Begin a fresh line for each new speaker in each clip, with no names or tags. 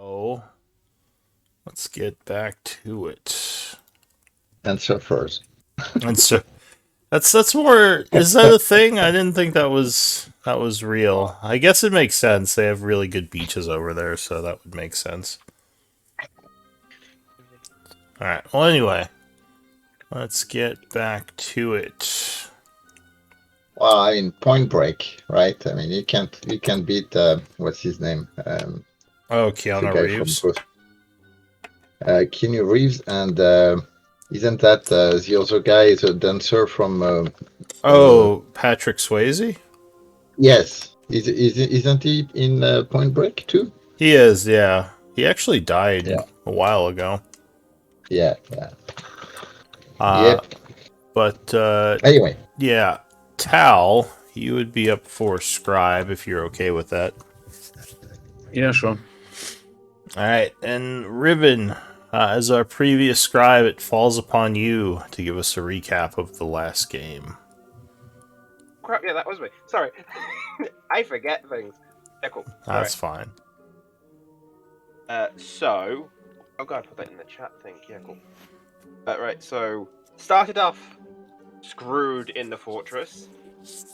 Oh, let's get back to it.
And surfers.
And so that's more. Is that a thing? I didn't think that was real. I guess it makes sense. They have really good beaches over there, so that would make sense. All right. Well, anyway, let's get back to it.
Well, I mean, Point Break, right? I mean, you can't beat what's his name?
Oh,
The
Keanu
guy from
Reeves.
Ghost. Keanu Reeves, and isn't that the other guy, the dancer from? Uh,
Oh, Patrick Swayze.
yes, isn't he in Point Break too?
He is. Yeah. He actually died
Yeah,
a while ago.
yeah.
Uh,
Yep.
but
Anyway,
yeah, Tal, you would be up for Scribe if you're okay with that.
Yeah, sure.
All right, and Ribbon, as our previous Scribe, it falls upon you to give us a recap of the last game.
Crap, yeah, that was me. Sorry. I forget things. Yeah, cool.
That's fine.
So... Oh god, put that in the chat thing. Yeah, cool. Right, so... Started off screwed in the fortress.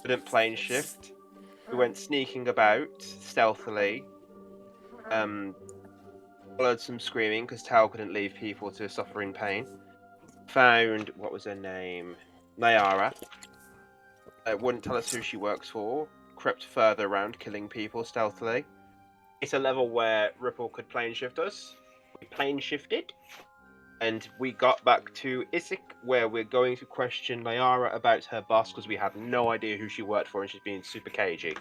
Didn't plane shift. We went sneaking about, stealthily. Followed some screaming, because Tao couldn't leave people to suffer in pain. Found... What was her name? Nayara. Wouldn't tell us who she works for. Crept further around, killing people stealthily. It's a level where Ripple could plane shift us. We plane shifted, and we got back to Isik, where we're going to question Nayara about her boss because we had no idea who she worked for, and she's being super cagey.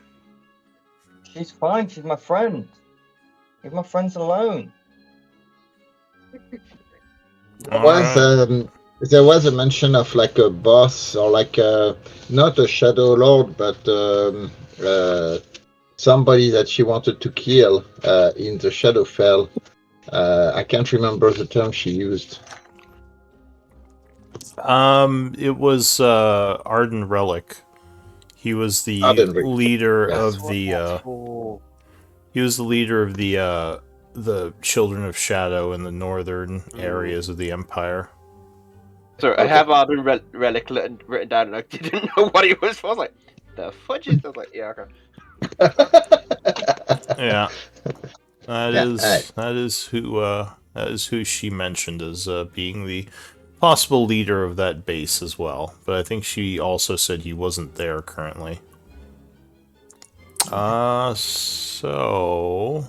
She's fine. She's my friend. Leave my friends alone.
there was there was a mention of like a boss or like not a Shadow Lord, but somebody that she wanted to kill in the Shadowfell. I can't remember the term she used.
It was Arden Relic. He was the
Ardenrick.
leader
Yes.
of the. He was the leader of the Children of Shadow in the northern areas of the Empire.
So I have Arden Relic written down, and I didn't know what he was for. I was like, the fudge is? I was like, yeah, okay.
Yeah, that
Yeah,
is
alright.
that is who she mentioned as being the possible leader of that base as well. But I think she also said he wasn't there currently. So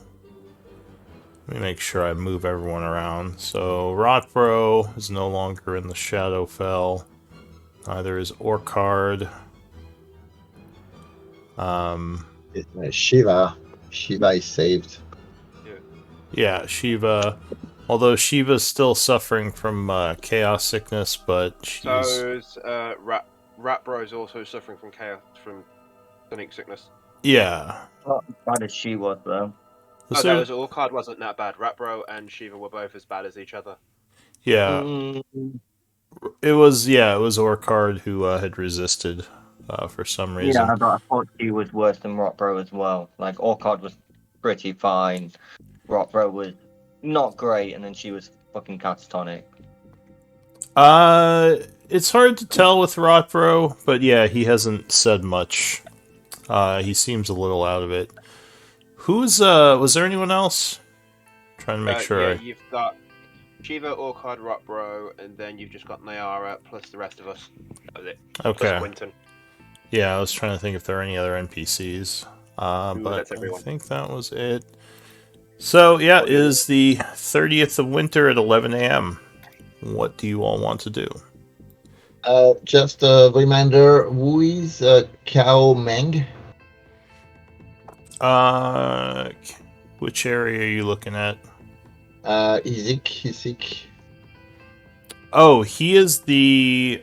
let me make sure I move everyone around. So Rotbro is no longer in the Shadowfell. Neither is Orcard.
Shiva. Shiva is saved.
Yeah, Shiva. Although Shiva's still suffering from chaos sickness, but she's...
So is Ratbro is also suffering from chaos, from sonic sickness.
Yeah.
Not as bad as she was, though.
Oh, that was Orcard wasn't that bad. Ratbro and Shiva were both as bad as each other.
Yeah. It was Orcard who had resisted for some reason.
Yeah, but I thought she was worse than Rockbro as well. Like, Orcard was pretty fine. Rockbro was not great, and then she was fucking catatonic.
It's hard to tell with Rotbro, but yeah, he hasn't said much. He seems a little out of it. Was there anyone else? Trying to make sure.
Yeah, you've got Shiva, Orcard, Rotbro, and then you've just got Nayara plus the rest of us. That's it.
Okay.
Plus Quinton.
Yeah, I was trying to think if there are any other NPCs. But
that's
I
everyone.
think that was it. So, yeah, it is the 30th of winter at 11 a.m. What do you all want to do?
Just a reminder, who is Cao Meng?
Which area are you looking at?
Isik.
Oh, he is the...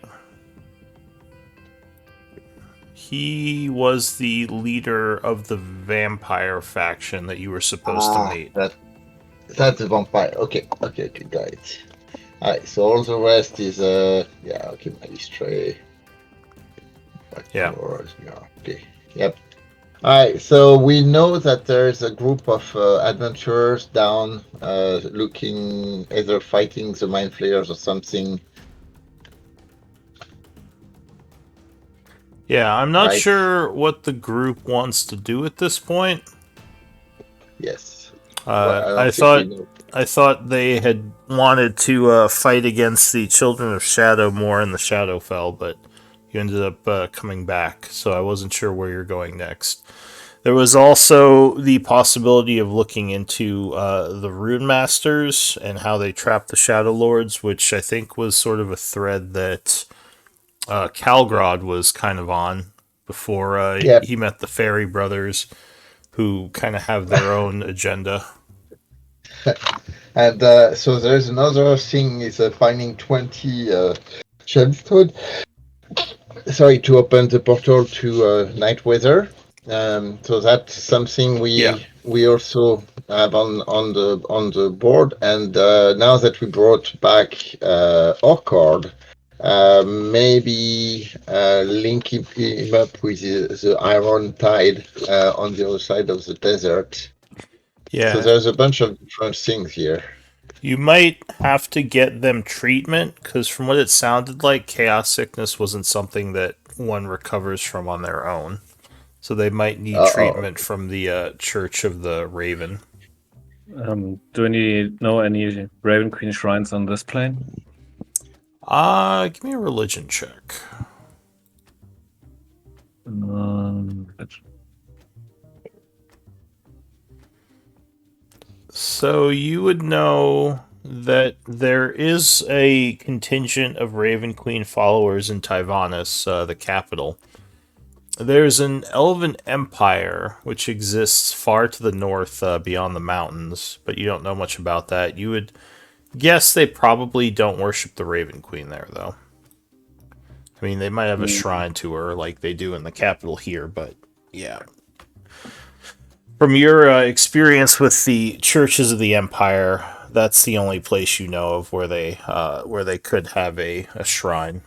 He was the leader of the vampire faction that you were supposed to meet.
That's the vampire. Okay, got it. Alright, so all the rest is Magistray.
Yeah.
Okay. Yep. Alright, so we know that there's a group of adventurers down looking, either fighting the mind flayers or something.
Yeah, I'm not
Right.
sure what the group wants to do at this point.
Yes. Well, I
I
don't think we
thought
know.
I thought they had wanted to fight against the Children of Shadow more in the Shadowfell, but you ended up coming back, so I wasn't sure where you're going next. There was also the possibility of looking into the Rune Masters and how they trap the Shadow Lords, which I think was sort of a thread that Calgrod was kind of on before
Yeah.
he met the Fairy Brothers, who kind of have their own agenda.
And so there's another thing is finding 20 gemstones. Sorry, to open the portal to Night Weather. So that's something
Yeah.
we also have on the board. And now that we brought back Orchard, maybe link him up with the Iron Tide on the other side of the desert.
Yeah.
So there's a bunch of different things here.
You might have to get them treatment, because from what it sounded like, chaos sickness wasn't something that one recovers from on their own. So they might need
Uh-oh.
treatment from the Church of the Raven.
Do we know any Raven Queen shrines on this plane?
Give me a religion check. So you would know that there is a contingent of Raven Queen followers in Tyvanis, the capital. There's an elven empire which exists far to the north beyond the mountains, but you don't know much about that. You would guess they probably don't worship the Raven Queen there, though. I mean, they might have a shrine to her like they do in the capital here, but yeah. From your experience with the churches of the empire, that's the only place you know of where they could have a shrine,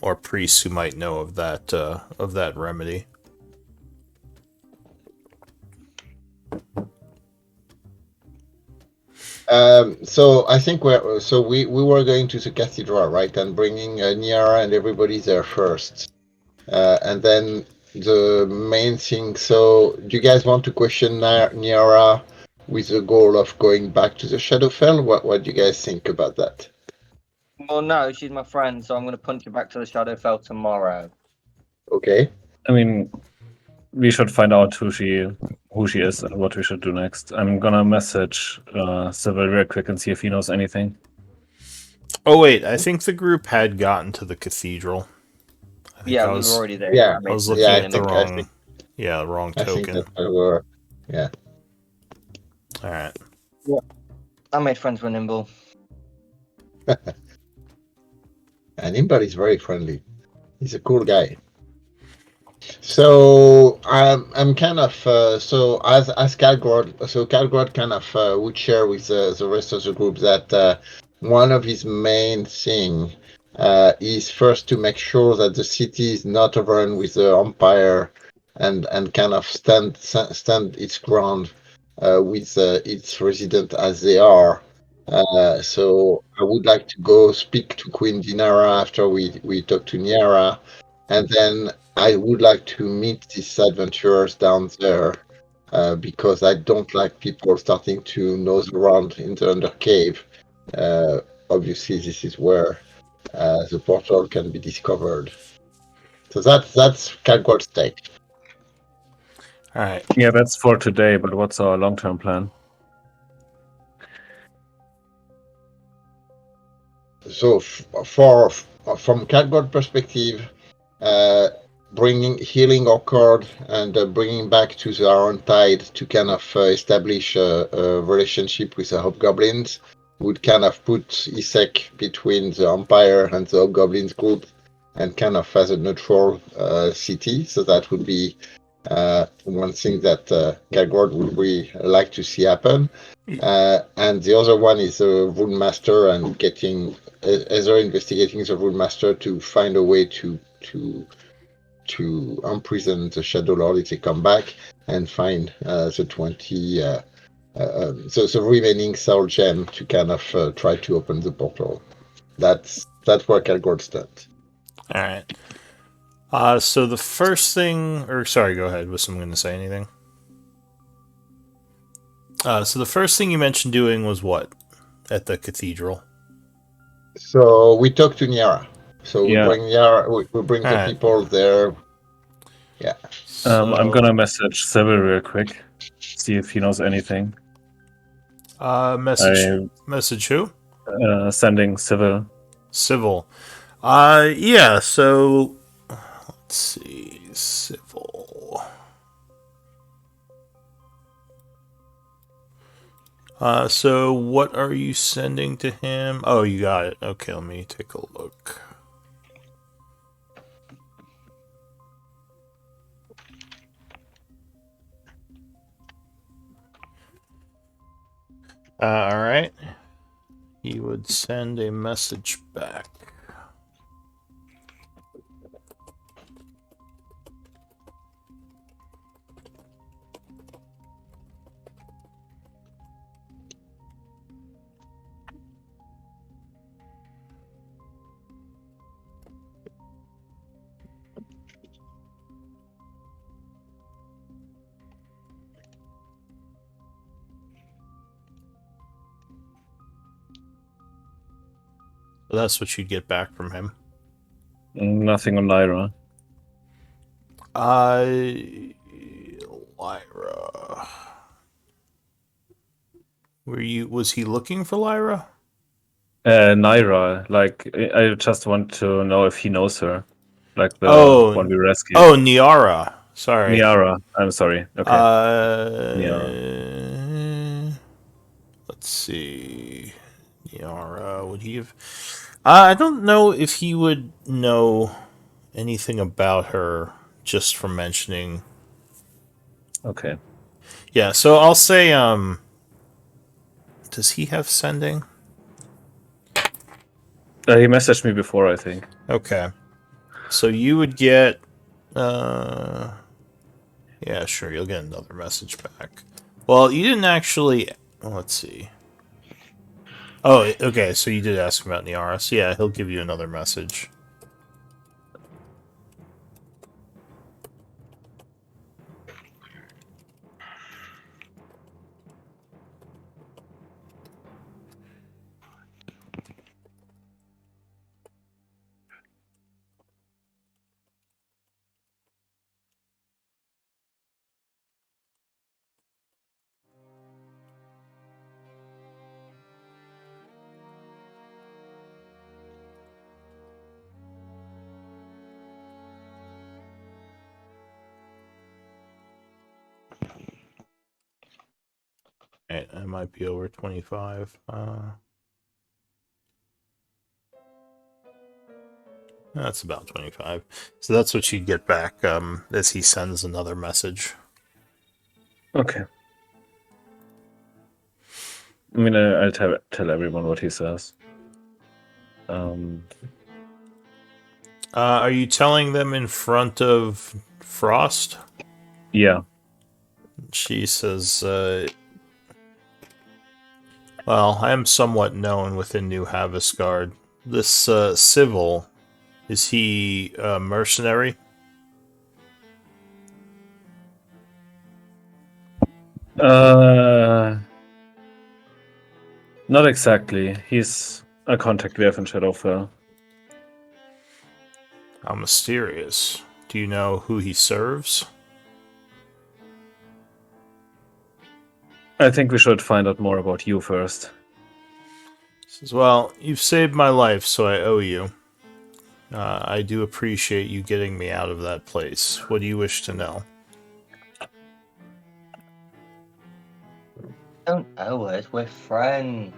or priests who might know of that remedy.
So I think we were going to the cathedral, right, and bringing Niara and everybody there first, and then the main thing. So do you guys want to question Niara with the goal of going back to the Shadowfell? What do you guys think about that?
Well, no, she's my friend, so I'm going to punch her back to the Shadowfell tomorrow.
Okay.
I mean, we should find out who she is and what we should do next. I'm gonna message Civil real quick and see if he knows anything.
Oh wait, I think the group had gotten to the cathedral.
Yeah, we were already there.
Yeah,
I was looking
yeah,
at the wrong
I think
token.
that were. Yeah.
All right.
I made friends with Nimble.
And Nimble is very friendly. He's a cool guy. So I'm kind of so as Calgrod kind of would share with the rest of the group that one of his main thing is first to make sure that the city is not overrun with the Empire and kind of stand its ground with its residents as they are. So I would like to go speak to Queen Dinara after we talk to Niara, and then I would like to meet these adventurers down there because I don't like people starting to nose around in the Undercave. Obviously, this is where the portal can be discovered. So that's Calgord's take.
All right.
Yeah, that's for today, but what's our long-term plan?
So from Calgord perspective, bringing healing occurred and bringing back to the Iron Tide to kind of establish a relationship with the Hobgoblins would kind of put Isek between the Empire and the Hobgoblins group and kind of as a neutral city. So that would be one thing that Calgord would really like to see happen. And the other one is the Rune Master and getting either investigating the Rune Master to find a way to to imprison the Shadow Lord if they come back and find the 20 the remaining soul gem to kind of try to open the portal. That's where Calgord stands.
All right. So the first thing, or sorry, go ahead. Was someone going to say anything? So the first thing you mentioned doing was what at the cathedral?
So we talk to Niara. So we
Yeah.
bring Niara. We bring the
Alright.
people there. Yeah.
I'm gonna message Sybil real quick, see if he knows anything.
Message who?
Sending Sybil.
Civil. Yeah. So let's see, civil. So what are you sending to him? Oh, you got it. Okay, let me take a look. All right. He would send a message back. So that's what you'd get back from him.
Nothing on Lyra.
Lyra. Was he looking for Lyra?
Naira. Like, I just want to know if he knows her. Like the one we rescued.
Oh, Niara. Sorry.
Niara. I'm sorry. Okay.
Let's see. Niara, would he have... I don't know if he would know anything about her just from mentioning...
Okay.
Yeah, so I'll say, does he have sending?
He messaged me before, I think.
Okay. So you would get... yeah, sure, you'll get another message back. Well, you didn't actually... let's see. Oh, okay, so you did ask him about Niara. So yeah, he'll give you another message. Right, I might be over 25. That's about 25. So that's what you get back as he sends another message.
Okay. I mean, I'll tell everyone what he says.
Are you telling them in front of Frost?
Yeah.
She says, well, I am somewhat known within New Havasgard. This Civil, is he a mercenary?
Not exactly. He's a contact we have in Shadowfell.
How mysterious. Do you know who he serves?
I think we should find out more about you first.
Says, well, you've saved my life, so I owe you. I do appreciate you getting me out of that place. What do you wish to know?
Don't owe us, we're friends.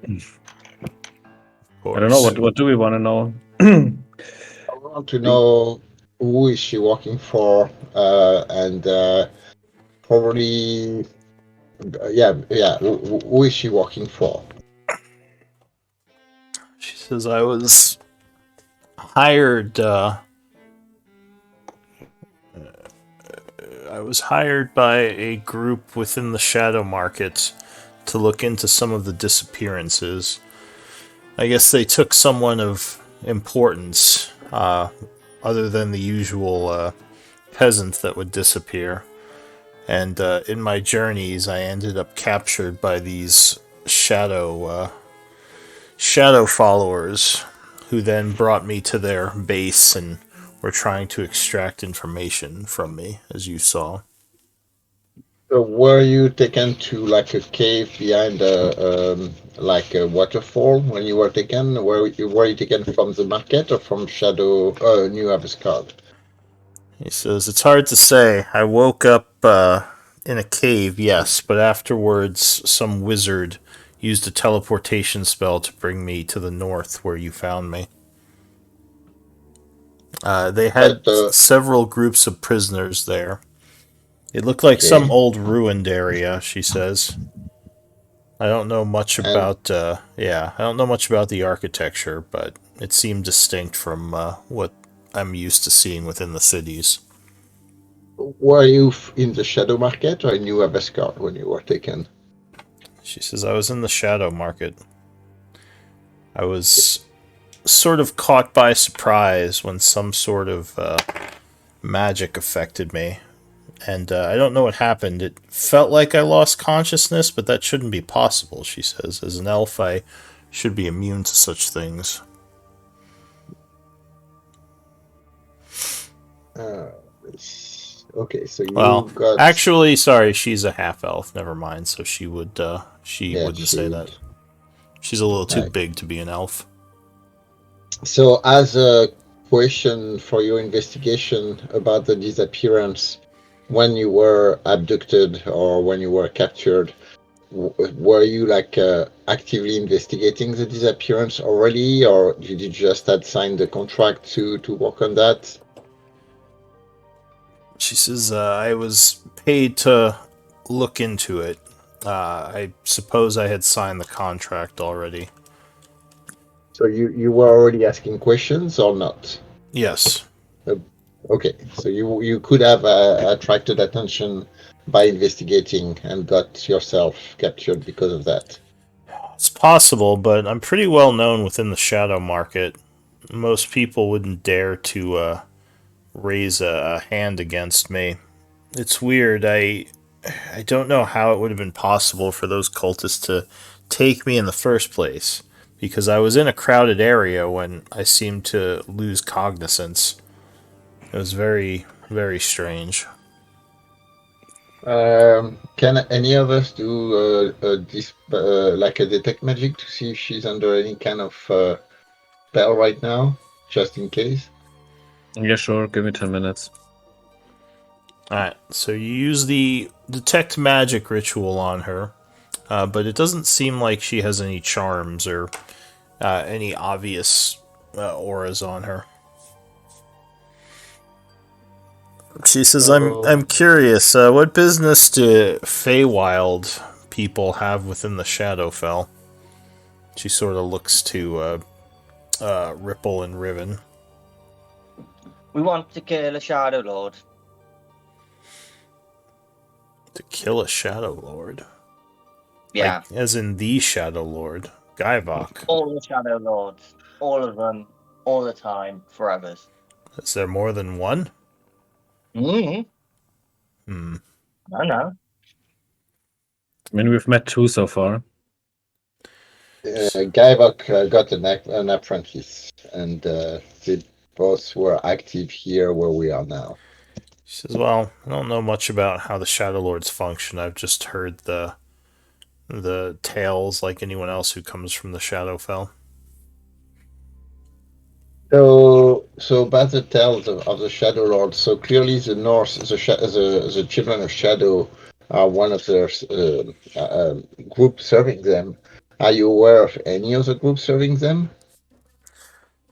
Of course.
I don't know, what do we want to know?
I want to know who is she working for, and probably, who is she working for?
She says, I was hired I was hired by a group within the Shadow Market to look into some of the disappearances. I guess they took someone of importance, other than the usual peasant that would disappear. And in my journeys, I ended up captured by these shadow followers, who then brought me to their base and were trying to extract information from me, as you saw.
So were you taken to like a cave behind like a waterfall when you were taken? Were you taken from the market or from Shadow New Abascard?
He says, "It's hard to say. I woke up in a cave, yes, but afterwards some wizard used a teleportation spell to bring me to the north where you found me. They had
But
several groups of prisoners there. It looked like some
okay,
old ruined area," she says. I don't know much
and
about, I don't know much about the architecture, but it seemed distinct from what I'm used to seeing within the cities.
were you in the Shadow Market or in New Abascard when you were taken?
She says, "I was in the shadow market. I was sort of caught by surprise when some sort of magic affected me. And I don't know what happened. It felt like I lost consciousness, but that shouldn't be possible," she says. "As an elf, I should be immune to such things."
Uh, okay, so
Well,
you got
actually, sorry, she's a half elf. Never mind. So she
yeah,
wouldn't
she
say
would.
that. She's a little too
Right.
big to be an elf.
So as a question for your investigation about the disappearance, when you were abducted or when you were captured, were you like actively investigating the disappearance already, or did you just had signed the contract to work on that?
She says, "I was paid to look into it. I suppose I had signed the contract already."
So you were already asking questions or not?
Yes.
Uh, Okay, so you could have attracted attention by investigating and got yourself captured because of that.
It's possible, but I'm pretty well known within the shadow market. Most people wouldn't dare to raise a hand against me. It's weird. I don't know how it would have been possible for those cultists to take me in the first place, because I was in a crowded area when I seemed to lose cognizance. It was very, very strange.
Can any of us do like a detect magic to see if she's under any kind of spell right now, just in case?
Yeah, sure. Give me 10 minutes.
Alright, so you use the detect magic ritual on her, but it doesn't seem like she has any charms or any obvious auras on her. She says, I'm
So,
curious, what business do Feywild people have within the Shadowfell?" She sort of looks to Ripple and Riven.
We want to kill a Shadow Lord.
To kill a Shadow Lord? Like,
Yeah,
as in the Shadow Lord, Gaivok.
all the Shadow Lords. All of them. All the time. Forever.
Is there more than one?
Mm-hmm.
Hmm.
I know.
I mean, we've met 2 so far.
Gaivok got an apprentice, and they both were active here where we are now.
She says, "Well, I don't know much about how the Shadow Lords function. I've just heard the tales like anyone else who comes from the Shadowfell."
So by the tales of the Shadow Lord, so clearly the North, the children of Shadow are one of their group serving them. Are you aware of any other group serving them?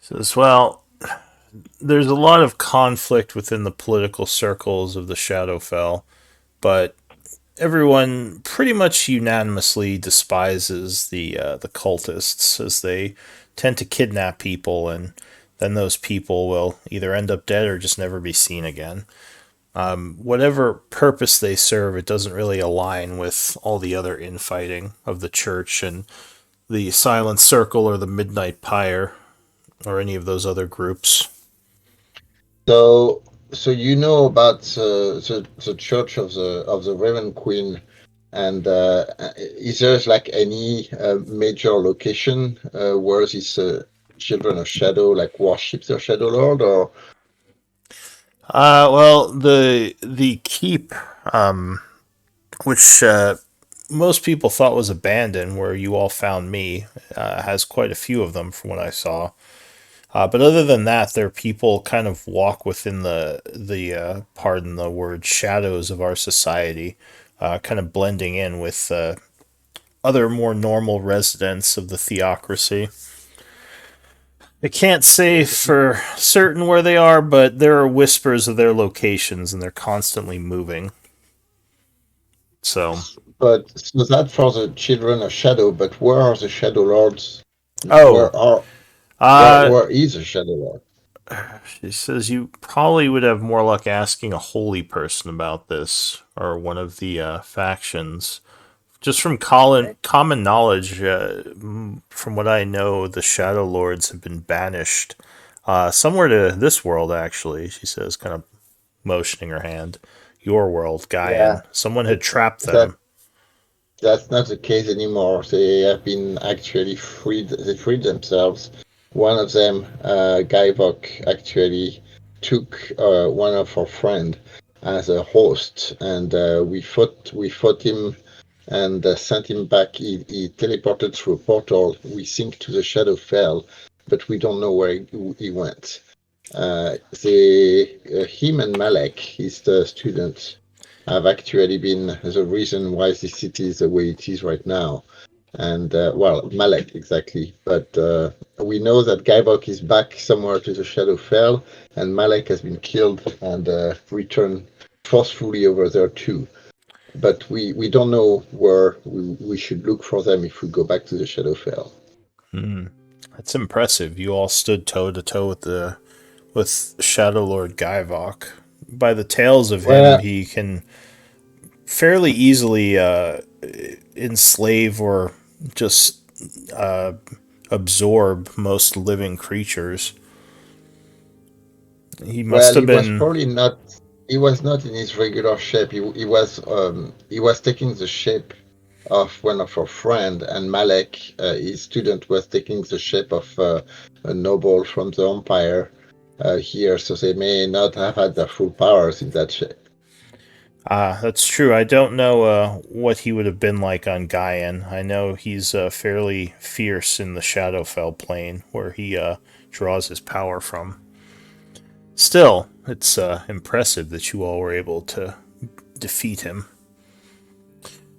She says, "Well, there's a lot of conflict within the political circles of the Shadowfell, but everyone pretty much unanimously despises the cultists, as they tend to kidnap people, and then those people will either end up dead or just never be seen again. Whatever purpose they serve, it doesn't really align with all the other infighting of the church and the Silent Circle or the Midnight Pyre or any of those other groups.
So, so you know about the Church of the Raven Queen, and is there like any major location where these Children of Shadow like worship their Shadow Lord, or
Well, the keep, which most people thought was abandoned, where you all found me, has quite a few of them from what I saw. But other than that, their people kind of walk within the pardon the word, shadows of our society, kind of blending in with other more normal residents of the theocracy. I can't say for certain where they are, but there are whispers of their locations, and they're constantly moving. So,
but so that for the Children of Shadow. But where are the Shadow Lords?
oh, uh,
Where is the Shadow Lord?
she says you probably would have more luck asking a holy person about this, or one of the factions. Just from common knowledge, from what I know, the Shadow Lords have been banished somewhere to this world, actually, she says, kind of motioning her hand. Your world,
Yeah,
Gaian. Someone had trapped
that
them.
that's not the case anymore. They have been actually freed. They freed themselves. One of them, Guyvok, actually took one of our friend as a host, and we fought him and sent him back. He teleported through a portal. We think to the Shadowfell, but we don't know where he went. Him and Malek, he's the student, have actually been the reason why the city is the way it is right now. And well, Malek exactly. But we know that Gaibok is back somewhere to the Shadowfell, and Malek has been killed and returned forcefully over there too. But we don't know where we should look for them if we go back to the Shadowfell.
Hmm. That's impressive. You all stood toe to toe with Shadow Lord Gaivok. By the tales of him,
Well,
he can fairly easily enslave or just uh, absorb most living creatures. He must
well,
have been.
He was not in his regular shape. He was taking the shape of one of our friend, and Malek, his student, was taking the shape of a noble from the Empire here. So they may not have had their full powers in that shape.
That's true. I don't know what he would have been like on Gaian. I know he's fairly fierce in the Shadowfell plane, where he draws his power from. Still, it's impressive that you all were able to defeat him.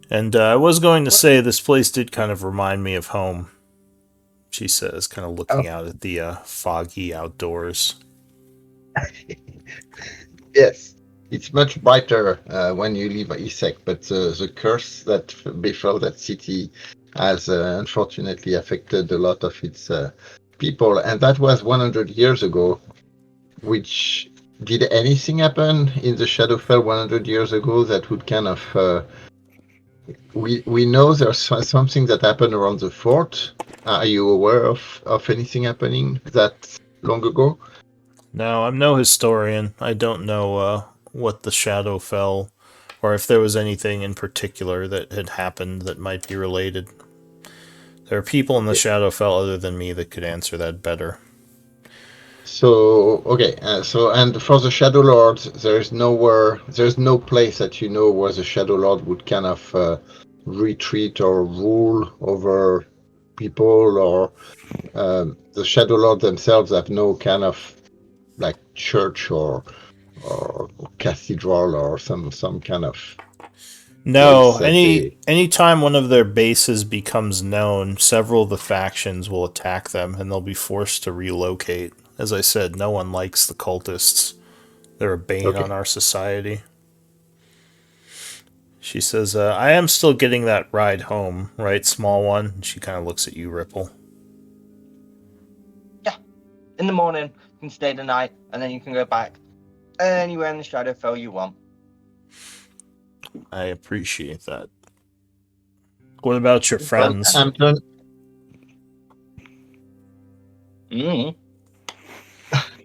And I was going to say this place did kind of remind me of home, she says, kind of looking
Oh,
out at the foggy outdoors.
yes. It's much brighter when you leave Isek, but the curse that befell that city has unfortunately affected a lot of its people, and that was 100 years ago. Which did anything happen in the Shadowfell 100 years ago that would kind of we know there's something that happened around the fort. Are you aware of anything happening that long ago?
No, I'm no historian. I don't know what the Shadowfell, or if there was anything in particular that had happened that might be related. There are people in the
Okay.
Shadowfell other than me that could answer that better.
So okay, so and for the Shadow Lords, there's no place that you know where the Shadow Lord would kind of retreat or rule over people, or the Shadow Lord themselves have no kind of like church or cathedral or some kind of place
No,
that they.
any time one of their bases becomes known, several of the factions will attack them and they'll be forced to relocate. As I said, no one likes the cultists. They're a bane on
Okay.
our society. She says, I am still getting that ride home, right, small one? She kind of looks at you, Ripple.
Yeah. In the morning, you can stay the night, and then you can go back. Anywhere in the Shadowfell you want.
I appreciate that. What about your friends?
I'm done.
Mm,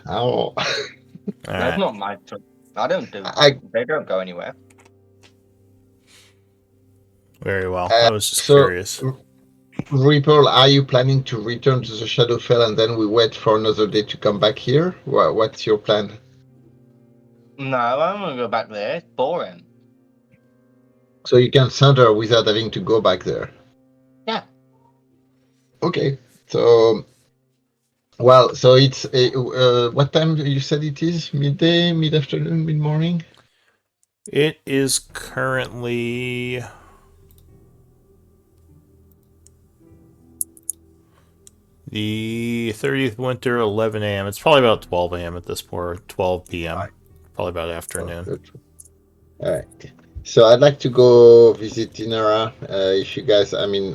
Oh,
that's
Alright.
not my choice. I don't do.
I
They don't go anywhere.
Very well. I was just
so
curious.
Ripple, are you planning to return to the Shadowfell and then we wait for another day to come back here? What's your plan?
No, I'm gonna go back there. It's boring.
So you can send her without having to go back there.
Yeah.
Okay. So, well, so it's what time you said it is? Midday, mid-afternoon, mid-morning?
It is currently the 30th winter, 11 a.m. It's probably about 12 a.m. at this point, 12 p.m. Probably about afternoon.
Oh, good. All right. So I'd like to go visit Dinara. If you guys, I mean,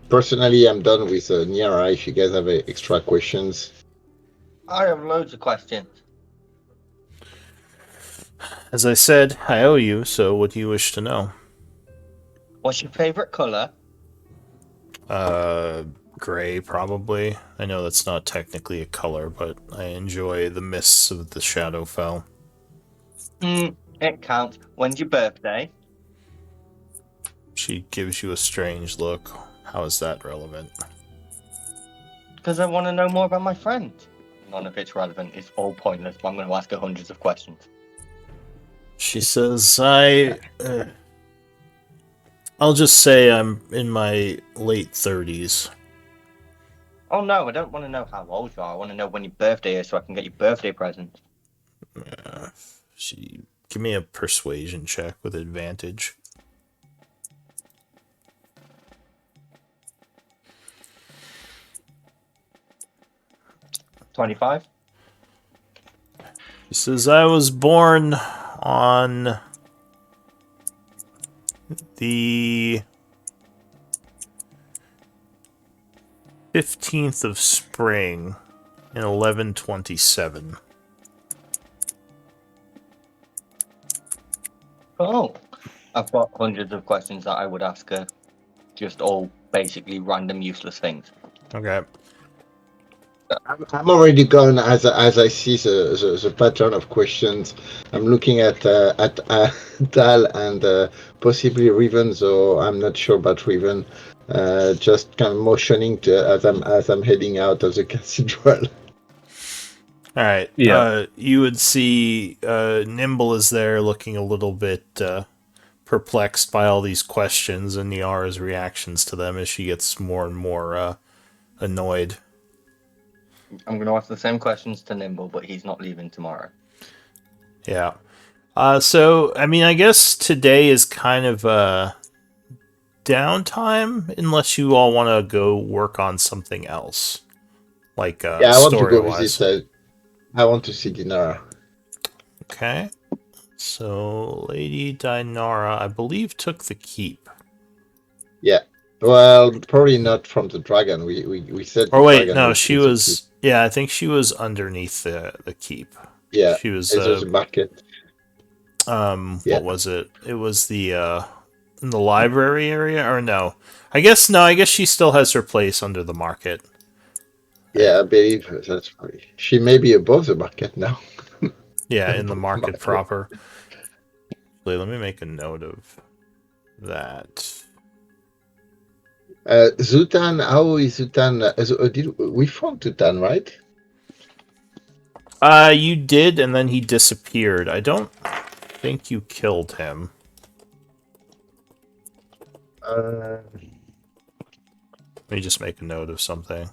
personally, I'm done with Niara. If you guys have extra questions.
I have loads of questions.
As I said, I owe you, so what do you wish to know?
What's your favorite color?
Gray, probably. I know that's not technically a color, but I enjoy the mists of the Shadowfell.
It counts. When's your birthday?
She gives you a strange look. How is that relevant?
Because I want to know more about my friend. None of it's relevant. It's all pointless. But I'm going to ask her hundreds of questions.
She says, I'll just say I'm in my late 30s.
Oh no, I don't want to know how old you are. I want to know when your birthday is so I can get you birthday presents.
Give me a persuasion check with advantage.
$25.
She says, I was born on the 15th of spring in 1127.
Oh, I've got hundreds of questions that I would ask her. Just all basically random, useless things.
Okay.
I'm already gone as I see the pattern of questions. I'm looking at Tal and possibly Riven, though I'm not sure about Riven. Just kind of motioning to as I'm heading out of the cathedral.
Alright.
Yeah.
You would see Nimble is there looking a little bit perplexed by all these questions and Niara's reactions to them as she gets more and more annoyed.
I'm going to ask the same questions to Nimble, but he's not leaving tomorrow.
Yeah. So, I mean, I guess today is kind of downtime, unless you all want to go work on something else. Like,
Yeah, I want to go
story-wise.
visit. I want to see Dinara.
Okay. So, Lady Dinara, I believe, took the keep.
Yeah. Well, probably not from the dragon. We said
Or
the
wait,
dragon
no,
was
she
in the
was...
keep.
Yeah, I think she was underneath the keep.
Yeah.
She was...
There's a market. Yeah.
What was it? It was the, in the library area? Or no? I guess she still has her place under the market.
Yeah, I believe that's right. She may be above the market now.
Yeah, in the market proper. Wait, let me make a note of that.
Zutan, how is Zutan? We found Zutan, right?
You did, and then he disappeared. I don't think you killed him. Let me just make a note of something.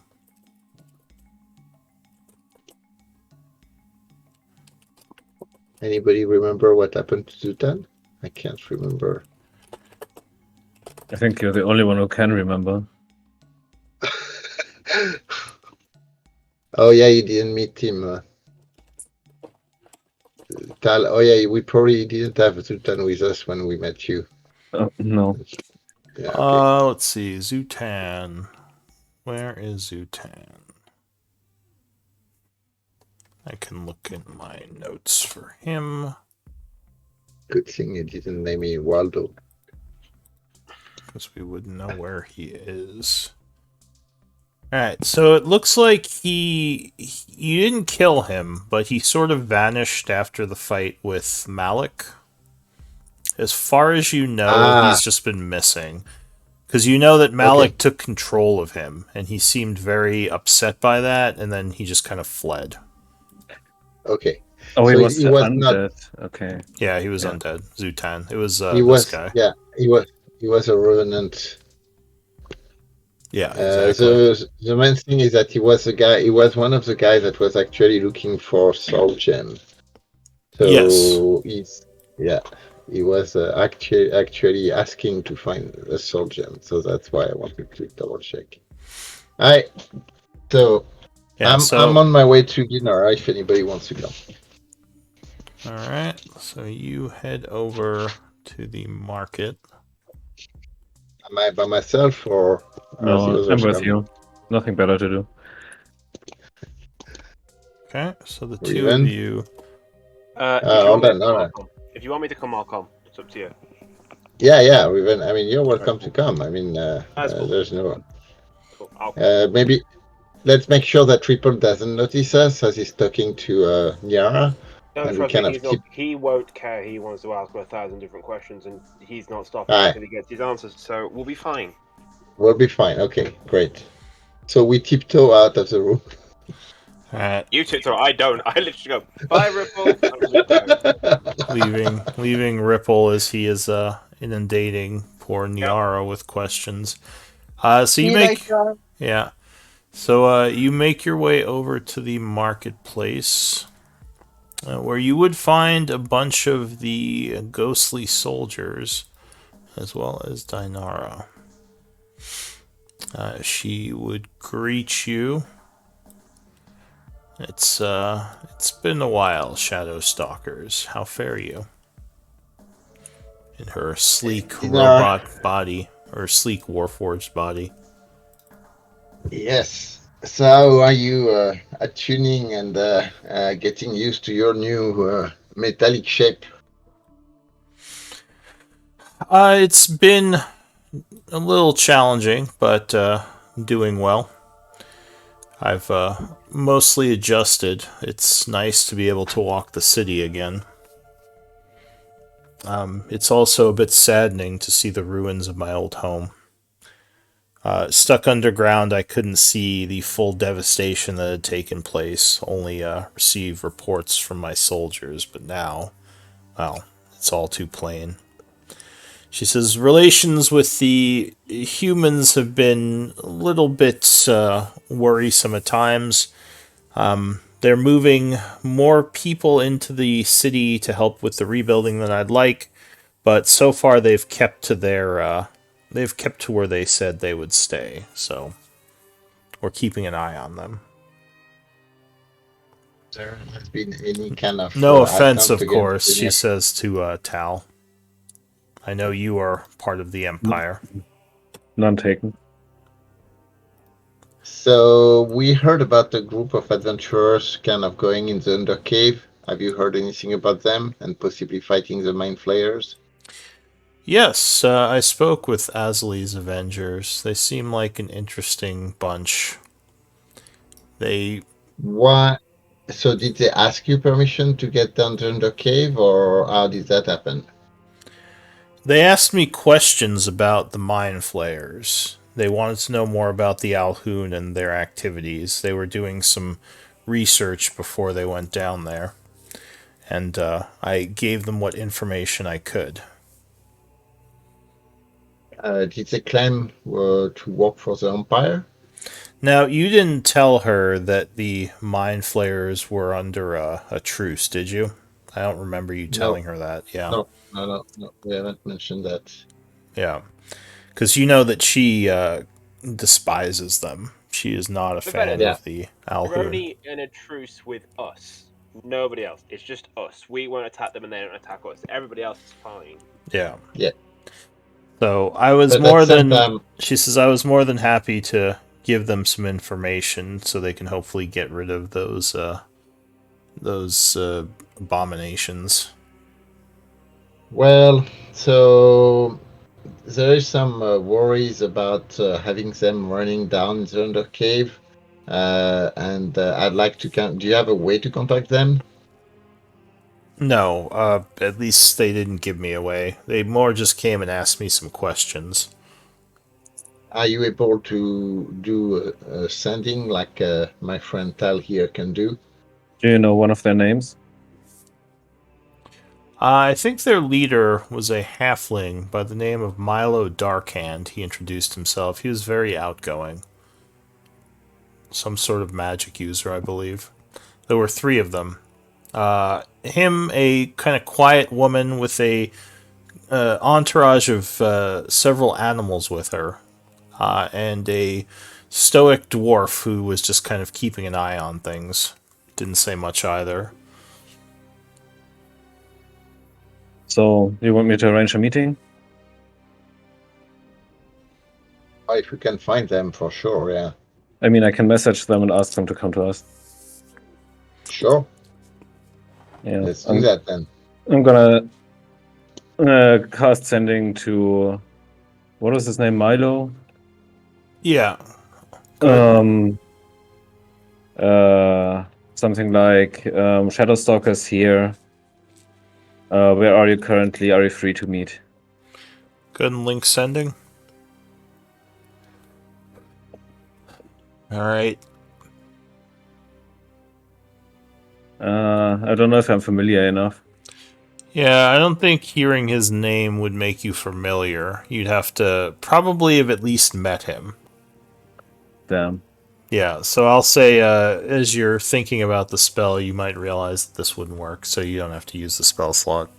Anybody remember what happened to Zutan? I can't remember.
I think you're the only one who can remember.
Oh yeah, you didn't meet him. Tal. Oh yeah, we probably didn't have Zutan with us when we met you.
Oh, no.
Yeah. Okay.
Let's see. Zutan. Where is Zutan? I can look in my notes for him,
Good thing you didn't name me Waldo.
because we wouldn't know where he is. Alright, so it looks like you didn't kill him, but he sort of vanished after the fight with Malik. As far as you know, he's just been missing. Because you know that Malik took control of him, and he seemed very upset by that, and then he just kind of fled.
Okay.
Oh,
So
he was
he was not.
undead. Okay.
Yeah, he was
Yeah.
undead. Zutan. It was
He
this
was.
guy.
Yeah, he was. He was a revenant.
Yeah, exactly.
The main thing is that he was a guy. He was one of the guys that was actually looking for Soul Gem. So
Yes.
he was actually asking to find a Soul Gem. So that's why I wanted to double check. Alright, so
Yeah,
I'm on my way to dinner. If anybody wants to come.
Alright, so you head over to the market.
Am I by myself or are the
No,
others
I'm with
coming?
you. Nothing better to do.
Okay, so the
Or
two of
even?
you.
If you want me to
Hold
come,
on.
I'll come. If you want me to come, I'll come. It's up to you.
Yeah, even. I mean, you're welcome to come. I mean,
That's cool.
there's no.
Cool. I'll come.
Maybe let's make sure that Triple doesn't notice us as he's talking to Nyara,
No,
and we
trust me,
kind of keep.
he won't care. He wants to ask 1,000 different questions, and he's not stopping
Alright,
until he gets his answers. So we'll be fine.
we'll be fine. Okay, great. So we tiptoe out of the room.
Alright,
You two, so I don't. I literally go, bye, Ripple. And leave down.
leaving Ripple as he is inundating poor Niara with questions. So you make yeah. So you make your way over to the marketplace, where you would find a bunch of the ghostly soldiers, as well as Dinara. She would greet you. It's been a while, Shadowstalkers. How fare you? In her sleek robot body, or sleek warforged body.
Yes. So how are you attuning and getting used to your new metallic shape?
It's been a little challenging, but doing well. I've mostly adjusted. It's nice to be able to walk the city again. It's also a bit saddening to see the ruins of my old home. Stuck underground, I couldn't see the full devastation that had taken place, only receive reports from my soldiers, but now, well, it's all too plain. She says, relations with the humans have been a little bit worrisome at times. They're moving more people into the city to help with the rebuilding than I'd like, but so far they've kept to where they said they would stay. So we're keeping an eye on them.
There has been any kind of
No offense,
attempt
of course,
against
she says to Tal. I know you are part of the Empire.
None taken.
So we heard about the group of adventurers kind of going in the Undercave. Have you heard anything about them and possibly fighting the Mind Flayers?
Yes, I spoke with Asley's Avengers. They seem like an interesting bunch.
What? So did they ask you permission to get down the Undercave, or how did that happen?
They asked me questions about the Mind Flayers. They wanted to know more about the Alhoun and their activities. They were doing some research before they went down there. And I gave them what information I could.
Did they claim to work for the Empire?
Now, you didn't tell her that the Mind Flayers were under a truce, did you? I don't remember you telling her that. Yeah.
No. We haven't mentioned that.
Yeah. Because you know that she despises them. She is not a fan of the
They're
Alhoun.
only in a truce with us. Nobody else. It's just us. We won't attack them and they don't attack us. Everybody else is fine.
Yeah.
Yeah.
So I was she says I was more than happy to give them some information so they can hopefully get rid of those those abominations.
Well, so there is some worries about having them running down the under cave, and I'd like to. Do you have a way to contact them?
No, at least they didn't give me away. They more just came and asked me some questions.
Are you able to do sending like my friend Tal here can do?
Do you know one of their names?
I think their leader was a halfling by the name of Milo Darkhand. He introduced himself. He was very outgoing. Some sort of magic user, I believe. There were three of them. Him, a kind of quiet woman with a entourage of several animals with her, and a stoic dwarf who was just kind of keeping an eye on things. Didn't say much either.
So you want me to arrange a meeting?
If we can find them, for sure. Yeah,
I mean, I can message them and ask them to come to us.
sure.
Yeah,
Let's do that then.
I'm gonna cast sending to what was his name, Milo?
Yeah.
Something like Shadowstalkers here. Where are you currently? Are you free to meet?
Good and link sending. Alright.
I don't know if I'm familiar enough.
Yeah, I don't think hearing his name would make you familiar. You'd have to probably have at least met him.
Damn.
Yeah, so I'll say as you're thinking about the spell, you might realize that this wouldn't work, so you don't have to use the spell slot.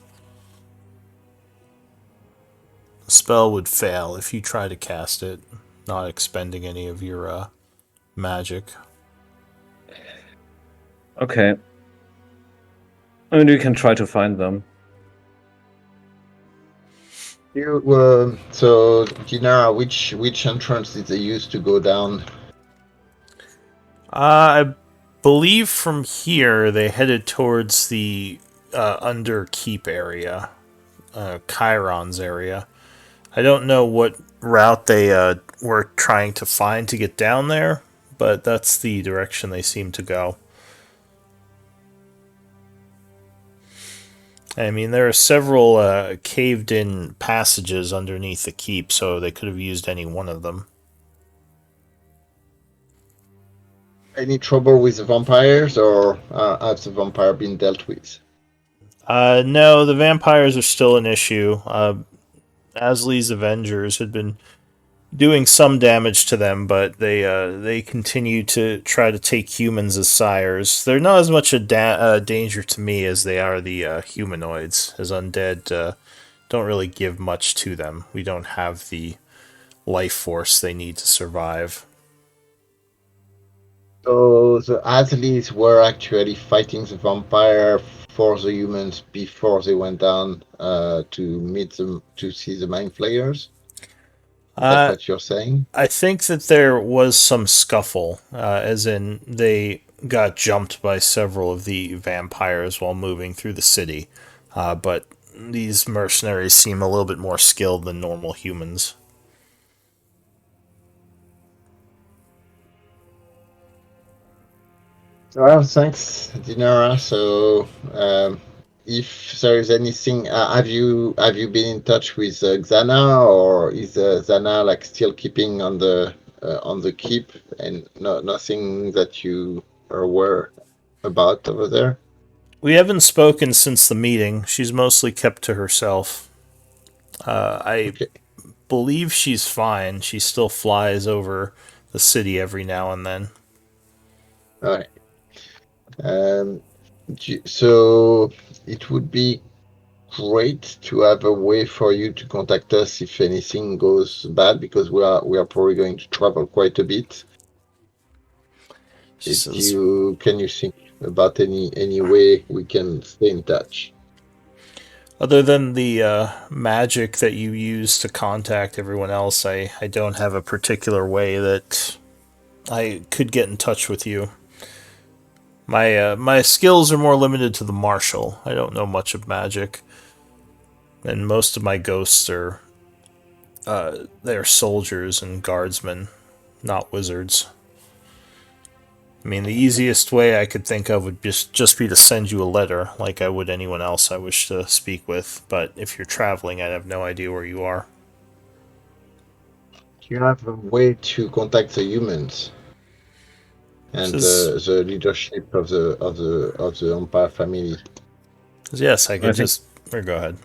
The spell would fail if you try to cast it, not expending any of your magic.
Okay. I mean, we can try to find them.
So Dinara, which entrance did they use to go down?
I believe from here they headed towards the under keep area, Chiron's area. I don't know what route they were trying to find to get down there, but that's the direction they seem to go. I mean, there are several caved-in passages underneath the keep, so they could have used any one of them.
Any trouble with the vampires, or has the vampire been dealt with?
No, the vampires are still an issue. Asley's Avengers had been doing some damage to them, but they continue to try to take humans as sires. They're not as much a danger to me as they are the humanoids, as undead don't really give much to them. We don't have the life force they need to survive.
So the Asleys were actually fighting the vampire for the humans before they went down to meet them to see the mind flayers. Is that what you're saying?
I think that there was some scuffle, as in they got jumped by several of the vampires while moving through the city, but these mercenaries seem a little bit more skilled than normal humans.
Well, thanks, Dinara. So, if there is anything, have you been in touch with Xana, or is Xana like still keeping on the keep, and nothing that you are aware about over there?
We haven't spoken since the meeting. She's mostly kept to herself. I
Okay,
believe she's fine. She still flies over the city every now and then.
all right. So it would be great to have a way for you to contact us if anything goes bad, because we are probably going to travel quite a bit.
She says,
Can you think about any way we can stay in touch?
other than the magic that you use to contact everyone else, I don't have a particular way that I could get in touch with you. My skills are more limited to the martial. I don't know much of magic, and most of my ghosts are they're soldiers and guardsmen, not wizards. I mean, the easiest way I could think of would just be to send you a letter, like I would anyone else I wish to speak with. But if you're traveling, I'd have no idea where you are.
You have a way to contact the humans and the leadership of the Empire family.
Yes, I could
think-
just. Or go ahead.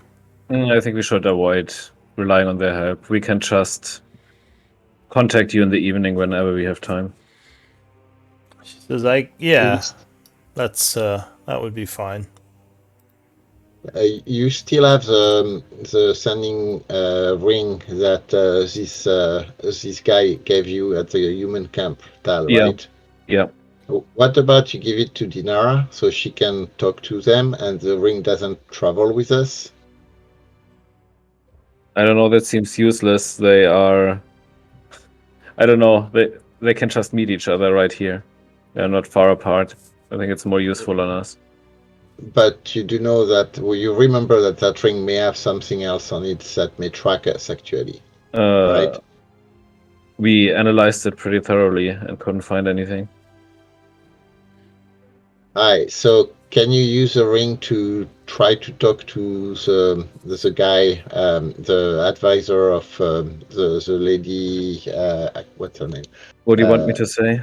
I think we should avoid relying on their help. We can just contact you in the evening whenever we have time.
She says, yeah, that's that would be fine.
You still have the sending ring that this guy gave you at the human camp, Tal,
Yeah.
right?
Yeah.
What about you give it to Dinara so she can talk to them and the ring doesn't travel with us?
I don't know, that seems useless. They are... I don't know, they can just meet each other right here. They're not far apart. I think it's more useful on us.
But you do know that, well, you remember that that ring may have something else on it that may track us, actually, right?
We analyzed it pretty thoroughly and couldn't find anything.
Alright, so can you use the ring to try to talk to the guy, the advisor of the lady, what's her name?
What do you want me to say?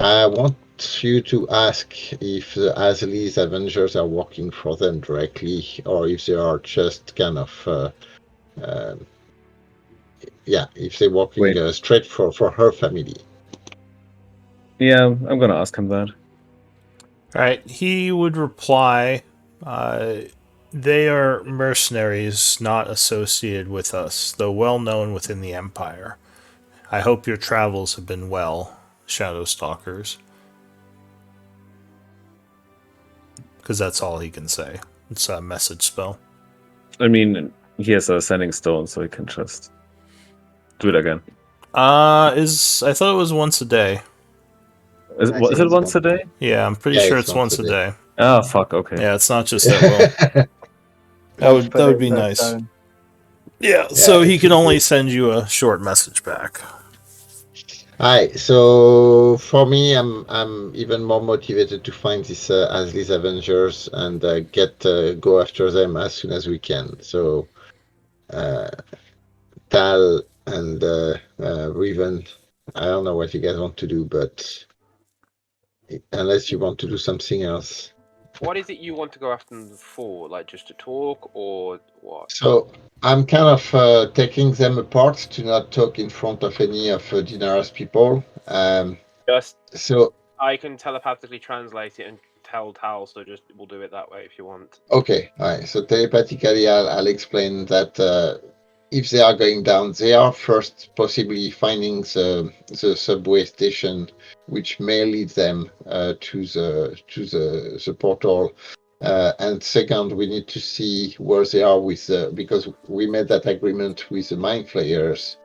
I want you to ask if the Asli's Avengers are working for them directly, or if they are just kind of, if they're working straight for her family.
Yeah, I'm gonna ask him that.
Alright, he would reply, they are mercenaries not associated with us, though well known within the Empire. I hope your travels have been well, Shadowstalkers. Because that's all he can say. It's a message spell.
I mean, he has a sending stone, so he can just do it again.
I thought it was once a day.
Is it once a day?
Yeah, I'm pretty sure it's once a day.
Ah, fuck, okay.
Yeah, it's not just at will. that would be nice. Yeah, so he can only send you a short message back.
Alright, so for me, I'm even more motivated to find this Asli's Avengers and go after them as soon as we can. So, Tal and Riven, I don't know what you guys want to do, but unless you want to do something else.
What is it you want to go after them for? Like just to talk or what?
So I'm kind of taking them apart to not talk in front of any of Dinara's people. So
I can telepathically translate it and tell Tal, so just we'll do it that way if you want.
okay, all right. So telepathically, I'll explain that if they are going down, they are first possibly finding the subway station, which may lead them to the portal. And second, we need to see where they are because we made that agreement with the mind flayers.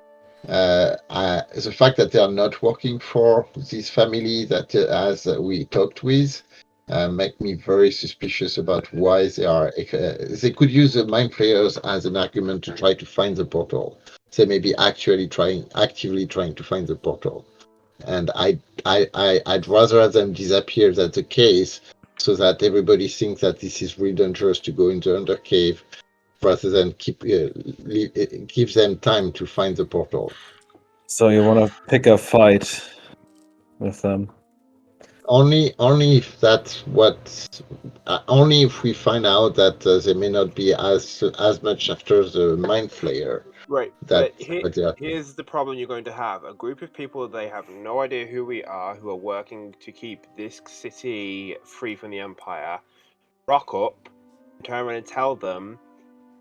The fact that they are not working for this family that as we talked with make me very suspicious about why they are. They could use the mind flayers as an argument to try to find the portal. They may be actively trying to find the portal, and I'd rather have them disappear than the case, so that everybody thinks that this is really dangerous to go into Undercave, rather than give them time to find the portal.
So you want to pick a fight with them?
Only if that's what. Only if we find out that they may not be as much after the mind flayer.
Right.
That
here's the problem you're going to have: a group of people, they have no idea who we are, who are working to keep this city free from the Empire. Rock up, turn around and tell them,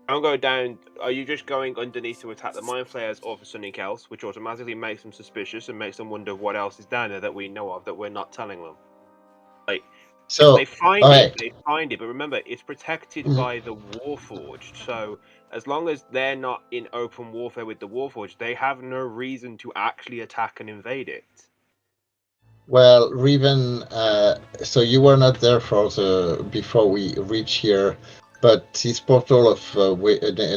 "Don't go down. Are you just going underneath to attack the mind flayers or for something else?" Which automatically makes them suspicious and makes them wonder what else is down there that we know of that we're not telling them. Like,
so
if they find it, they find it. But remember, it's protected by the Warforged. So as long as they're not in open warfare with the Warforged, they have no reason to actually attack and invade it.
Well, Riven, so you were not there for the before we reach here, but this portal of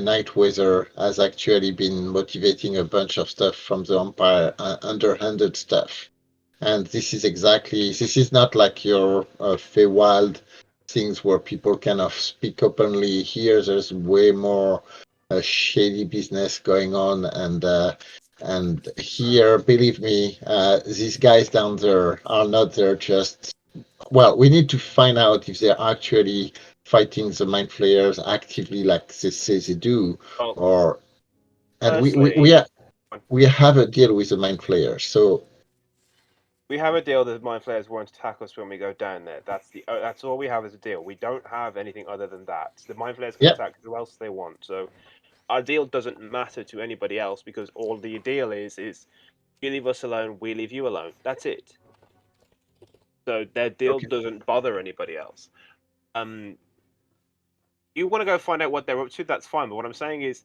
night weather has actually been motivating a bunch of stuff from the Empire, underhanded stuff. And this is not like your Feywild things where people kind of speak openly. Here, there's way more shady business going on, and here, believe me, these guys down there are not there just. Well, we need to find out if they're actually fighting the mind flayers actively, like they say they do,
Well,
or and
firstly,
we have a deal with the mind flayers, so
we have a deal that mind flayers won't attack us when we go down there. That's all we have as a deal. We don't have anything other than that. The mind flayers can
yeah,
attack who else they want. So our deal doesn't matter to anybody else because all the deal is you leave us alone, we leave you alone. That's it. So their deal
okay.
doesn't bother anybody else. You want to go find out what they're up to, that's fine. But what I'm saying is,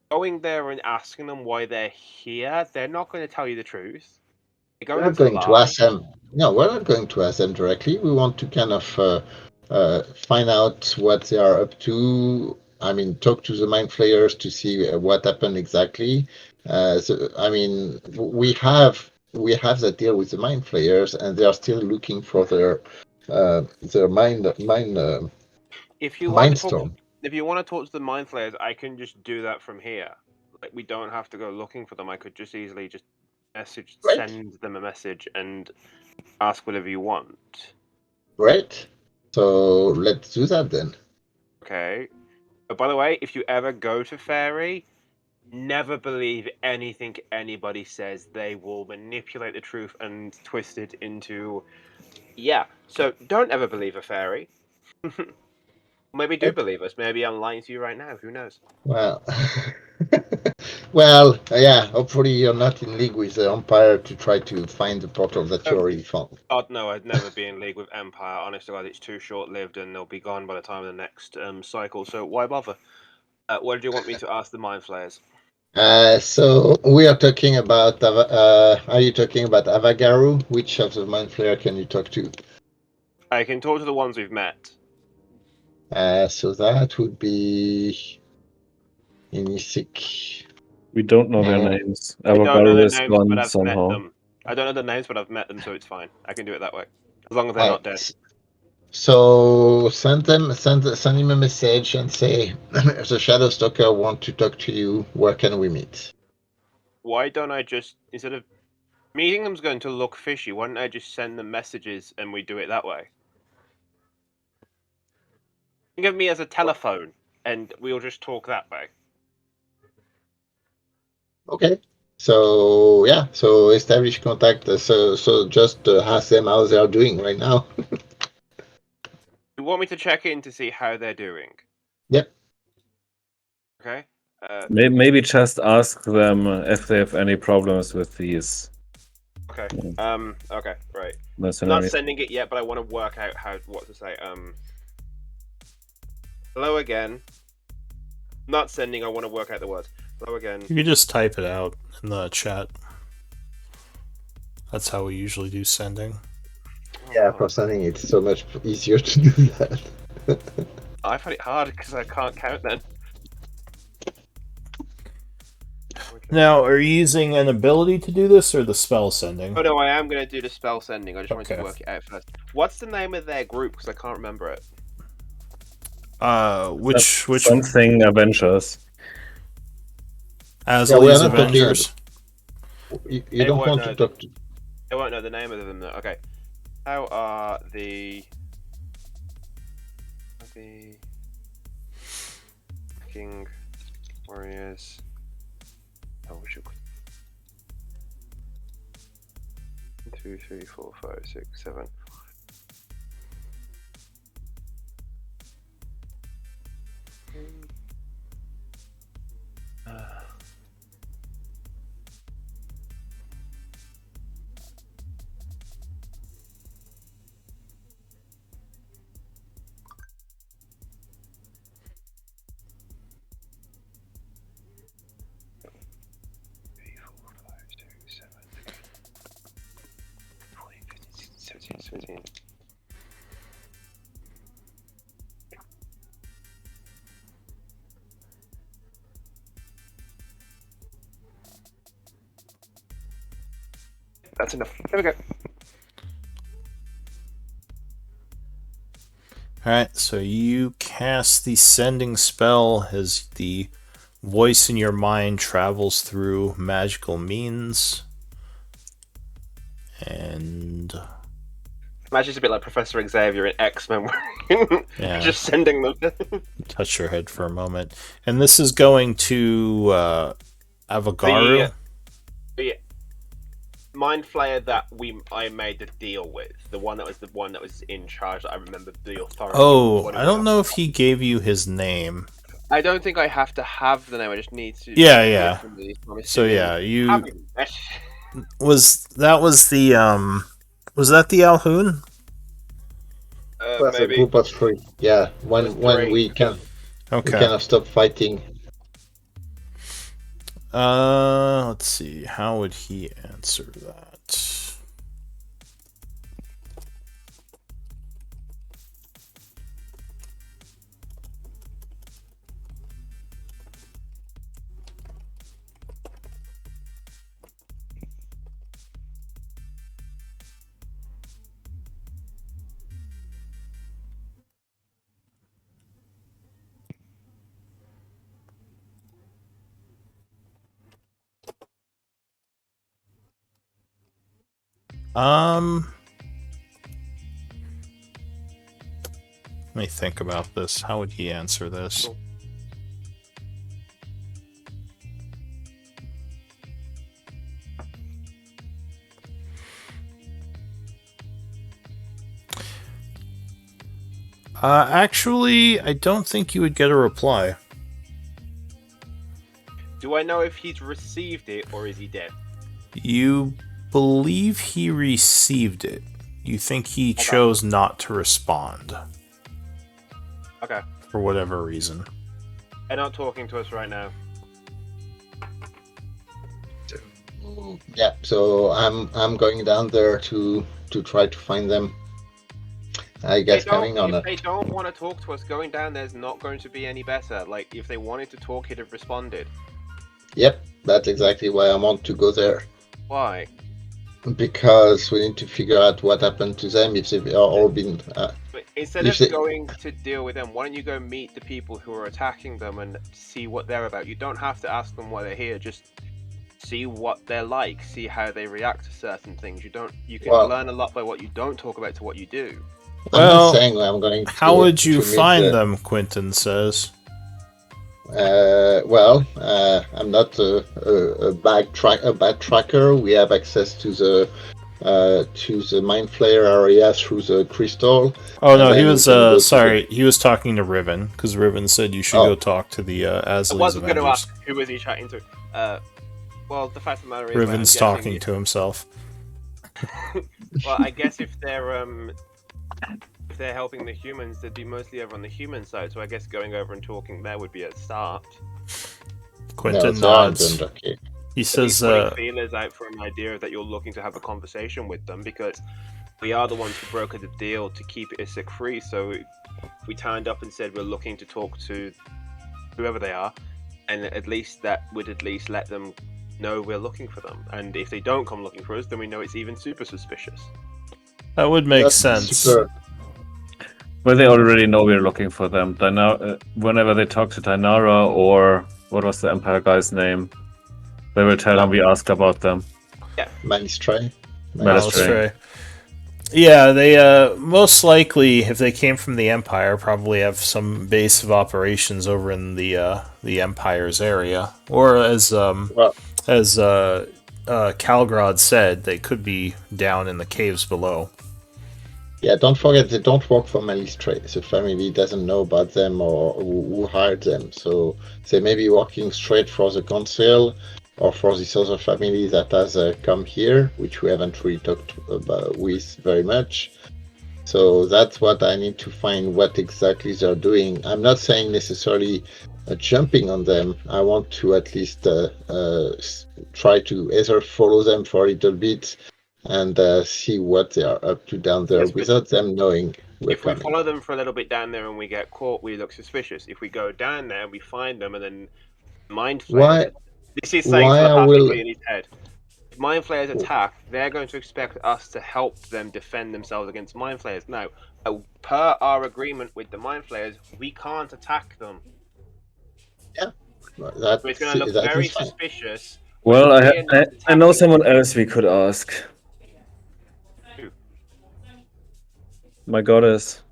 going there and asking them why they're here, they're not going to tell you the truth. They're
We're
going
not
to
going to
lie.
ask them. No, we're not going to ask them directly. We want to kind of find out what they are up to. I mean, talk to the mind flayers to see what happened exactly. I mean, we have that deal with the mind flayers, and they are still looking for their
If you want
mind
to talk to,
stone.
if you want to talk to the mind flayers, I can just do that from here. Like we don't have to go looking for them. I could just easily just
Right,
send them a message and ask whatever you want.
right. So let's do that then.
Okay. But by the way, if you ever go to Fairy, never believe anything anybody says. They will manipulate the truth and twist it into. Yeah, so don't ever believe a fairy. Maybe do
Right.
believe us. Maybe I'm lying to you right now. Who knows?
Well, well, yeah. Hopefully, you're not in league with the Empire to try to find the portal that you
Oh,
already found.
God, no, I'd never be in league with Empire. Honest to God, it's too short lived and they'll be gone by the time of the next cycle, so why bother? What do you want me to ask the Mind Flayers?
So we are talking about. Are you talking about Avagaru? Which of the Mind Flayer can you talk to?
I can talk to the ones we've met.
So that would be Inisik.
We don't know their
And
names.
I don't know
Avagaru
their
is
names, but
gone
I've met
somehow.
them. I don't know their names, but I've met them, so it's fine. I can do it that way. As long as they're
I,
not dead.
so send him a message and say the Shadowstalker want to talk to you. Where can we meet?
Why don't I just, instead of meeting them's going to look fishy, why don't I just send them messages and we do it that way? Think of me as a telephone, and we'll just talk that way.
Okay. So yeah, so establish contact. So just ask them how they are doing right now.
You want me to check in to see how they're doing?
Yep.
Okay.
Maybe just ask them if they have any problems with these
Okay. Okay. Right. I'm not
mercenaries.
sending it yet, but I want to work out what to say. Hello again. Not sending. I want to work out the words. Hello again.
You could just type it out in the chat. That's how we usually do sending.
Yeah, for sending it's so much easier to do that.
I find it hard because I can't count then.
Now, are you using an ability to do this or the spell sending?
Oh no, I am going to do the spell sending. I just wanted
Okay.
to work it out first. What's the name of their group? Because I can't remember it.
Which
Something Avengers.
Yeah, we are
Asley's
not talking.
Avengers?
You don't want to talk to.
I won't know the name of them though. Okay. How are the King Warriors? Oh, we should. 1, 2, 3, 4, 5, 6, 7. That's enough. There we go.
Alright, so you cast the sending spell as the voice in your mind travels through magical means. And
Imagine it's a bit like Professor Xavier in X-Men,
yeah,
just sending them.
touch your head for a moment. And this is going to Avagaru.
The Mind Flayer that I made the deal with, the one that was in charge. That I remember the authority.
Oh, I don't know if he gave you his name.
I don't think I have to have the name. I just need to.
Yeah. So
assuming-
yeah, you
Having-
was that the Alhoun?
That's a
maybe.
group of three. Yeah, when
three.
we can
Okay.
we kind of stop fighting.
Let's see. How would he answer that? Let me think about this. How would he answer this? Actually, I don't think you would get a reply.
Do I know if he's received it or is he dead?
You believe he received it. You think he chose not to respond.
Okay.
For whatever reason.
They're not talking to us right now.
Yeah, so I'm going down there to try to find them. I guess coming on
If
it.
they don't want to talk to us, going down there's not going to be any better. Like, if they wanted to talk, he'd have responded.
Yep, that's exactly why I want to go there.
Why?
Because we need to figure out what happened to them if they've all been.
But instead
If
of
they-
going to deal with them, why don't you go meet the people who are attacking them and see what they're about? You don't have to ask them why they're here. Just see what they're like. See how they react to certain things. You can
Well-
learn a lot by what you don't talk about to what you do.
I'm
Well,
not saying I'm going to.
How would you
to meet
find
the-
them, Quentin says.
I'm not a bad tracker. We have access to the Mind Flayer area through the crystal.
Oh no,
And
he
then
was
we can go to
sorry, he was talking to Riven, because Riven said you should
Oh.
go talk to the
I
Asleys
wasn't going to
Avengers.
ask who was he chatting to. Well, the fact of the matter is,
Riven's
I'm
talking
guessing-
to himself.
Well, I guess if they're helping the humans, they'd be mostly over on the human side. So I guess going over and talking there would be a start.
Quentin
No,
nods.
okay.
He
At
says,
least putting feelers out for an idea that you're looking to have a conversation with them, because we are the ones who brokered the deal to keep it ISIC free. So if we turned up and said we're looking to talk to whoever they are, and at least that would at least let them know we're looking for them. And if they don't come looking for us, then we know it's even super suspicious.
that would make
That's
sense.
super-
Well, they already know we're looking for them. Whenever they talk to Dinara, or what was the Empire guy's name, they will tell him we asked about them.
Malistray.
Malistray.
Yeah, they most likely, if they came from the Empire, probably have some base of operations over in the Empire's area, or as Calgrod said, they could be down in the caves below.
Yeah, don't forget they don't work for Malistray. The family doesn't know about them or who hired them. So they may be working straight for the council or for this other family that has come here, which we haven't really talked about with very much. So that's what I need to find, what exactly they're doing. I'm not saying necessarily jumping on them. I want to at least try to either follow them for a little bit and see what they are up to down there
Yes, but
without them knowing we're
if we
coming.
follow them for a little bit down there and we get caught, we look suspicious. If we go down there, we find them, and then mind flayers.
Why?
This is saying
Why I
telepathically
will?
in his head. If mind flayers attack, they're going to expect us to help them defend themselves against mind flayers. Now, per our agreement with the mind flayers, we can't attack them.
That
So it's going to look
that
very
is fine.
suspicious.
Well,
when we're not
I know
attacking
someone else we could ask.
Who?
My goddess.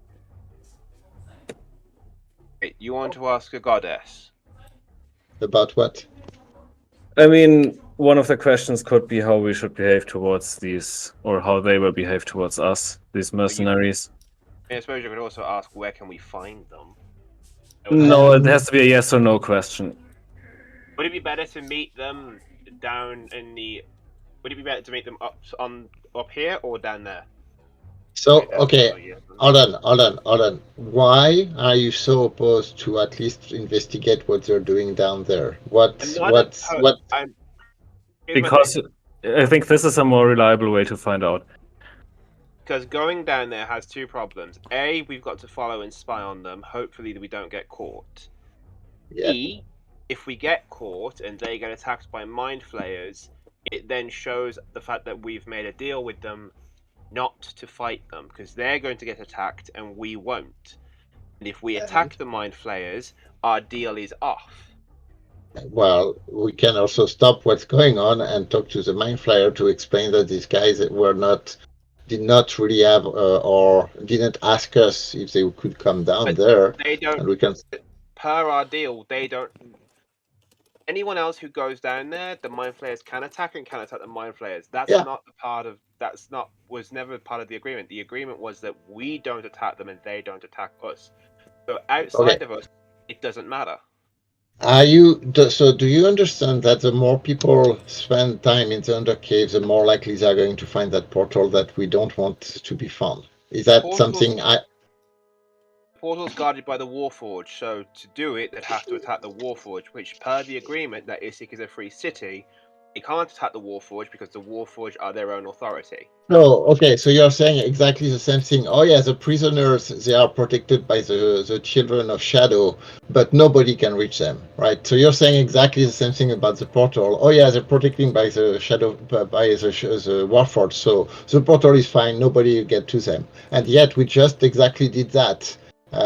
them. You want to ask a goddess?
About what?
I mean, one of the questions could be how we should behave towards these, or how they will behave towards us, these mercenaries.
I suppose you could also ask where can we find them.
No, it has to be a yes or no question.
Would it be better to meet them down in the? Would it be better to meet them up here or down there?
So okay, hold on. Why are you so opposed to at least investigate what they're doing down there? What?
Because I think this is a more reliable way to find out.
Because going down there has two problems. A, we've got to follow and spy on them. Hopefully, we don't get caught.
Yeah.
B, if we get caught and they get attacked by mind flayers, it then shows the fact that we've made a deal with them not to fight them because they're going to get attacked and we won't. And if we attack the mind flayers, our deal is off.
Well, we can also stop what's going on and talk to the mind flyer to explain that these guys did not really have or didn't ask us if they could come down
But
there.
they don't.
And we can.
Per our deal, they don't. Anyone else who goes down there, the mind flayers can attack the mind flayers. That's not a part of. Was never part of the agreement. The agreement was that we don't attack them and they don't attack us. So outside of us, it doesn't matter.
So do you understand that the more people spend time in the Undercave, the more likely they are going to find that portal that we don't want to be found? Is that something
Portal's guarded by the Warforged, so to do it, they'd have to attack the Warforged, which per the agreement that Isik is a free city, they can't attack the Warforged because the Warforged are their own authority.
No, okay, so you're saying exactly the same thing. Oh yeah, the prisoners, they are protected by the children of Shadow, but nobody can reach them, right? So you're saying exactly the same thing about the portal. Oh yeah, they're protected by the Shadow, by the Warforged, so the portal is fine, nobody will get to them. And yet we just exactly did that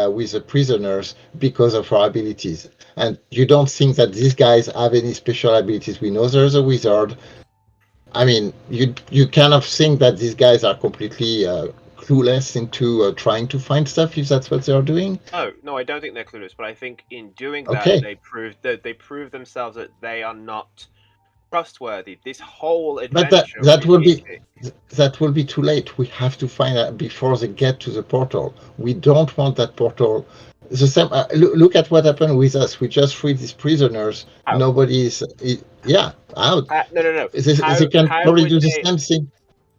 with the prisoners because of our abilities. And you don't think that these guys have any special abilities? We know there's a wizard. I mean, you kind of think that these guys are completely clueless into trying to find stuff if that's what they're doing.
No, I don't think they're clueless, but I think in doing that they prove themselves that they are not trustworthy. This whole adventure.
But that will be too late. We have to find out before they get to the portal. We don't want that portal. The same. Look at what happened with us. We just freed these prisoners.
How?
Nobody's. Out.
No.
They can probably do the same thing.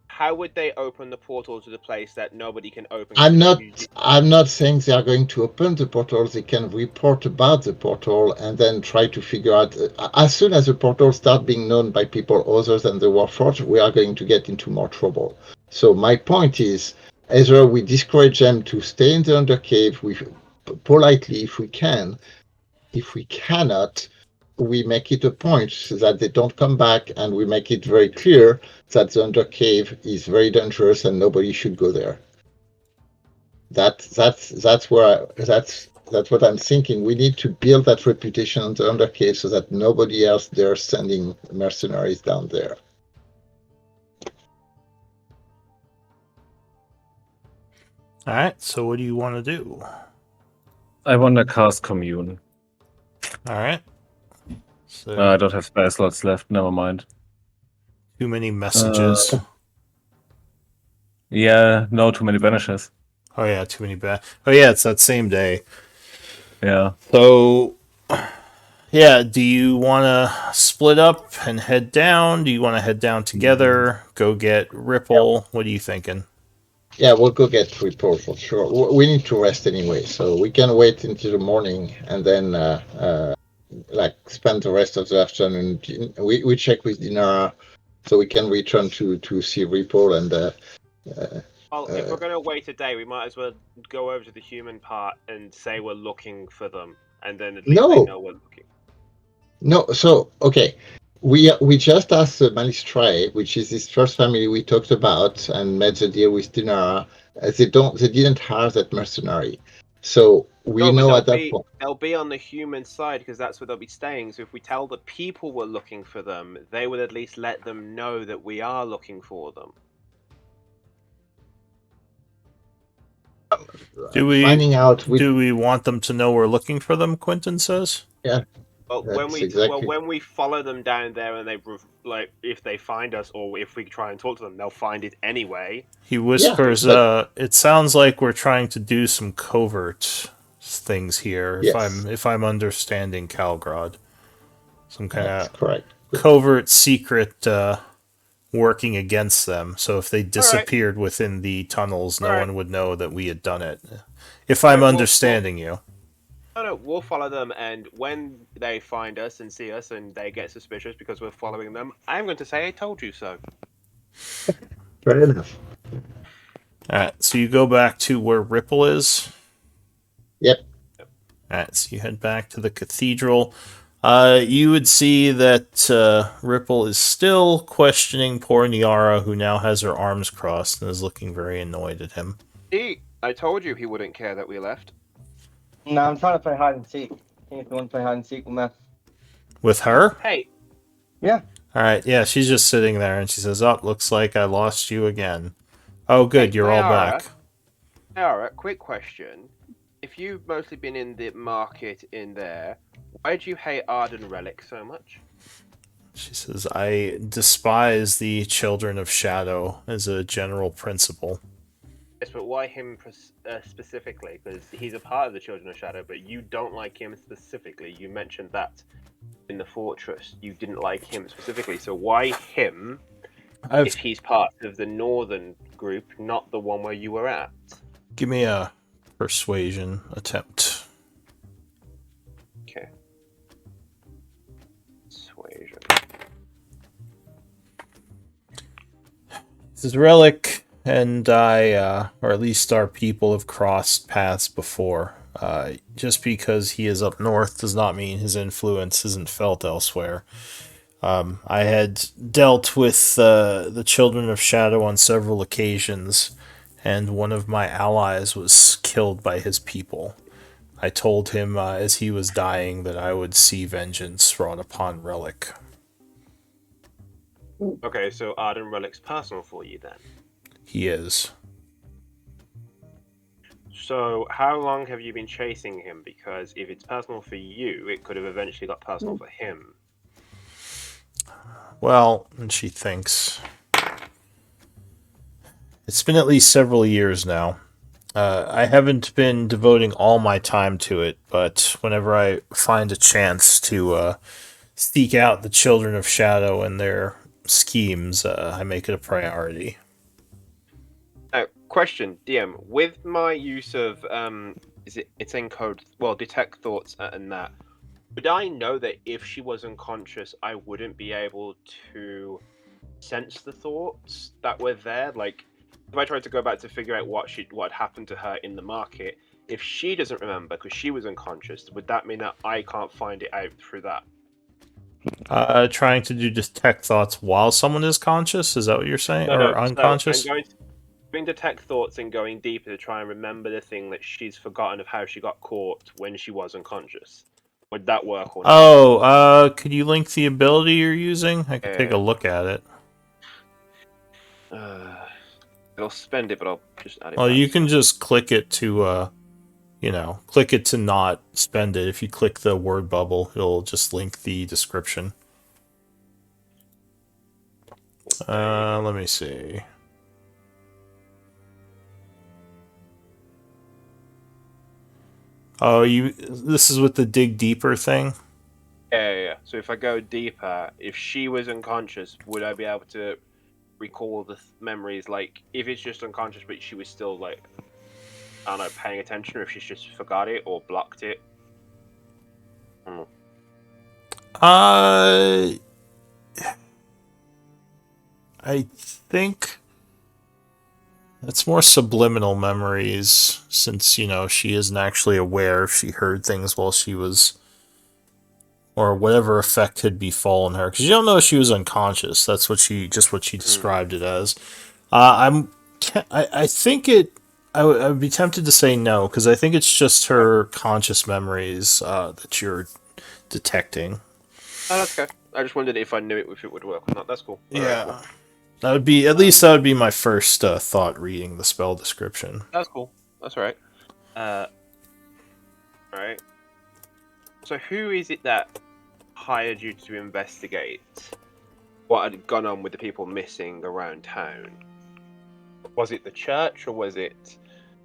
How would they open the portal to the place that nobody can open?
I'm not saying they are going to open the portal. They can report about the portal and then try to figure out. As soon as the portal starts being known by people other than the Warforged, we are going to get into more trouble. So my point is, either we discourage them to stay in the Undercave politely if we can. If we cannot, we make it a point so that they don't come back, and we make it very clear that the Undercave is very dangerous and nobody should go there. That's what I'm thinking. We need to build that reputation on the Undercave so that nobody else there sending mercenaries down there.
All right. So what do you want to do?
I want to cast Commune.
All right. So
I don't have spare slots left. Never mind.
Too many messages.
No, too many banishes.
Oh yeah, too many Oh yeah, it's that same day.
Yeah.
So, yeah, do you want to split up and head down? Do you want to head down together? Go get Ripple? Yep. What are you thinking?
Yeah, we'll go get Ripple for sure. We need to rest anyway, so we can wait until the morning and then spend the rest of the afternoon. We check with Dinara so we can return to see Ripple and.
Well, if we're going to wait a day, we might as well go over to the human part and say we're looking for them, and then at least they know we're looking.
No, so okay, we just asked Malistray, which is this first family we talked about, and made the deal with Dinara. They didn't hire that mercenary, so we know at that point.
They'll be on the human side because that's where they'll be staying. So if we tell the people we're looking for them, they would at least let them know that we are looking for them.
Do we
Finding out?
do we want them to know we're looking for them? Quentin says.
Yeah.
Well, when we follow them down there, and they if they find us, or if we try and talk to them, they'll find it anyway.
He whispers, "It sounds like we're trying to do some covert things here.
Yes.
If I'm understanding Calgrod, some kind of
correct.
covert secret working against them. So if they disappeared within the tunnels, no one would know that we had done it. If I'm understanding you."
No, we'll follow them, and when they find us and see us and they get suspicious because we're following them, I'm going to say I told you so.
Fair enough.
Alright, so you go back to where Ripple is?
Yep.
Alright, so you head back to the cathedral. You would see that Ripple is still questioning poor Niara, who now has her arms crossed and is looking very annoyed at him.
I told you he wouldn't care that we left.
No, I'm trying to play hide and seek. If you want to play hide and seek with me.
With her?
Hey.
Yeah.
Alright, yeah, she's just sitting there and she says, "Oh, looks like I lost you again." Oh, good, you're all back.
Alright, quick question. If you've mostly been in the market in there, why do you hate Arden Relic so much?
She says, "I despise the Children of Shadow as a general principle."
Yes, but why him specifically? Because he's a part of the Children of Shadow, but you don't like him specifically. You mentioned that in the Fortress. You didn't like him specifically, so why him if he's part of the Northern group, not the one where you were at?
Give me a persuasion attempt.
Okay. Persuasion.
This is Relic and I, or at least our people, have crossed paths before. Just because he is up north does not mean his influence isn't felt elsewhere. I had dealt with the Children of Shadow on several occasions, and one of my allies was killed by his people. I told him as he was dying that I would see vengeance wrought upon Relic.
Okay, so Arden Relic's personal for you then?
He is.
So, how long have you been chasing him? Because if it's personal for you, it could have eventually got personal for him.
Well, and she thinks. It's been at least several years now. I haven't been devoting all my time to it, but whenever I find a chance to seek out the Children of Shadow and their schemes, I make it a priority.
Question, DM, with my use of it's encode, well, detect thoughts and that, would I know that if she was unconscious, I wouldn't be able to sense the thoughts that were there? Like, if I tried to go back to figure out what happened to her in the market, if she doesn't remember because she was unconscious, would that mean that I can't find it out through that?
Trying to do detect thoughts while someone is conscious? Is that what you're saying?
No,
or unconscious?
So I'm doing detect thoughts and going deeper to try and remember the thing that she's forgotten of how she got caught when she was unconscious. Would that work or not?
Oh, could you link the ability you're using? I could take a look at it.
I'll spend it, but I'll just add it.
Well, you can just click it to, click it to not spend it. If you click the word bubble, it'll just link the description. Let me see. Oh, this is with the dig deeper thing?
Yeah. So if I go deeper, if she was unconscious, would I be able to recall the memories? Like, if it's just unconscious, but she was still, like, I don't know, paying attention, or if she's just forgot it or blocked it?
I think it's more subliminal memories, since, she isn't actually aware if she heard things while she was, or whatever effect had befallen her, because you don't know if she was unconscious. That's what she described it as. I think it. I would be tempted to say no, because I think it's just her conscious memories that you're detecting.
Oh, that's okay. I just wondered if I knew it, if it would work or not. That's cool.
Yeah.
Alright, cool.
That would be, at least that would be my first thought reading the spell description.
That's cool. That's alright. Alright. So who is it that hired you to investigate what had gone on with the people missing around town? Was it the church or was it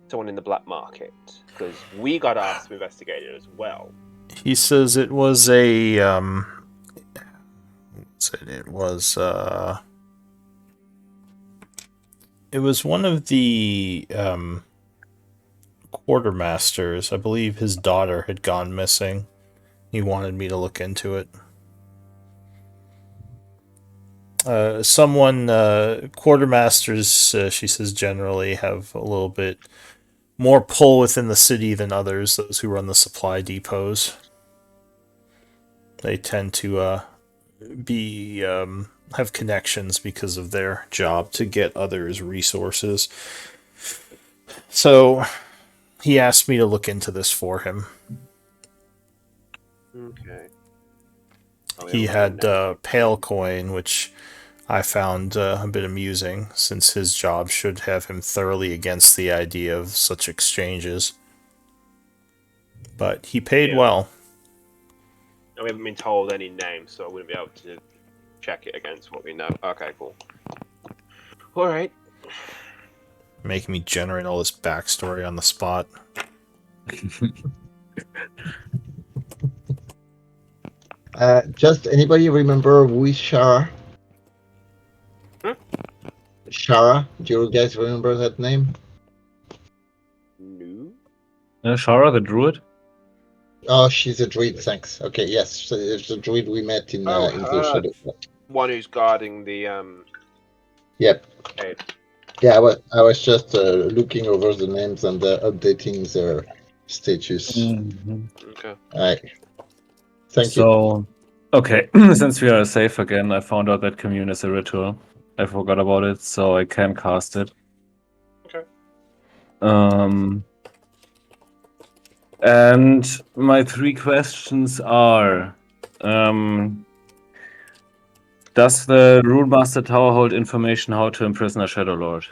someone in the black market? Because we got asked to investigate it as well.
He says it was a it was one of the quartermasters. I believe his daughter had gone missing. He wanted me to look into it. Quartermasters, she says, generally have a little bit more pull within the city than others, those who run the supply depots. They tend to have connections because of their job to get others resources. So he asked me to look into this for him.
Okay.
He had Pale Coin, which I found a bit amusing, since his job should have him thoroughly against the idea of such exchanges. But he paid well.
And we haven't been told any names, so I wouldn't be able to check it against what we know. Okay, cool. Alright.
Making me generate all this backstory on the spot.
Just anybody remember who is Shara? Shara? Do you guys remember that name?
No.
Shara, the druid?
Oh, she's a druid, thanks. Okay, yes, so it's a druid we met in the Shadow.
One who's guarding the
Yep.
cave.
Yeah, I was just looking over the names and updating their status.
Mm-hmm.
Okay.
Alright. Thank you.
So, okay, since we are safe again, I found out that commune is a ritual. I forgot about it, so I can cast it.
Okay.
And my 3 questions are: does the Rune Master Tower hold information how to imprison a Shadow Lord?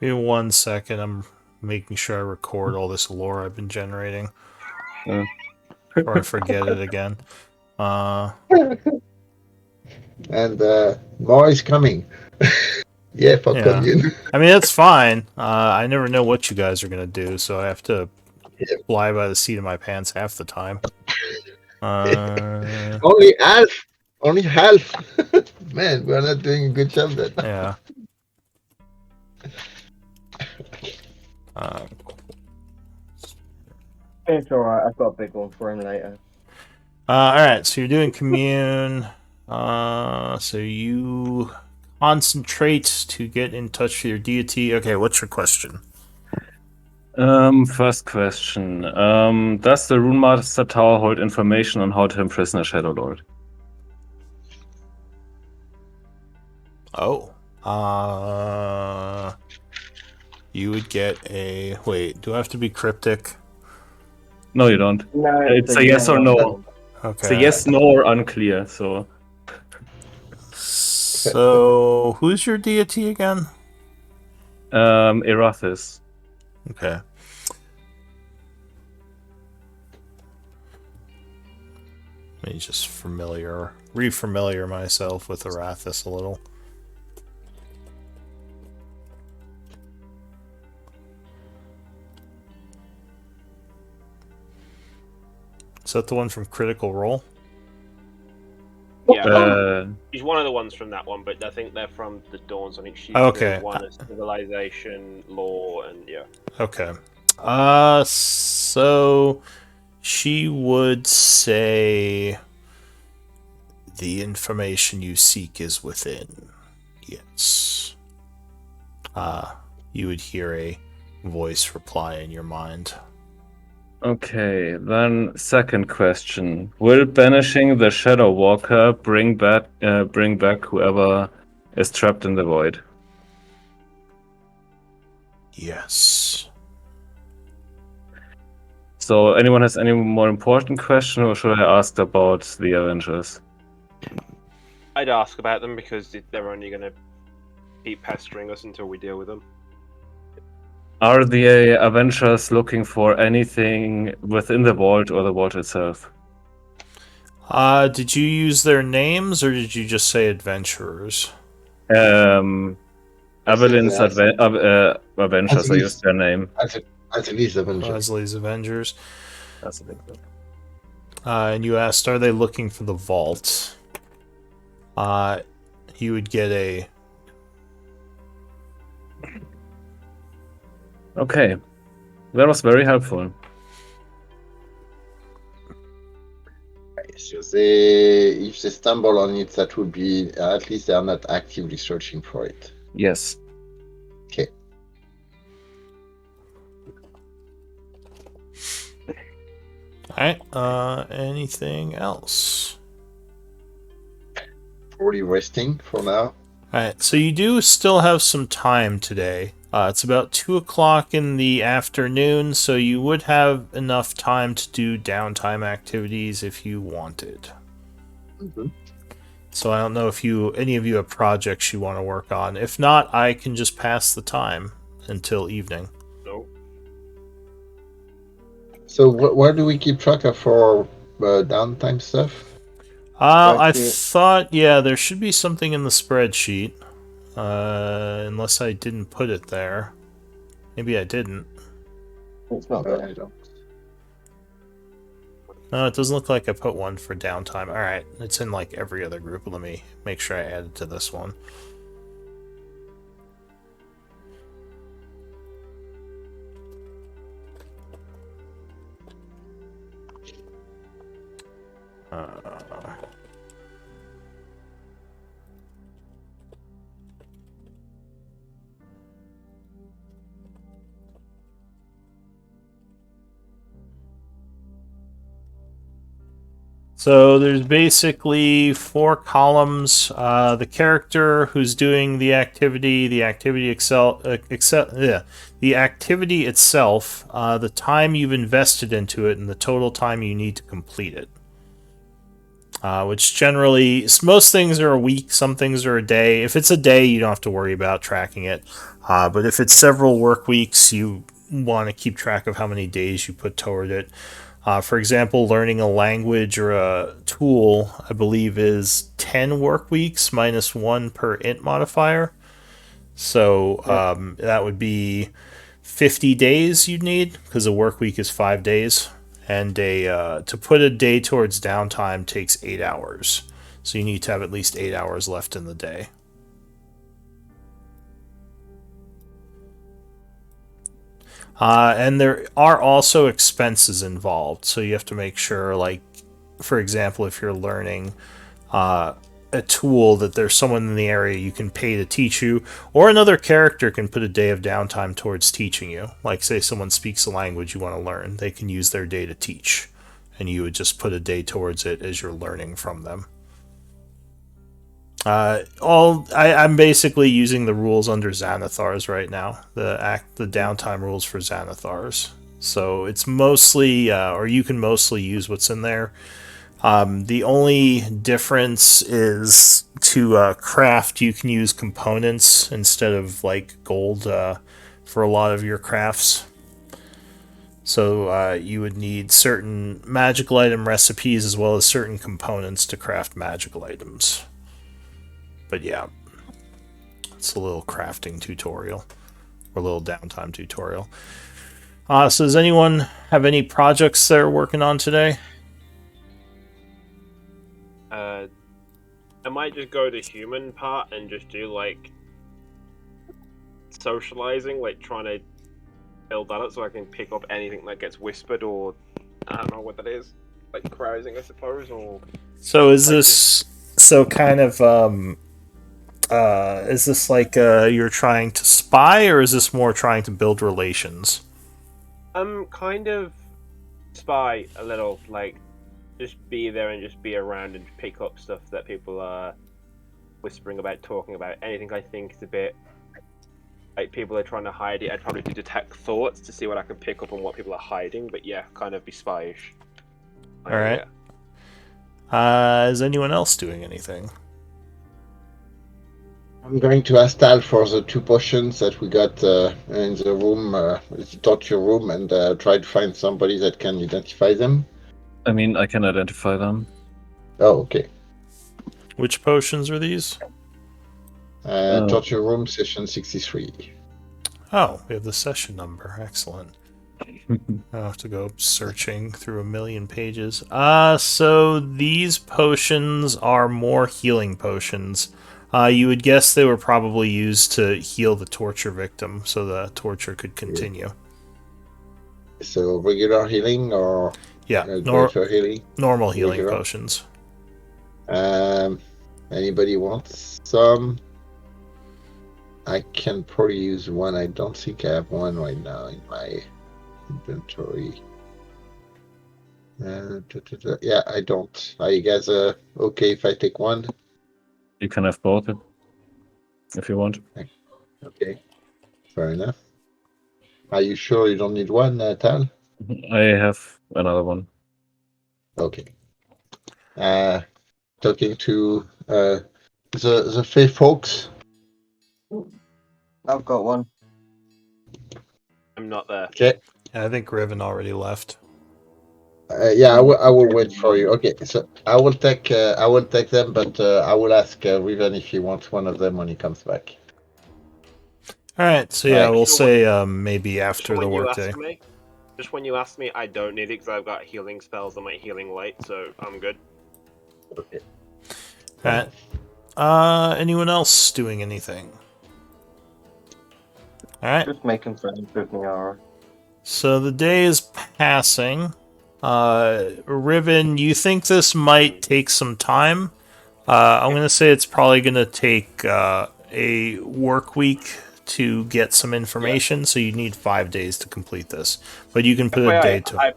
Give me 1 second. I'm making sure I record all this lore I've been generating. Or I forget it again.
And more is coming. Yeah, for commune.
I mean, that's fine. I never know what you guys are going to do, so I have to fly by the seat of my pants half the time.
Only half. Only half. Man, we're not doing a good job then.
Yeah.
It's alright, I've got a big one for him later.
Alright, so you're doing commune. So you concentrate to get in touch with your deity. Okay, what's your question?
First question. Does the Rune Master Tower hold information on how to imprison a Shadow Lord?
Oh. You would get a... Wait, do I have to be cryptic?
No, you don't.
No,
It's a yes or no.
Okay.
It's a yes, no, or unclear, so...
So, who's your deity again?
Erathis.
Okay. Let me just re-familiar myself with Erathis a little. Is that the one from Critical Role?
Yeah, he's one of the ones from that one, but I think they're from the Dawns. I think she's
Okay.
the one of Civilization, Law, and yeah.
Okay. So she would say the information you seek is within. Yes. You would hear a voice reply in your mind.
Okay, then second question: will banishing the Shadow Walker bring back whoever is trapped in the void?
Yes.
So, anyone has any more important question, or should I ask about the Avengers?
I'd ask about them because they're only going to keep pestering us until we deal with them.
Are the Avengers looking for anything within the vault or the vault itself?
Did you use their names or did you just say adventurers?
Evelyn's
As
Avengers, I
least,
used their name.
as least Avenger.
Leslie's Avengers.
That's a big deal.
And you asked, are they looking for the vault? You would get a...
Okay, that was very helpful.
So if they stumble on it, that would be at least they are not actively searching for it.
Yes.
Okay.
Alright, anything else?
Probably resting for now.
Alright, so you do still have some time today. It's about 2 o'clock in the afternoon, so you would have enough time to do downtime activities if you wanted.
Mm-hmm.
So I don't know if any of you have projects you want to work on. If not, I can just pass the time until evening.
No.
So where do we keep track of our downtime stuff?
I
Spreadsheet.
thought, yeah, there should be something in the spreadsheet. Unless I didn't put it there. Maybe I didn't.
It's not
I
there.
don't.
No, it doesn't look like I put one for downtime. Alright, it's in like every other group. Let me make sure I add it to this one. So there's basically 4 columns. The character who's doing the activity, the activity the activity itself, the time you've invested into it, and the total time you need to complete it. Which generally, most things are a week, some things are a day. If it's a day, you don't have to worry about tracking it. But if it's several work weeks, you want to keep track of how many days you put toward it. For example, learning a language or a tool, I believe, is 10 work weeks minus 1 per int modifier. So that would be 50 days you'd need, because a work week is 5 days. And to put a day towards downtime takes 8 hours. So you need to have at least 8 hours left in the day. And there are also expenses involved, so you have to make sure, like, for example, if you're learning a tool, that there's someone in the area you can pay to teach you, or another character can put a day of downtime towards teaching you. Like, say someone speaks a language you want to learn, they can use their day to teach, and you would just put a day towards it as you're learning from them. I'm basically using the rules under Xanathars right now. The downtime rules for Xanathars. So it's mostly, or you can mostly use what's in there. The only difference is to craft, you can use components instead of like gold for a lot of your crafts. So you would need certain magical item recipes as well as certain components to craft magical items. But yeah, it's a little crafting tutorial, or a little downtime tutorial. So does anyone have any projects they're working on today?
I might just go to human part and just do like socializing, like trying to build that up so I can pick up anything that gets whispered, or I don't know what that is, like carousing, I suppose, or
So is
like
this so kind of Is this like you're trying to spy, or is this more trying to build relations?
Kind of spy a little, like just be there and just be around and pick up stuff that people are whispering about, talking about. Anything I think is a bit like people are trying to hide it. I'd probably do detect thoughts to see what I can pick up on what people are hiding. But yeah, kind of be spyish.
All right. Is anyone else doing anything?
I'm going to ask Tal for the 2 potions that we got in the room, the torture room, and try to find somebody that can identify them.
I mean, I can identify them.
Oh, okay.
Which potions are these?
Torture room, session 63.
Oh, we have the session number. Excellent. I'll have to go searching through a million pages. So these potions are more healing potions. You would guess they were probably used to heal the torture victim, so the torture could continue.
So regular healing or
Yeah,
greater healing?
normal healing
Regular.
potions.
Anybody wants some? I can probably use one. I don't think I have one right now in my inventory. Yeah, I don't. Are you guys okay if I take one?
You can have both if you want.
Okay, fair enough. Are you sure you don't need one, Tal?
I have another one.
Okay. Talking to the Fae folks.
I've got one.
I'm not there.
Okay.
I think Riven already left.
Yeah, I will wait for you. Okay, so I will take them, but I will ask Riven if he wants one of them when he comes back.
All right, so yeah,
Right.
we'll
Sure,
say maybe
Just
after the
when you
workday.
ask me, just when you ask me, I don't need it because I've got healing spells on my healing light, so I'm good.
Okay.
All right. Anyone else doing anything? All right.
Just making friends with Miara.
So the day is passing. Riven, you think this might take some time? I'm going to say it's probably going to take a work week to get some information, so you need 5 days to complete this. But you can put a day to...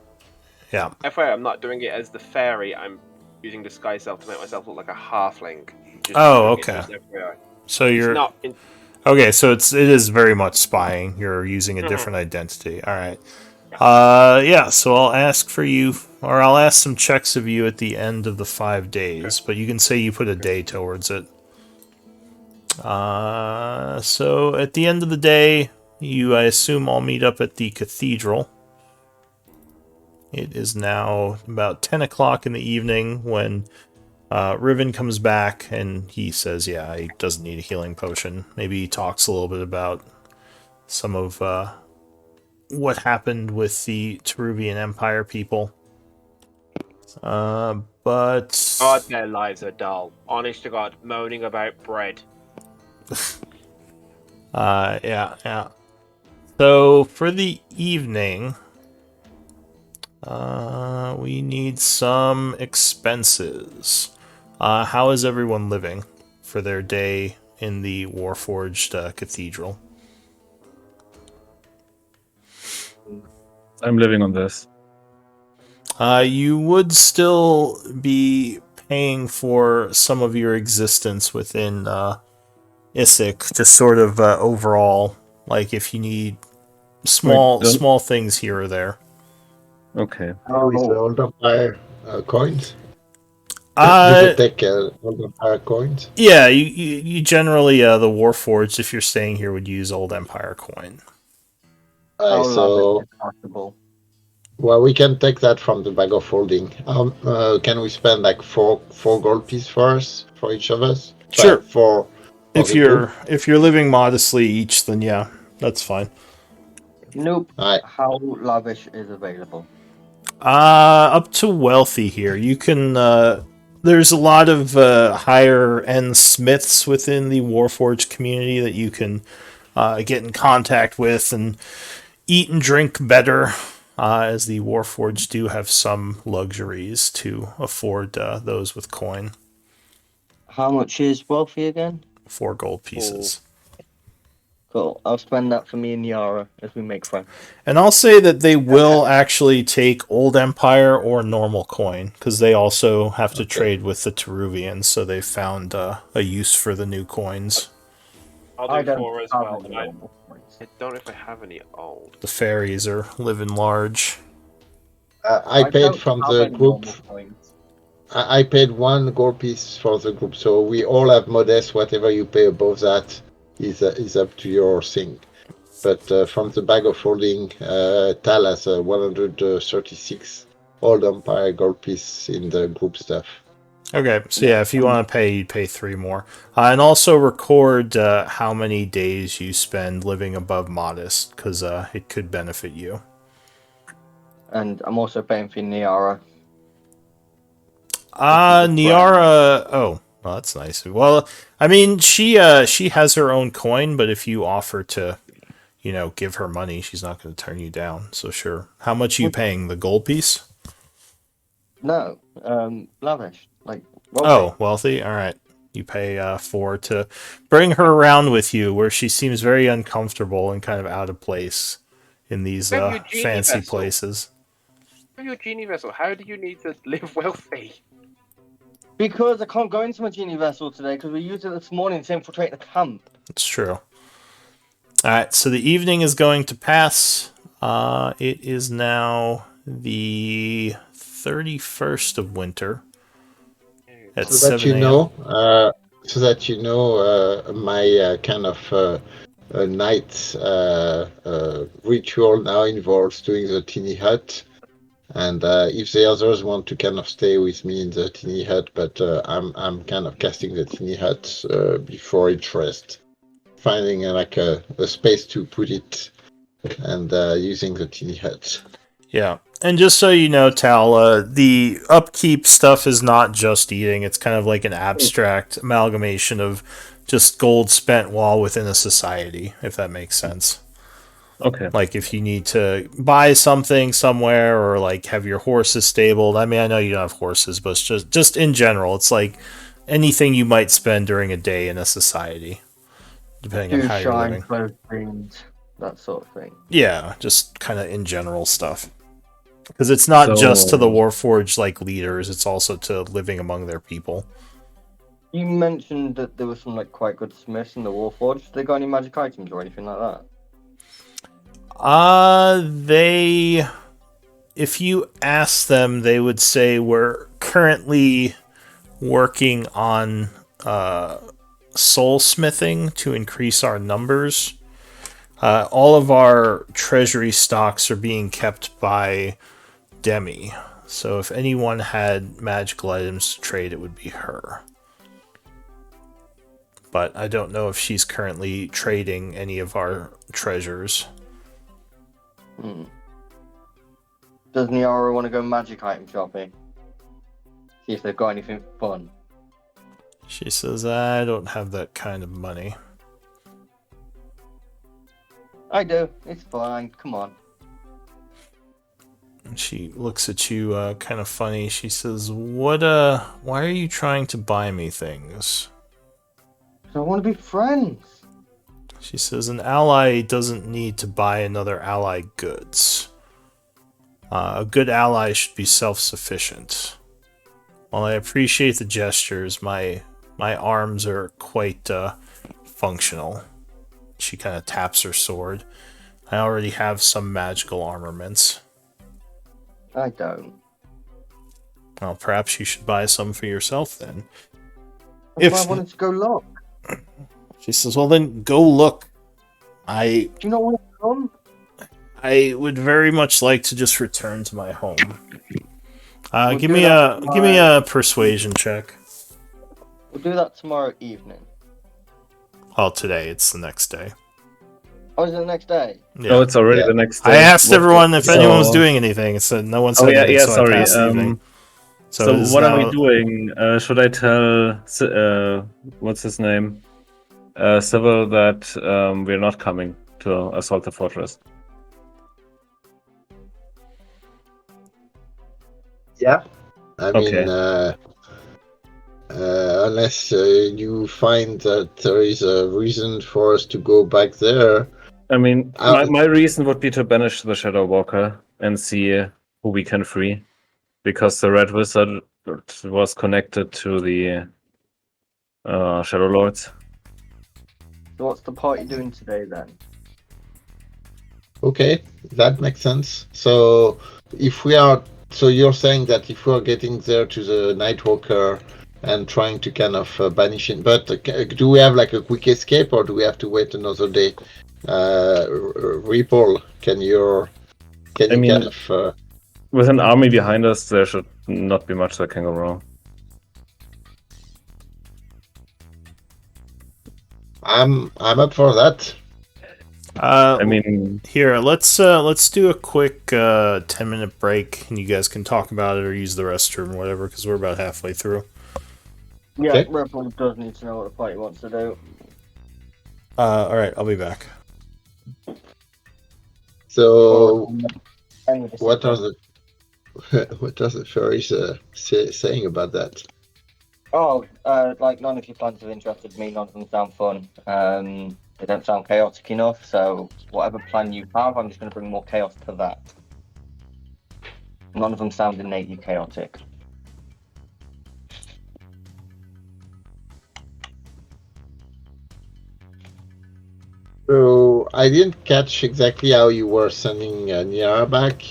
Yeah.
FYI, I'm not doing it as the fairy. I'm using disguise self to make myself look like a halfling.
Oh, okay.
FYI.
So you're...
It's not
Okay, so it is very much spying. You're using a
Mhm.
different identity. All right. Yeah. So I'll ask for you, or I'll ask some checks of you at the end of the 5 days. But you can say you put a day towards it. So at the end of the day, I assume, all meet up at the cathedral. It is now about 10 o'clock in the evening when Riven comes back and he says, yeah, he doesn't need a healing potion. Maybe he talks a little bit about some of what happened with the Teruvian Empire people. But...
God, their lives are dull. Honest to God, moaning about bread.
yeah. So for the evening, we need some expenses. How is everyone living for their day in the Warforged Cathedral?
I'm living on this.
You would still be paying for some of your existence within Isik, just sort of overall, like if you need small things here or there.
Okay.
With the Old Empire coins?
Uh,
Does it take Old Empire coins?
Yeah, you generally, the Warforged, if you're staying here, would use Old Empire coin.
How
So,
lavish is possible?
well, we can take that from the bag of holding. Can we spend like four gold pieces for us, for each of us?
Sure.
For
If
the group?
you're living modestly each, then yeah, that's fine.
Nope.
Alright.
How lavish is available?
Up to wealthy here. You can. There's a lot of higher end smiths within the Warforged community that you can get in contact with and eat and drink better. As the Warforged do have some luxuries to afford those with coin.
How much is wealthy again?
4 gold pieces.
Cool. I'll spend that for me and Yara as we make friends.
And I'll say that they will actually take Old Empire or normal coin, because they also have to trade with the Teruvians, so they found a use for the new coins.
I'll
I
do
don't
4 as
have
well.
any
And
normal points.
I don't know if I have any old.
The fairies are living large.
I paid
don't
from
have
the
any
group.
normal points.
I paid 1 gold piece for the group, so we all have modest. Whatever you pay above that is up to your thing. But from the bag of holding, Tal has 136 Old Empire gold piece in the group stuff.
Okay, so yeah, if you want to pay, you'd pay 3 more. And also record how many days you spend living above modest, because it could benefit you.
And I'm also paying for Niara.
Niara. Oh, well, that's nice. Well, I mean, she has her own coin, but if you offer to, give her money, she's not going to turn you down. So sure. How much are you paying? The gold piece?
No, lavish. Like,
Oh, wealthy. All right. You pay 4 to bring her around with you, where she seems very uncomfortable and kind of out of place in these
Have your genie
fancy
vessel.
places.
With your genie vessel, how do you need to live wealthy?
Because I can't go into my genie vessel today because we used it this morning to infiltrate the camp.
It's true. All right, so the evening is going to pass. It is now the 31st of winter at
So that
7 a.m.
My kind of night ritual now involves doing the teeny hut. And if the others want to kind of stay with me in the teeny hut, but I'm kind of casting the teeny hut before each rest, finding a space to put it, and using the teeny hut.
Yeah, and just so you know, Tal, the upkeep stuff is not just eating. It's kind of like an abstract amalgamation of just gold spent while within a society, if that makes sense.
Okay.
Like if you need to buy something somewhere or like have your horses stabled. I mean, I know you don't have horses, but it's just in general, it's like anything you might spend during a day in a society, depending on
Do
how you're
shine,
living.
close dreams, that sort of thing.
Yeah, just kind of in general stuff. Because it's not just to the Warforged like leaders; it's also to living among their people.
You mentioned that there were some like quite good smiths in the Warforged. Have they got any magic items or anything like that?
If you ask them, they would say we're currently working on soul smithing to increase our numbers. All of our treasury stocks are being kept by Demi. So if anyone had magical items to trade, it would be her. But I don't know if she's currently trading any of our treasures.
Does Niara want to go magic item shopping? See if they've got anything fun.
She says, I don't have that kind of money.
I do. It's fine. Come on.
And she looks at you kind of funny. She says, why are you trying to buy me things?
So I want to be friends.
She says, an ally doesn't need to buy another ally goods. A good ally should be self-sufficient. While I appreciate the gestures, my arms are quite functional. She kind of taps her sword. I already have some magical armaments.
I don't.
Well, perhaps you should buy some for yourself then.
That's why I wanted to go look.
She says, well then, go look.
Do you not want to come?
I would very much like to just return to my home.
We'll
give
do
me
that
a persuasion check.
We'll do that tomorrow evening.
Well, today, it's the next day.
Oh, is it the next day?
Yeah.
Oh, it's already the next day.
I asked
What-
everyone if anyone was
so-
doing anything. It said no one said
Oh yeah,
anything,
yeah.
so I
Sorry.
passed the evening.
So
it's
what are
now-
we doing? Should I tell what's his name, Civil, that we're not coming to assault the fortress?
Yeah. I mean,
Okay.
Unless you find that there is a reason for us to go back there.
I mean,
I-
my reason would be to banish the Shadow Walker and see who we can free, because the Red Wizard was connected to the Shadow Lords.
So what's the party doing today then?
Okay, that makes sense. So you're saying that if we are getting there to the Nightwalker and trying to kind of banish it, but do we have like a quick escape or do we have to wait another day? Ripple, can you
mean,
kind of?
With an army behind us, there should not be much that can go wrong.
I'm up for that.
I mean,
here, let's do a quick 10-minute break, and you guys can talk about it or use the restroom or whatever, because we're about halfway through.
Yeah,
Okay.
Ripple does need to know what the party wants to do.
All right, I'll be back.
So
Any of the
what are
systems.
the fairies saying about that?
Oh, like none of your plans have interested me. None of them sound fun. They don't sound chaotic enough. So whatever plan you have, I'm just going to bring more chaos to that. None of them sound innately chaotic.
So I didn't catch exactly how you were sending Niara back.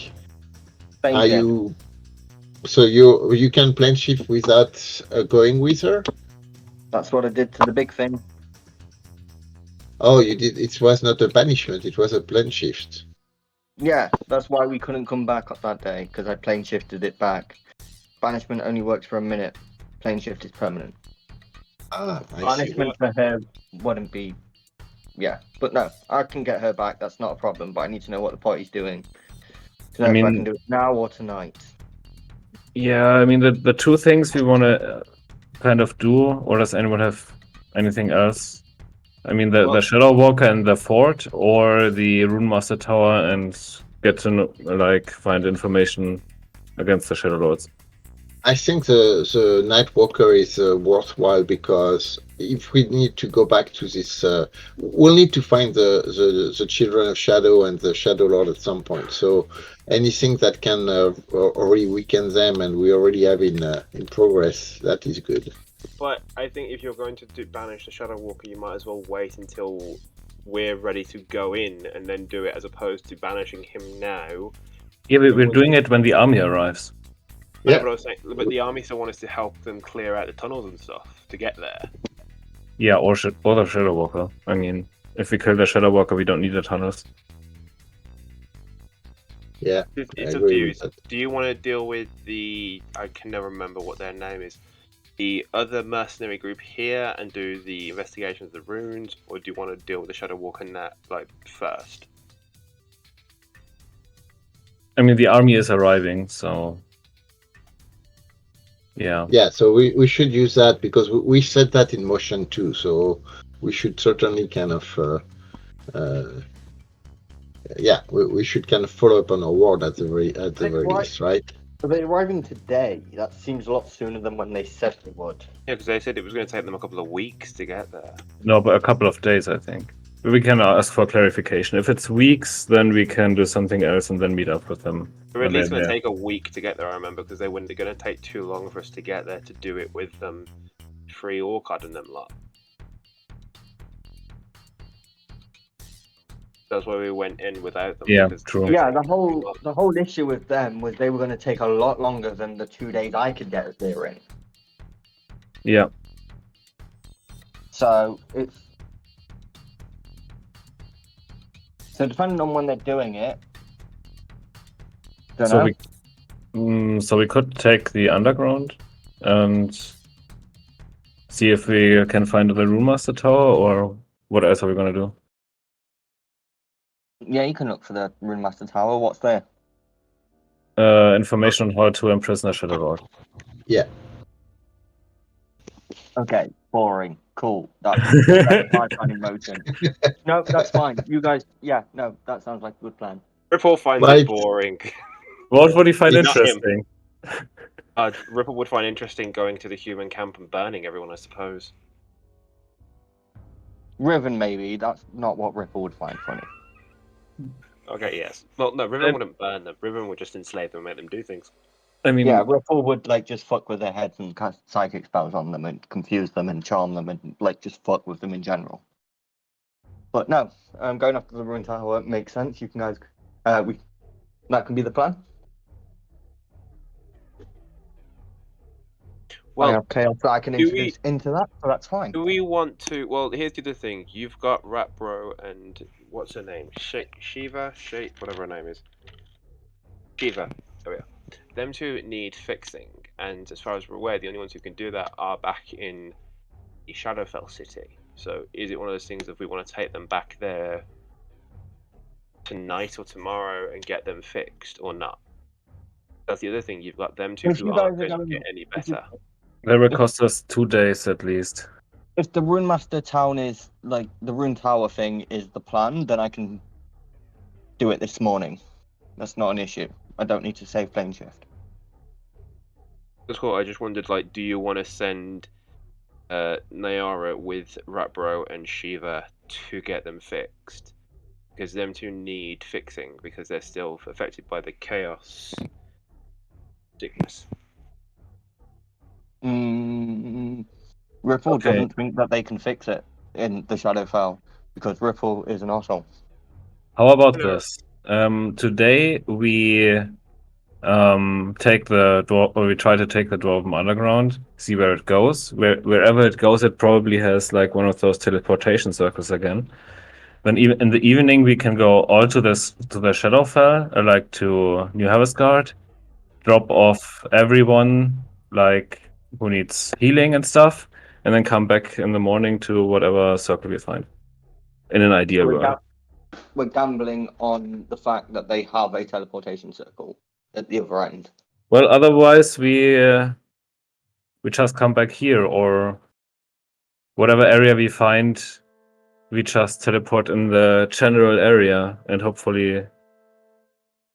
Same
Are
ship.
you? So you can plane shift without going with her?
That's what I did to the big thing.
Oh, you did. It was not a banishment. It was a plane shift.
Yeah, that's why we couldn't come back up that day, because I plane shifted it back. Banishment only works for a minute. Plane shift is permanent.
Ah, I see.
Banishment for her wouldn't be. Yeah, but no, I can get her back. That's not a problem. But I need to know what the party's doing. To know if I can do it now or tonight.
yeah, I mean, the two things we want to kind of do, or does anyone have anything else? I mean, the Shadow Walker and the fort, or the Runemaster Tower and get to know, like, find information against the Shadow Lords.
I think the Nightwalker is worthwhile because if we need to go back to this, we'll need to find the Children of Shadow and the Shadow Lord at some point. So anything that can already weaken them and we already have in progress, that is good.
But I think if you're going to banish the Shadow Walker, you might as well wait until we're ready to go in and then do it, as opposed to banishing him now.
Yeah, we're doing it when the army arrives.
Yeah.
But I was saying, but the army still want us to help them clear out the tunnels and stuff to get there.
Yeah, or the Shadow Walker. I mean, if we kill the Shadow Walker, we don't need the tunnels.
Yeah.
It's up to you. Do you want to deal with the? I can never remember what their name is. The other mercenary group here and do the investigation of the runes, or do you want to deal with the Shadow Walker first?
I mean, the army is arriving, so yeah.
Yeah, so we should use that because we set that in motion too. So we should certainly kind of, we should kind of follow up on our word at the very least, right?
Are they arriving today? That seems a lot sooner than when they said they would.
Yeah, because they said it was going to take them a couple of weeks to get there.
No, but a couple of days, I think. We can ask for clarification. If it's weeks, then we can do something else and then meet up with them.
We're at least going to take a week to get there, I remember, because they're going to take too long for us to get there to do it with them, free Orchard and them lot. That's why we went in without them.
Yeah, true.
Yeah, the whole issue with them was they were going to take a lot longer than the 2 days I could get there in.
Yeah.
So depending on when they're doing it.
So we could take the underground and see if we can find the Runemaster Tower, or what else are we gonna do?
Yeah, you can look for the Runemaster Tower. What's there?
Information on how to imprison a Shadow Lord.
Yeah.
Okay, boring. Cool. That's my motion. No, that's fine. You guys, yeah, no, that sounds like a good plan.
Ripple finds
Right.
it boring.
What would you find
Not him.
interesting?
Ripple would find interesting going to the human camp and burning everyone, I suppose.
Riven, maybe. That's not what Ripple would find funny.
Okay, yes. Well, no, Riven wouldn't burn them. Riven would just enslave them and make them do things.
I mean,
Yeah, Ripple would like just fuck with their heads and cast psychic spells on them and confuse them and charm them and like just fuck with them in general. But no, going after the ruined tower makes sense. You can guys, that can be the plan. I
Well,
have chaos that I can
do
introduce into that, so that's fine.
do we want to? Well, here's the other thing. You've got Ratbro and what's her name? Shiva, whatever her name is. Shiva. Oh yeah. Them two need fixing, and as far as we're aware, the only ones who can do that are back in the Shadowfell city. So, is it one of those things if we want to take them back there tonight or tomorrow and get them fixed, or not? That's the other thing. You've got them two
If
who
you
aren't
guys are
going to
going-
get any better.
that will cost us 2 days at least.
If the Rune Master town is like the Rune Tower thing is the plan, then I can do it this morning. That's not an issue. I don't need to save plane shift.
That's cool. I just wondered, like, do you want to send Nayara with Ratbro and Shiva to get them fixed? Because them two need fixing because they're still affected by the chaos sickness.
Ripple
Okay.
doesn't think that they can fix it in the Shadowfell because Ripple is an asshole.
How about
No.
this? Today we take the dwarf, or we try to take the Dwarven Underground, see where it goes. Wherever it goes, it probably has like one of those teleportation circles again. Then even in the evening, we can go all to the Shadowfell, like to New Havasgard, drop off everyone like who needs healing and stuff, and then come back in the morning to whatever circle we find. In an ideal world.
We're gambling on the fact that they have a teleportation circle at the other end.
Well, otherwise we just come back here, or whatever area we find, we just teleport in the general area, and hopefully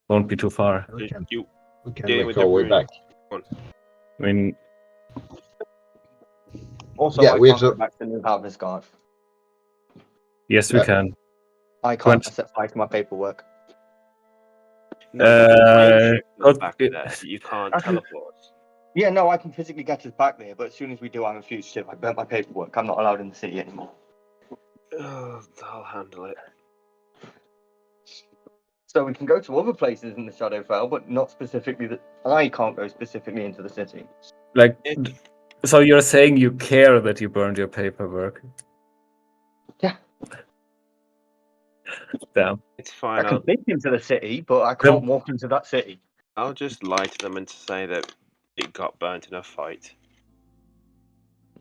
won't be too far.
We can
You
make
dealing with
our
the
way
rune.
back.
I mean,
Also,
Yeah,
I
we
can't
have
go back to New Havasgard.
yes, we can.
I can't. I set fire to my paperwork.
No, you can time shift
God,
back there, but you can't
I can-
teleport.
Yeah, no, I can physically get us back there, but as soon as we do, I'm a fugitive. I burnt my paperwork. I'm not allowed in the city anymore.
I'll handle it.
So we can go to other places in the Shadowfell, but not specifically that I can't go specifically into the city.
like, so you're saying you care that you burned your paperwork?
Yeah.
Damn.
It's
I
fine.
can think into the city, but I can't walk into that city.
I'll just lie to them and say that it got burnt in a fight.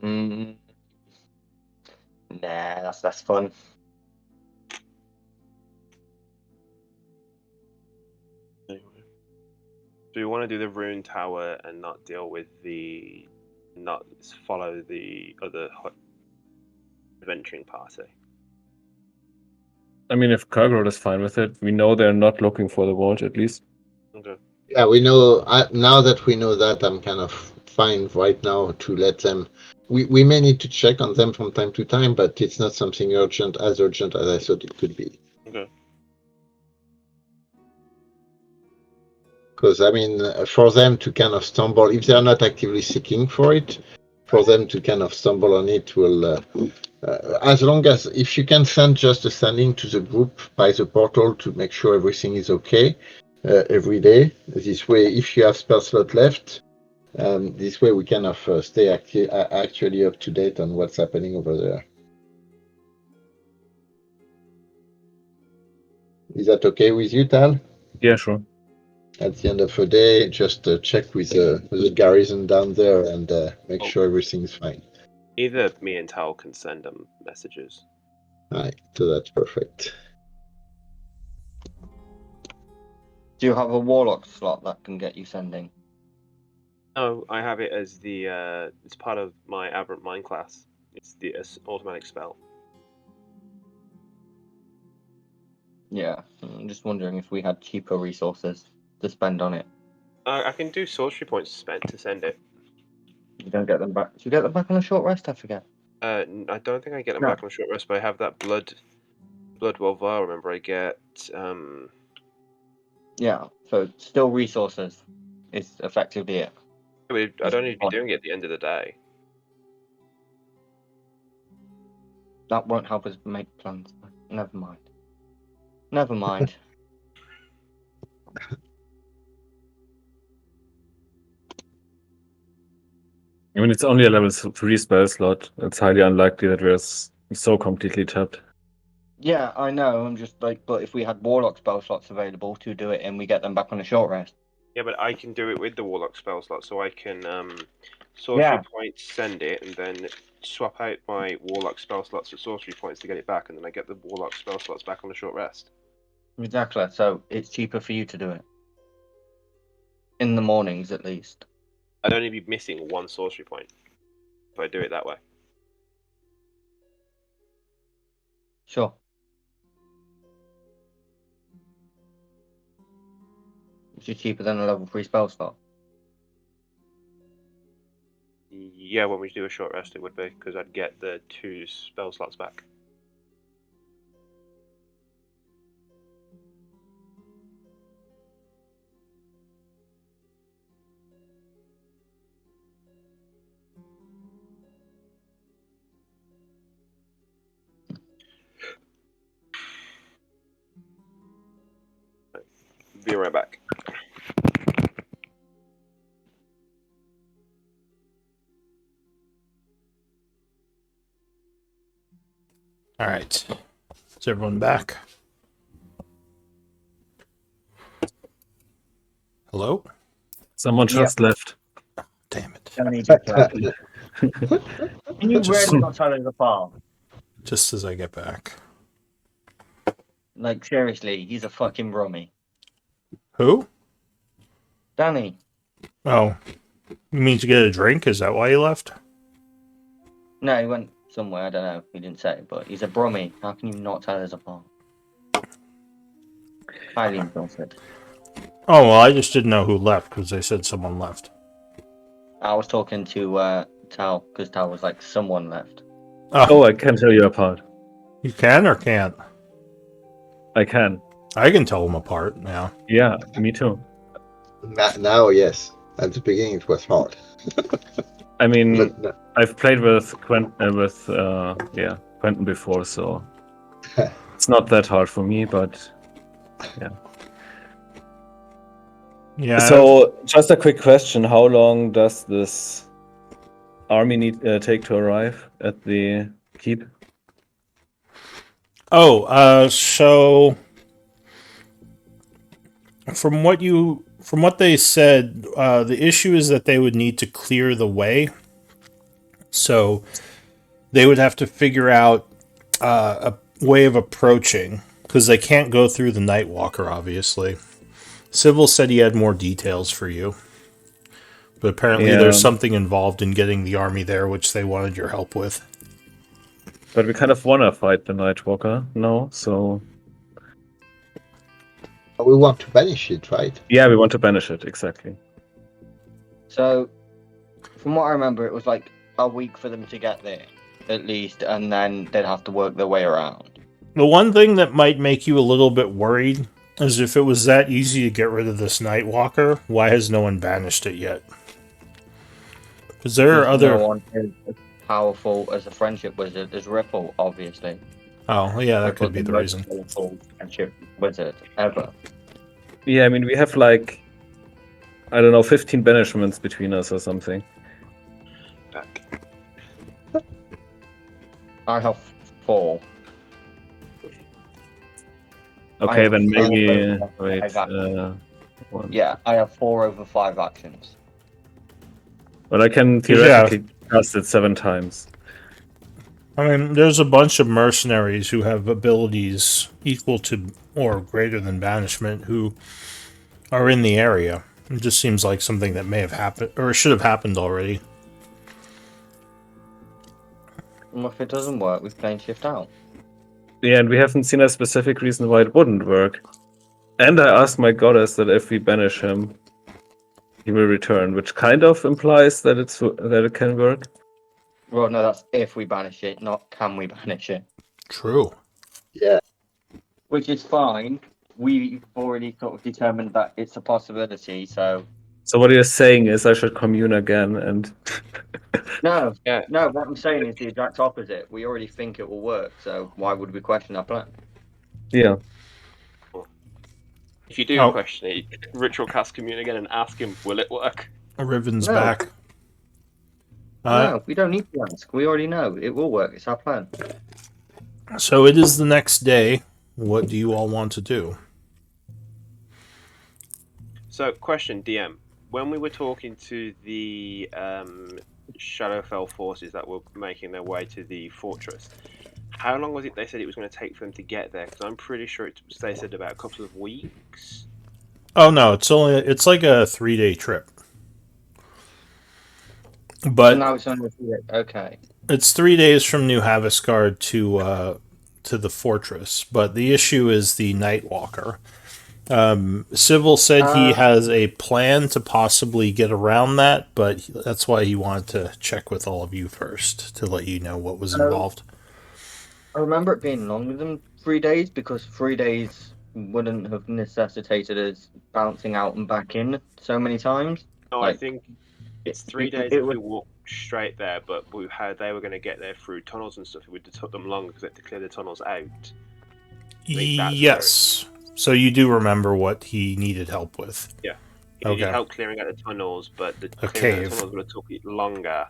Nah, that's less fun.
Anyway. Do we want to do the rune tower and not follow the other adventuring party?
I mean, if Kurgrod is fine with it, we know they're not looking for the vault, at least.
Okay.
Yeah, we know. Now that we know that, I'm kind of fine right now to let them. We may need to check on them from time to time, but it's not something urgent as I thought it could be.
Okay.
Because I mean, for them to kind of stumble, if they're not actively seeking for it, for them to kind of stumble on it will. As long as if you can send just a sending to the group by the portal to make sure everything is okay every day. This way, if you have spell slot left, this way we kind of stay actually up to date on what's happening over there. Is that okay with you, Tal?
Yeah, sure.
At the end of the day, just check with the garrison down there and make sure everything's fine.
Either me and Tal can send them messages.
Right, so that's perfect.
Do you have a warlock slot that can get you sending?
No, I have it as it's part of my Aberrant Mind class. It's the automatic spell.
Yeah, I'm just wondering if we had cheaper resources to spend on it.
I can do sorcery points spent to send it.
You don't get them back. Do you get them back on a short rest? I forget.
I don't think I get them
No.
back on short rest, but I have that blood well vial. Remember, I get
Yeah, so still resources is effectively it.
I don't need to be doing it at the end of the day.
That won't help us make plans. Never mind. Never mind.
I mean, it's only a level 3 spell slot. It's highly unlikely that we're so completely tapped.
Yeah, I know. I'm just like, but if we had warlock spell slots available to do it, and we get them back on a short rest.
Yeah, but I can do it with the warlock spell slot, so I can sorcery points, send it, and then swap out my warlock spell slots for sorcery points to get it back, and then I get the warlock spell slots back on the short rest.
Exactly. So it's cheaper for you to do it in the mornings, at least.
I'd only be missing one sorcery point if I do it that way.
Sure. Which is cheaper than a level 3 spell slot.
Yeah, when we do a short rest, it would be because I'd get the 2 spell slots back. Be right back.
All right. Is everyone back? Hello?
Someone just left.
Damn it.
Can you
Just-
really not tell us apart?
Just as I get back.
Like, seriously, he's a fucking rummy.
Who?
Danny.
Oh. You mean to get a drink? Is that why you left?
No, he went somewhere, I don't know. He didn't say, but he's a brummy. How can you not tell us apart? Highly insulted.
Oh, well, I just didn't know who left because they said someone left.
I was talking to Tal, because Tal was like, someone left.
Oh, I can tell you apart.
You can or can't?
I can.
I can tell them apart now.
Yeah, me too.
Now, yes. At the beginning, it was hard.
I mean,
But no.
I've played with Quentin before, so it's not that hard for me. But
Yeah.
so, just a quick question: how long does this army take to arrive at the keep?
So from what they said, the issue is that they would need to clear the way. So they would have to figure out a way of approaching because they can't go through the Nightwalker, obviously. Civil said he had more details for you. But apparently there's something involved in getting the army there, which they wanted your help with.
But we kind of want to fight the Nightwalker, no? So
We want to banish it, right?
yeah, we want to banish it, exactly.
So, from what I remember, it was like a week for them to get there, at least, and then they'd have to work their way around.
The one thing that might make you a little bit worried is if it was that easy to get rid of this Nightwalker, why has no one banished it yet? Because there are other...
No one is as powerful as a friendship wizard as Ripple, obviously.
Oh, yeah, that
Ripple's
could be the
most
reason.
powerful friendship wizard ever.
Yeah, I mean, we have like, I don't know, 15 banishments between us or something.
Back.
I have 4.
Okay, then
have
maybe
four
wait.
over 5
One.
Yeah, I have 4 over 5 actions.
But I can theoretically cast it 7 times.
I mean, there's a bunch of mercenaries who have abilities equal to or greater than banishment who are in the area. It just seems like something that may have happened, or should have happened already.
And if it doesn't work, we plane shift out.
Yeah, and we haven't seen a specific reason why it wouldn't work. And I asked my goddess that if we banish him, he will return, which kind of implies that it can work.
Well, no, that's if we banish it, not can we banish it.
True.
Yeah.
Which is fine. We've already sort of determined that it's a possibility, so...
So what you're saying is I should commune again and...
No,
Yeah.
no, what I'm saying is the exact opposite. We already think it will work, so why would we question our plan?
Yeah.
If you do
Oh.
question it, ritual cast commune again and ask him, will it work?
Riven's
No.
back.
No, we don't need to ask. We already know. It will work. It's our plan.
So it is the next day. What do you all want to do?
So, question, DM. When we were talking to the Shadowfell forces that were making their way to the fortress, how long was it they said it was going to take for them to get there? Because I'm pretty sure they said about a couple of weeks.
Oh no, it's like a 3-day trip. But
Now it's only okay.
it's 3 days from New Havisgard to the fortress. But the issue is the Nightwalker. Sybil said he has a plan to possibly get around that, but that's why he wanted to check with all of you first to let you know what was involved.
I remember it being longer than 3 days because 3 days wouldn't have necessitated us bouncing out and back in so many times.
No,
Like,
I think it's 3 days
it
if we
would-
walk straight there, but they were going to get there through tunnels and stuff. It would have took them longer because they had to clear the tunnels out. think that's
Yes. So you do remember what he needed help with.
He
Okay.
needed help clearing out the tunnels, but the
A
clearing out
cave.
the tunnels would have took it longer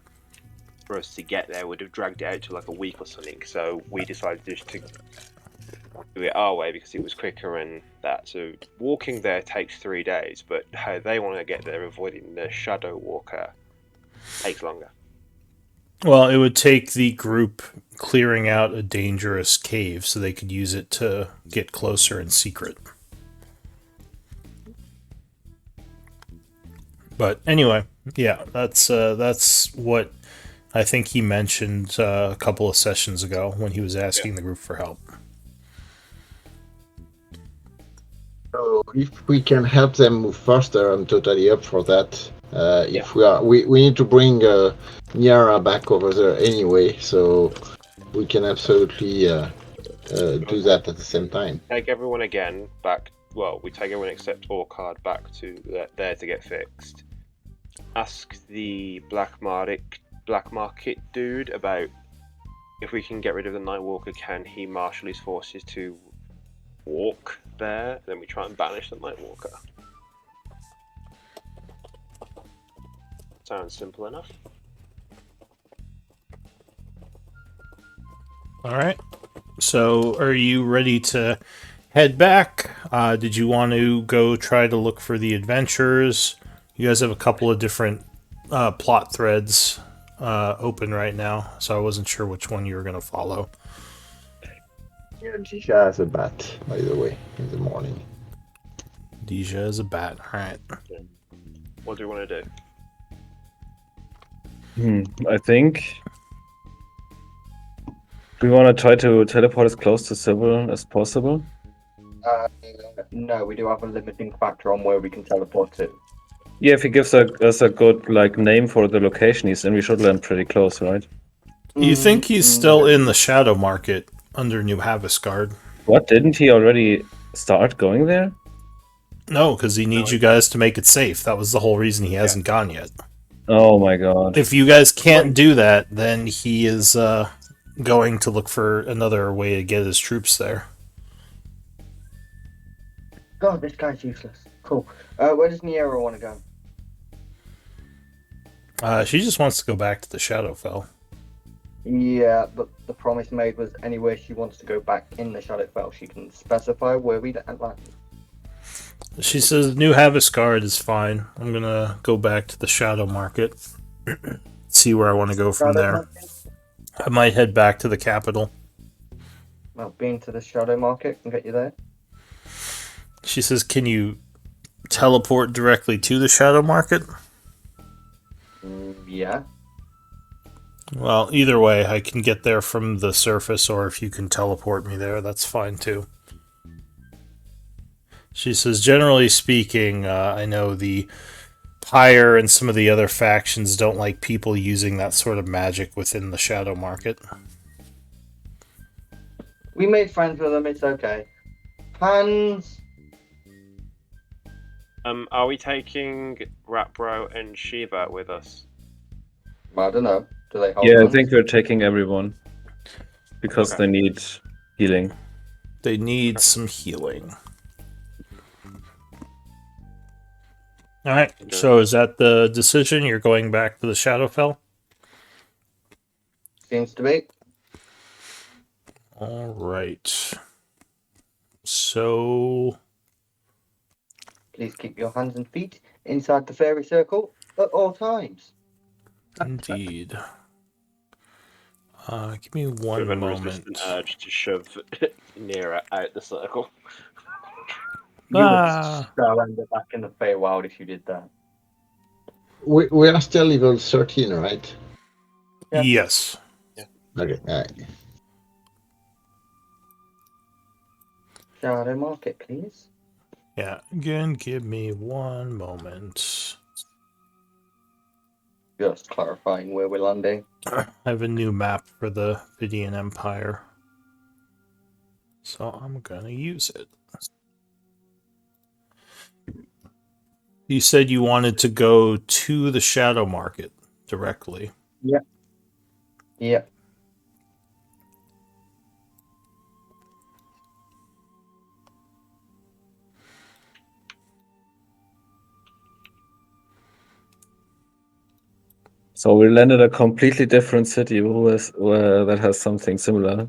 for us to get there. Would have dragged it out to like a week or something. So we decided just to do it our way because it was quicker and that. So walking there takes 3 days, but how they want to get there, avoiding the Shadow Walker, takes longer.
Well, it would take the group clearing out a dangerous cave so they could use it to get closer in secret. But anyway, yeah, that's what I think he mentioned a couple of sessions ago when he was asking the group for help.
So if we can help them move faster, I'm totally up for that. If
Yeah.
we need to bring Niara back over there anyway, so we can absolutely do that at the same time.
Take everyone again back. Well, we take everyone except Orcard back to there to get fixed. Ask the black market dude about if we can get rid of the Nightwalker. Can he marshal his forces to walk there? Then we try and banish the Nightwalker. Sounds simple enough.
All right. So, are you ready to head back? Did you want to go try to look for the adventures? You guys have a couple of different plot threads open right now, so I wasn't sure which one you were going to follow.
Yeah, Jisha has a bat, by the way, in the morning.
Deja is a bat. All right.
What do we want to do?
I think we want to try to teleport as close to Sybil as possible.
No, we do have a limiting factor on where we can teleport to.
Yeah, if he gives us a good name for the location he's in, we should land pretty close, right?
You think he's still in the Shadow Market under New Havisgard?
What, didn't he already start going there?
No, because he needs you guys to make it safe. That was the whole reason he hasn't gone yet.
Oh my god.
If you guys can't do that, then he is going to look for another way to get his troops there.
God, this guy's useless. Cool. Where does Niera want to go?
She just wants to go back to the Shadowfell.
Yeah, but the promise made was anywhere she wants to go back in the Shadowfell, she can specify where we'd land.
She says New Havisgard is fine. I'm gonna go back to the Shadow Market. See where I want to go from there. I might head back to the capital.
Well, being to the Shadow Market can get you there.
She says, can you teleport directly to the Shadow Market?
Yeah.
Well, either way, I can get there from the surface, or if you can teleport me there, that's fine too. She says, generally speaking, I know the Pyre and some of the other factions don't like people using that sort of magic within the shadow market.
We made friends with them. It's okay. Hans.
Are we taking Rapro and Shiva with us?
I don't know. Do they hold
Yeah, I
guns?
think we're taking everyone because
Okay.
they need healing.
They need some healing. Alright, so is that the decision? You're going back to the Shadowfell?
Seems to be.
Alright. So,
Please keep your hands and feet inside the fairy circle at all times.
indeed. Give me
With
one
an
moment.
resistant urge to shove Nira out the circle.
You would so end up back in the Feywild if you did that.
We are still level 13, right?
Yeah.
Yes.
Okay. Alright.
Shadow Market, please.
Yeah, again, give me one moment.
Just clarifying where we're landing.
I have a new map for the Vidian Empire. So I'm gonna use it. You said you wanted to go to the Shadow Market directly.
Yeah.
So we landed a completely different city that has something similar.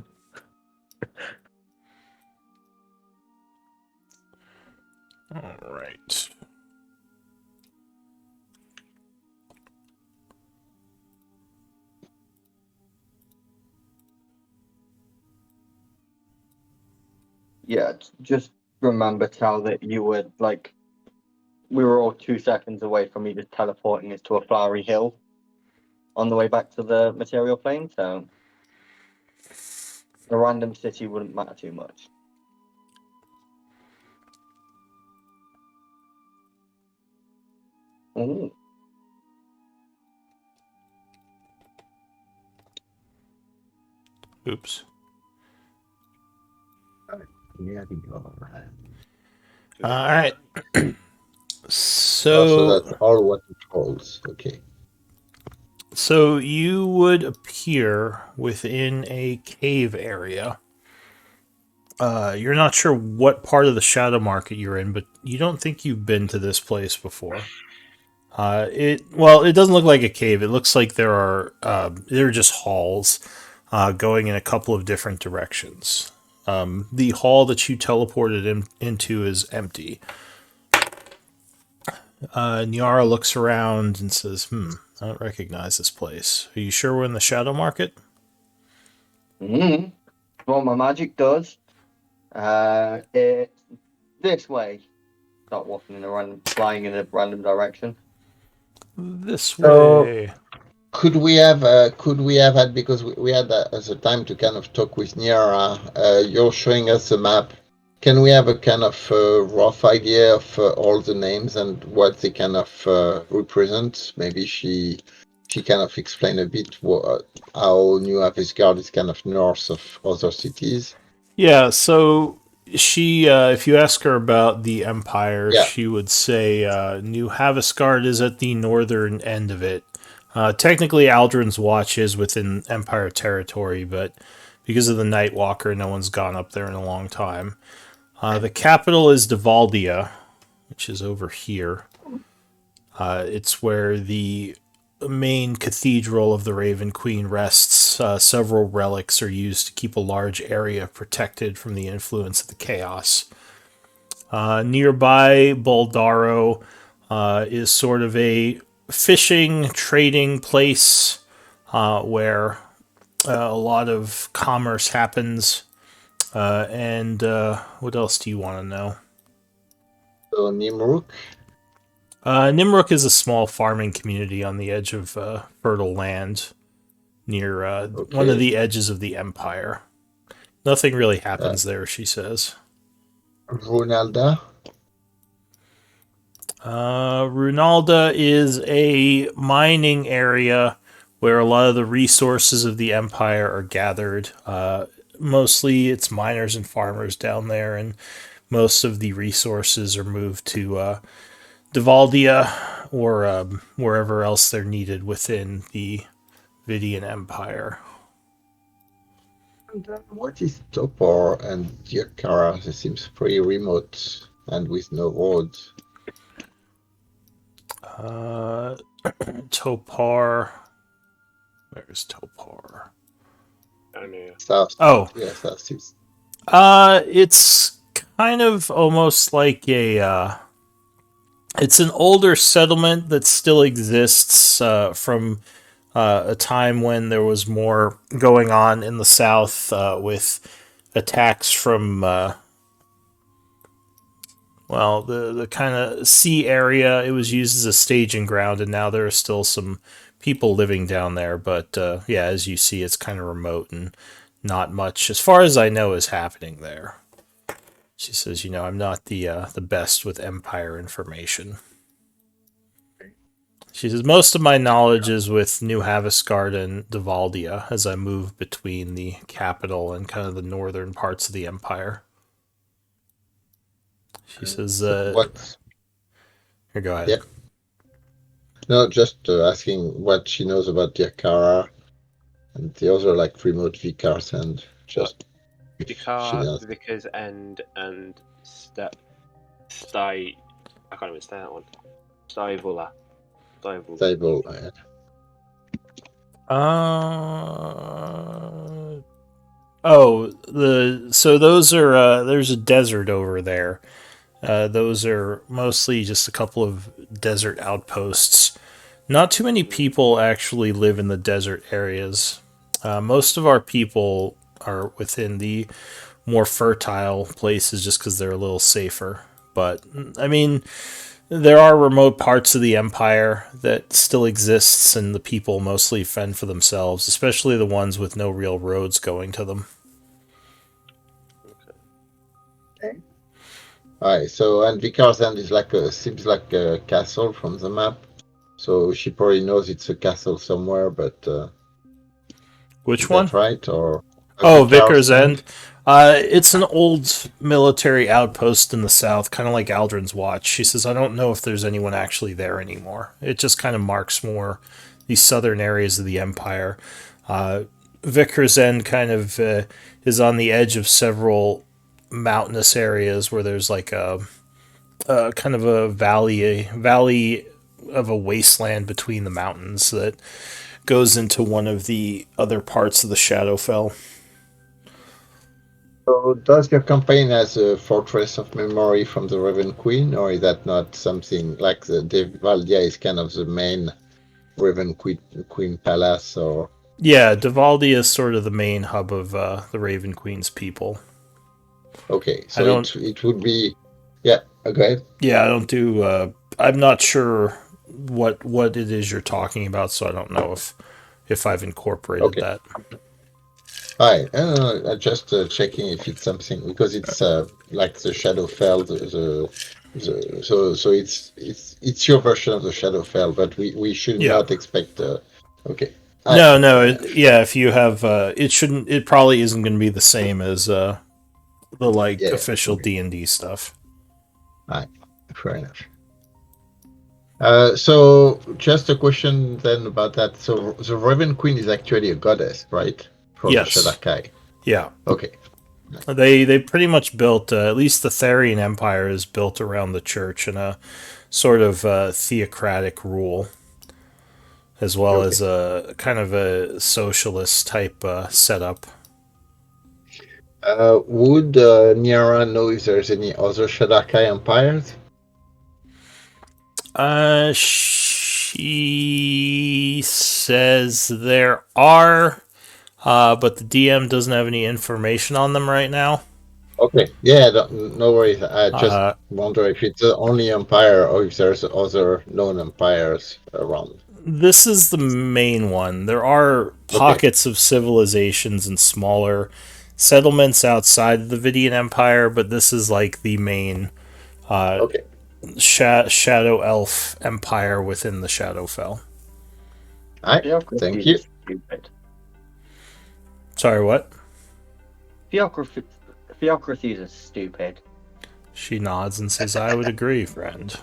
Alright.
Yeah, just remember, Tal, that you were like, we were all 2 seconds away from me just teleporting us to a flowery hill on the way back to the material plane, so a random city wouldn't matter too much. Ooh.
Oops.
Yeah,
Alright.
so that's all what it holds. Okay.
So you would appear within a cave area. You're not sure what part of the Shadow Market you're in, but you don't think you've been to this place before. It doesn't look like a cave. It looks like there are just halls going in a couple of different directions. The hall that you teleported into is empty. Nyara looks around and says, I don't recognize this place. Are you sure we're in the Shadow Market?
What my magic does, it's this way. Start walking flying in a random direction.
This
So-
way.
Could we have had, because we had as a time to kind of talk with Niara, you're showing us a map. Can we have a kind of rough idea of all the names and what they kind of represent? Maybe she kind of explain a bit how New Avesgard is kind of north of other cities.
Yeah, so she, if you ask her about the Empire,
Yeah.
she would say New Havisgard is at the northern end of it. Technically, Aldrin's Watch is within Empire territory, but because of the Nightwalker, no one's gone up there in a long time. The capital is Devaldia, which is over here. It's where the main cathedral of the Raven Queen rests. Several relics are used to keep a large area protected from the influence of the chaos. Nearby, Boldaro is sort of a fishing, trading place where a lot of commerce happens. And what else do you want to know?
So Nimruk.
Nimruk is a small farming community on the edge of fertile land near one of the edges of the Empire. Nothing really happens there, she says.
Runalda.
Runalda is a mining area where a lot of the resources of the Empire are gathered. Mostly it's miners and farmers down there, and most of the resources are moved to Devaldia or wherever else they're needed within the Vidian Empire.
And, what is Topor and Yakara? It seems pretty remote and with no roads.
Topar. Where's Topar?
I knew.
South.
Oh,
Yeah, South seems.
it's kind of almost like a. It's an older settlement that still exists from a time when there was more going on in the south with attacks from the kind of sea area. It was used as a staging ground, and now there are still some people living down there. But yeah, as you see, it's kind of remote and not much, as far as I know, is happening there. She says, I'm not the best with Empire information. She says, most of my knowledge is with New Haviscard and Devaldia as I move between the capital and kind of the northern parts of the Empire. She says,
What?
Here, go ahead.
Yeah. No, just asking what she knows about Yakara and the other like remote vicars and just if she
Vicar,
knows.
Vickers End, and I can't even say that one. Stivula.
Stable.
So those are there's a desert over there. Those are mostly just a couple of desert outposts. Not too many people actually live in the desert areas. Most of our people are within the more fertile places just because they're a little safer. But, I mean, there are remote parts of the Empire that still exists, and the people mostly fend for themselves, especially the ones with no real roads going to them.
Alright, so and Vicar's End is seems like a castle from the map. So she probably knows it's a castle somewhere, but
Which
is
one?
that right? Or
Vicar's End. It's an old military outpost in the south, kind of like Aldrin's Watch. She says, I don't know if there's anyone actually there anymore. It just kind of marks more the southern areas of the Empire. Vicar's End kind of is on the edge of several mountainous areas where there's like a kind of a valley of a wasteland between the mountains that goes into one of the other parts of the Shadowfell.
So does your campaign has a fortress of memory from the Raven Queen, or is that not something like the Devaldia is kind of the main Raven Queen palace? Or
Yeah, Devaldi is sort of the main hub of the Raven Queen's people.
okay, so it would be okay.
Yeah, I don't do. I'm not sure what it is you're talking about, so I don't know if I've incorporated that.
Hi, just checking if it's something because it's like the Shadowfell. So it's your version of the Shadowfell, but we should not expect. Okay.
No. If you have, it shouldn't. It probably isn't going to be the same as the official D&D stuff.
Alright, fair enough. So just a question then about that. So the Raven Queen is actually a goddess, right? For the Shadakai.
Yeah.
Okay.
They pretty much built, at least the Therian Empire is built around the church and a sort of theocratic rule, as well as a kind of a socialist type setup.
Would Niara know if there's any other Shadakai empires?
She says there are, but the DM doesn't have any information on them right now.
Okay, yeah, no worries. I just wonder if it's the only empire or if there's other known empires around.
This is the main one. There are pockets of civilizations and smaller settlements outside of the Vidian Empire, but this is like the main shadow elf empire within the Shadowfell.
All right,
Theocracy
thank you.
is stupid.
Sorry, what?
Theocracies are stupid.
She nods and says, "I would agree, friend."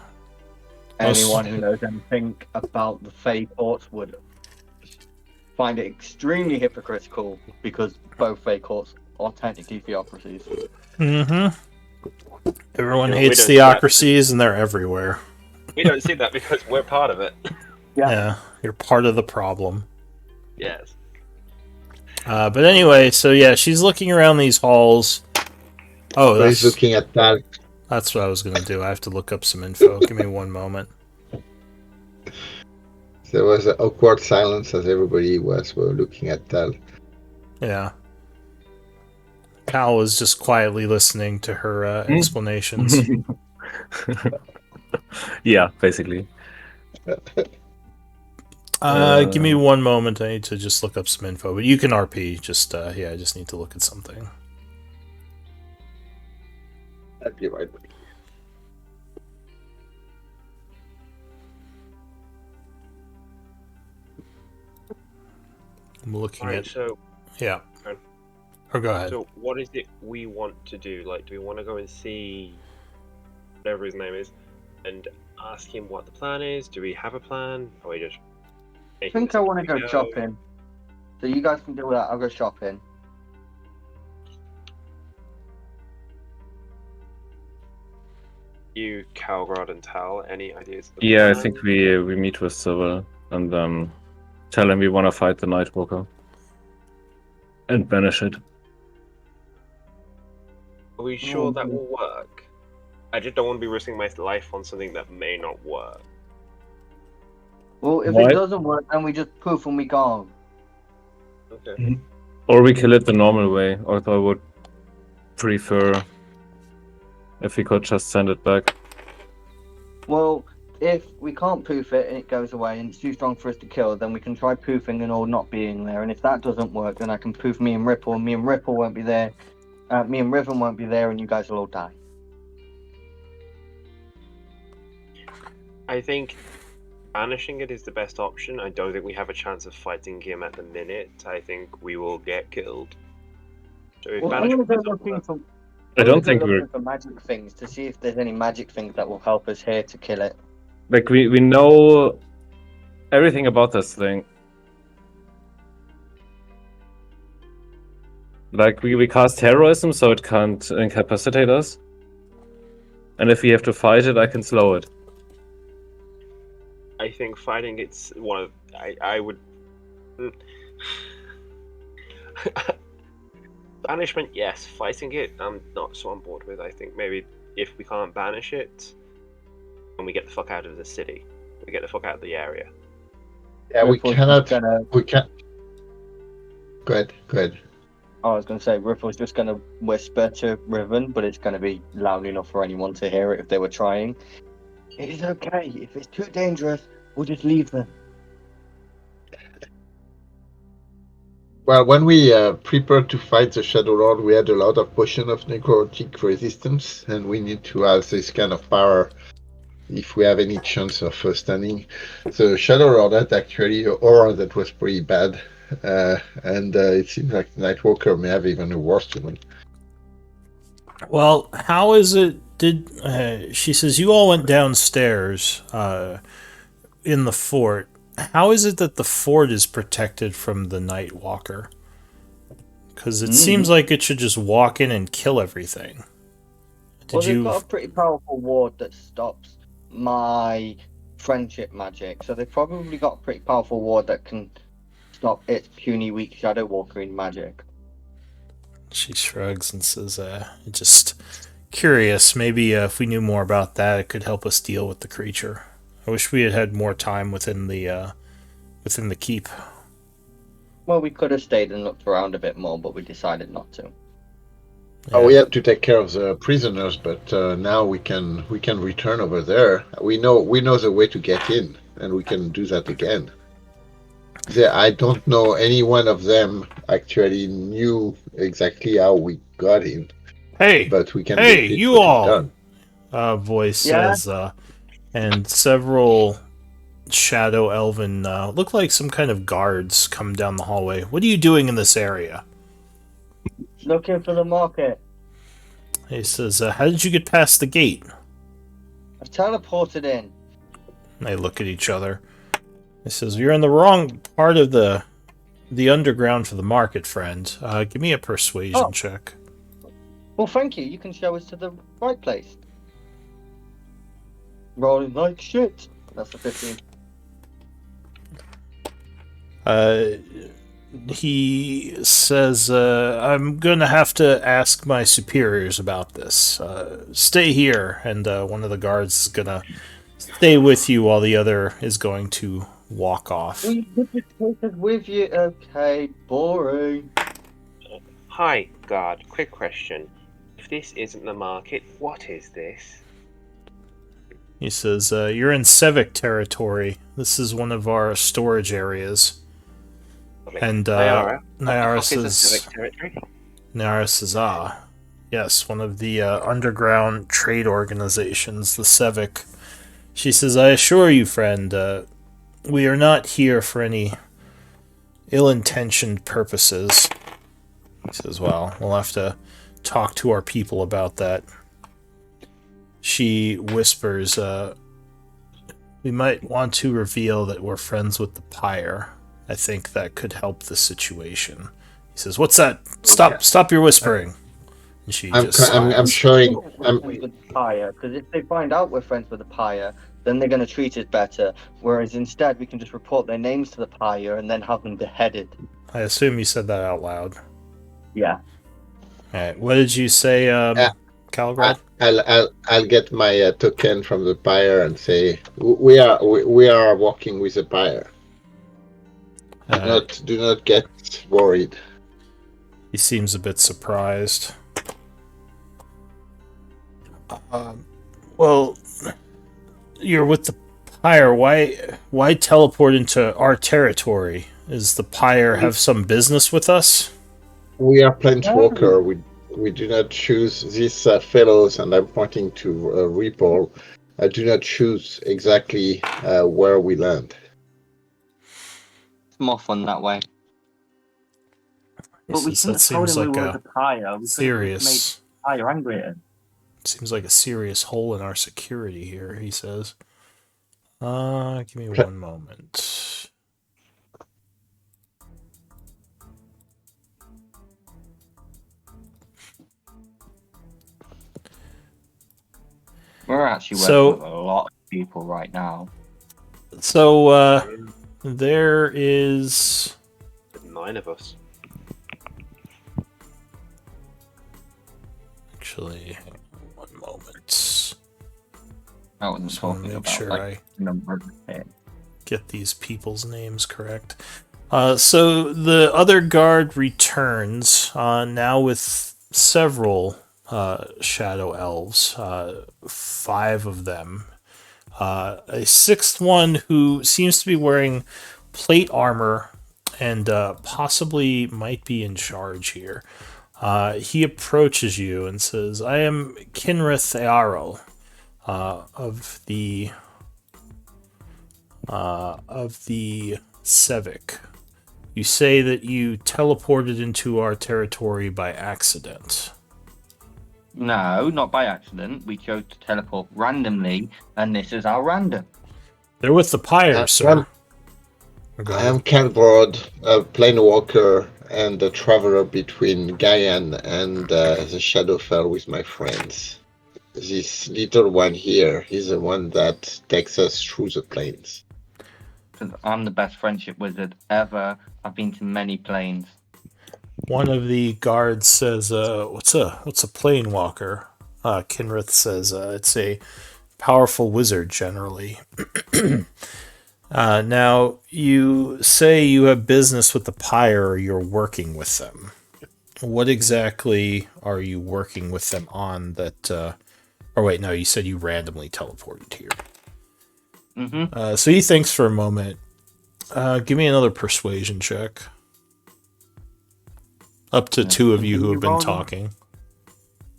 Anyone who knows anything about the Fey courts would find it extremely hypocritical because both Fey courts are technically theocracies.
Mm-hmm. Everyone
We
hates
don't see that.
theocracies, and they're everywhere.
We don't see that because we're part of it.
Yeah, you're part of the problem.
Yes.
But anyway, so yeah, she's looking around these halls. Oh,
So he's looking at that.
that's what I was gonna do. I have to look up some info. Give me one moment.
There was an awkward silence as everybody were looking at Tal.
Yeah. Cal was just quietly listening to her explanations.
Yeah, basically.
Give me one moment. I need to just look up some info. But you can RP. Just I just need to look at something.
That'd be right.
I'm looking
Alright,
at.
so
Yeah.
Okay.
Or go ahead.
so what is it we want to do? Like, do we want to go and see whatever his name is and ask him what the plan is? Do we have a plan? Or we just
I think I want to go shopping. So you guys can do that. I'll go shopping.
You, Calgrod, and Tal, any ideas? of the
Yeah, I
plan?
think we meet with Civil and tell him we want to fight the Nightwalker and banish it.
Are we sure that will work? I just don't want to be risking my life on something that may not work.
Well, if
Why?
it doesn't work, then we just poof and we gone.
Okay.
Or we kill it the normal way, although I would prefer if we could just send it back.
Well, if we can't poof it and it goes away and it's too strong for us to kill, then we can try poofing and all not being there. And if that doesn't work, then I can poof me and Ripple, and me and Ripple won't be there. Me and Riven won't be there, and you guys will all die.
I think banishing it is the best option. I don't think we have a chance of fighting him at the minute. I think we will get killed. So if
Well, I'm gonna
banishment
go
doesn't
looking
work,
for.
I
I'm
don't
gonna
think
go
we're
looking for magic things to see if there's any magic things that will help us here to kill it.
like we know everything about this thing. Like we cast terrorism so it can't incapacitate us. And if we have to fight it, I can slow it.
I think fighting it's one of I would banishment, yes. Fighting it, I'm not so on board with. I think maybe if we can't banish it, and we get the fuck out of the city, we get the fuck out of the area.
Yeah, we
Ripple's
cannot.
just gonna-
We can't. Go ahead. Go ahead.
I was gonna say Ripple's just gonna whisper to Riven, but it's gonna be loud enough for anyone to hear it if they were trying. It is okay. If it's too dangerous, we'll just leave them.
Well, when we prepared to fight the Shadow Lord, we had a lot of potion of necrotic resistance, and we need to have this kind of power if we have any chance of standing. So Shadow Lord had actually an aura that was pretty bad, and it seems like Nightwalker may have even a worse one.
Well, how is it? She says you all went downstairs in the fort? How is it that the fort is protected from the Nightwalker? Because it seems like it should just walk in and kill everything.
Well, they've got a pretty powerful ward that stops my friendship magic, so they've probably got a pretty powerful ward that can stop its puny, weak Shadow Walkering magic.
She shrugs and says, just curious. Maybe if we knew more about that, it could help us deal with the creature. I wish we had had more time within the keep.
Well, we could have stayed and looked around a bit more, but we decided not to.
Oh, we had to take care of the prisoners, but now we can return over there. We know the way to get in, and we can do that again. I don't know any one of them actually knew exactly how we got in.
Hey,
But we can.
hey, you all! Done. voice
Yeah?
says, and several shadow elven, look like some kind of guards come down the hallway. What are you doing in this area?
Looking for the market.
He says, how did you get past the gate?
I've teleported in.
And they look at each other. He says, you're in the wrong part of the underground for the market, friend. Give me a persuasion
Oh.
check.
Well, thank you. You can show us to the right place. Rolling like shit. That's a 15.
He says, I'm gonna have to ask my superiors about this. Stay here, and one of the guards is gonna stay with you while the other is going to walk off.
We could just take us with you. Okay, boring.
Hi, guard. Quick question. If this isn't the market, what is this?
He says, you're in Sevik territory. This is one of our storage areas.
Lovely.
And
Nyara,
Nyara
what the fuck is the
says,
Civic territory?
Nyara says, yes, one of the underground trade organizations, the Sevik. She says, I assure you, friend, we are not here for any ill-intentioned purposes. He says, well, we'll have to talk to our people about that. She whispers, we might want to reveal that we're friends with the Pyre. I think that could help the situation. He says, what's that? Stop your whispering. And she
I'm
just smiles.
showing.
We're friends with the Pyre, because if they find out we're friends with the Pyre, then they're going to treat us better. Whereas instead, we can just report their names to the Pyre and then have them beheaded.
I assume you said that out loud.
Yeah.
Alright, what did you say, Calgrad?
I'll get my token from the pyre and say we are walking with the pyre. Do not get worried.
He seems a bit surprised. Well, you're with the Pyre. Why teleport into our territory? Does the Pyre have some business with us?
We are planeswalker. We do not choose these fellows, and I'm pointing to Reaper. I do not choose exactly where we land.
It's more fun that way. But we
That
shouldn't have told
seems
him we
like
were with
a
the Pyre. We could have made
serious.
the Pyre angrier.
Seems like a serious hole in our security here. He says. Give me one moment.
We're actually working with a lot of people right now.
So, there is
9 of us.
actually, hang on one moment.
I wasn't
Just want to
talking
make
about
sure
like
I
number of hits.
get these people's names correct. So the other guard returns, now with several shadow elves, 5 of them. A 6th one who seems to be wearing plate armor and possibly might be in charge here. He approaches you and says, I am Kinrith Earo of the Sevik. You say that you teleported into our territory by accident.
No, not by accident. We chose to teleport randomly, and this is our random.
They're with the Pyre, sir.
I am Calgrod, a planewalker and a traveler between Gaian and the Shadowfell with my friends. This little one here is the one that takes us through the plains.
I'm the best friendship wizard ever. I've been to many planes.
One of the guards says, what's a planewalker? Kinrith says, it's a powerful wizard, generally. Now, you say you have business with the Pyre, or you're working with them. What exactly are you working with them on that... Oh, wait, no, you said you randomly teleported here.
Mm-hmm.
So he thinks for a moment. Give me another persuasion check. Up to 2 of you who have been talking.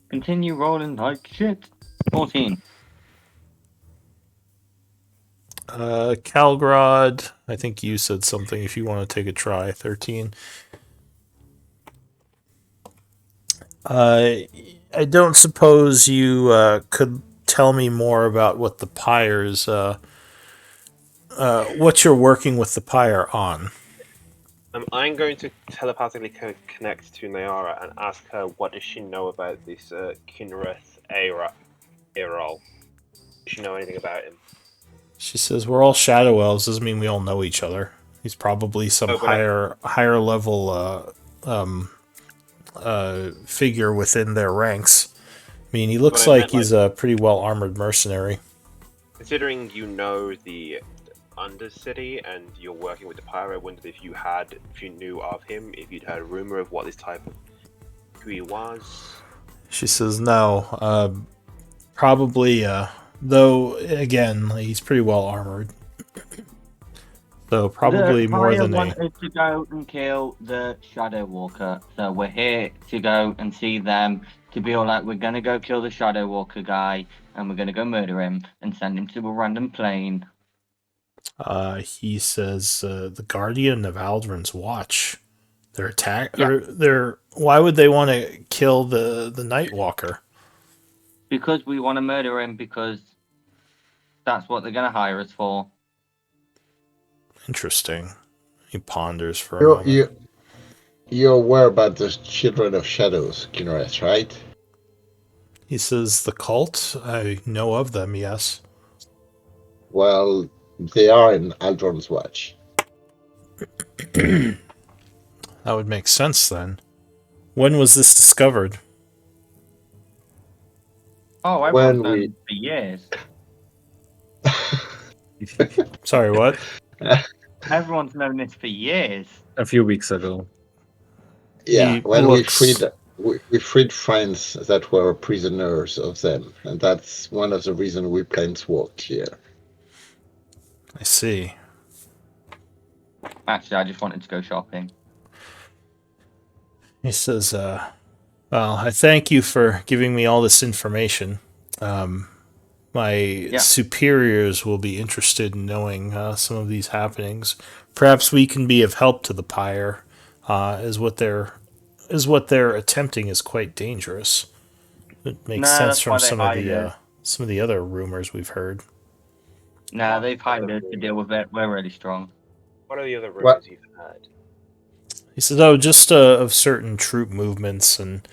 Continue rolling like shit. 14.
Calgrod, I think you said something if you want to take a try. 13. I don't suppose you could tell me more about what the pyres, what you're working with the pyre on.
I'm going to telepathically connect to Nayara and ask her what does she know about this Kinrith Aerol. Does she know anything about him?
She says, "We're all shadow elves. Doesn't mean we all know each other. He's probably some
Oh, but
higher level figure within their ranks. I mean, he looks
But I
like
meant,
he's a pretty well armored mercenary."
considering you know the Undercity and you're working with the Pyro, I wondered if you knew of him, if you'd heard a rumor of what this type of who he was.
She says, "No, probably. Though again, he's pretty well armored, so probably
The
more
Pyre
than a."
wanted to go and kill the Shadow Walker, so we're here to go and see them. To be all like, we're gonna go kill the Shadow Walker guy, and we're gonna go murder him and send him to a random plane.
He says, "The Guardian of Aldrin's Watch. They're attack.
Yeah.
Or they're. Why would they want to kill the Nightwalker?"
Because we want to murder him, because that's what they're gonna hire us for.
Interesting. He ponders for a moment.
You're aware about the Children of Shadows, Kinrith, right?
He says, "The cult. I know of them. Yes."
Well, they are in Aldron's Watch.
That would make sense then. When was this discovered?
Oh,
When
everyone's known
we-
him for years.
Sorry, what?
Everyone's known this for years.
A few weeks ago.
Yeah,
He
when
looks-
we freed friends that were prisoners of them, and that's one of the reasons we planeswalked here.
I see.
Actually, I just wanted to go shopping.
He says, "Well, I thank you for giving me all this information. My superiors will be interested in knowing some of these happenings. Perhaps we can be of help to the Pyre, as what they're attempting is quite dangerous. It makes
Nah,
sense
that's
from
why they
some of the other rumors we've heard."
Nah, they've hired us to deal with it. We're really strong.
What are the other rumors
What?
you've heard?
He says, "Oh, just of certain troop movements and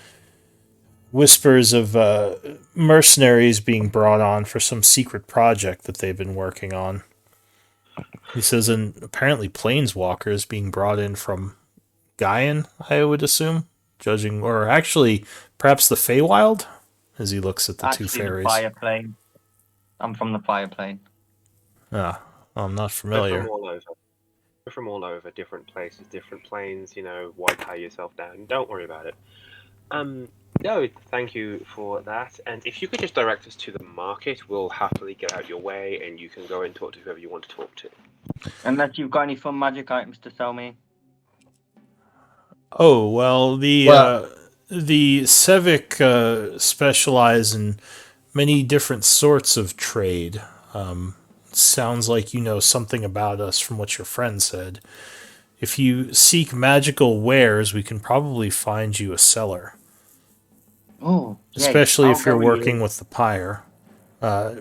whispers of mercenaries being brought on for some secret project that they've been working on." He says, "and apparently planeswalkers being brought in from Gaian, I would assume, judging, or actually perhaps the Feywild," as he looks at the two
Actually, the
fairies.
fire plane. I'm from the fire plane.
Ah, I'm not
They're
familiar.
from all over. They're from all over, different places, different planes. Why tie yourself down? Don't worry about it. No, thank you for that. And if you could just direct us to the market, we'll happily get out your way, and you can go and talk to whoever you want to talk to.
Unless you've got any fun magic items to sell me.
Oh, well, the Sevic specialize in many different sorts of trade. Sounds like you know something about us from what your friend said. If you seek magical wares, we can probably find you a seller.
Oh, yeah,
Especially
I'll
if you're
go
working
you.
with the Pyre.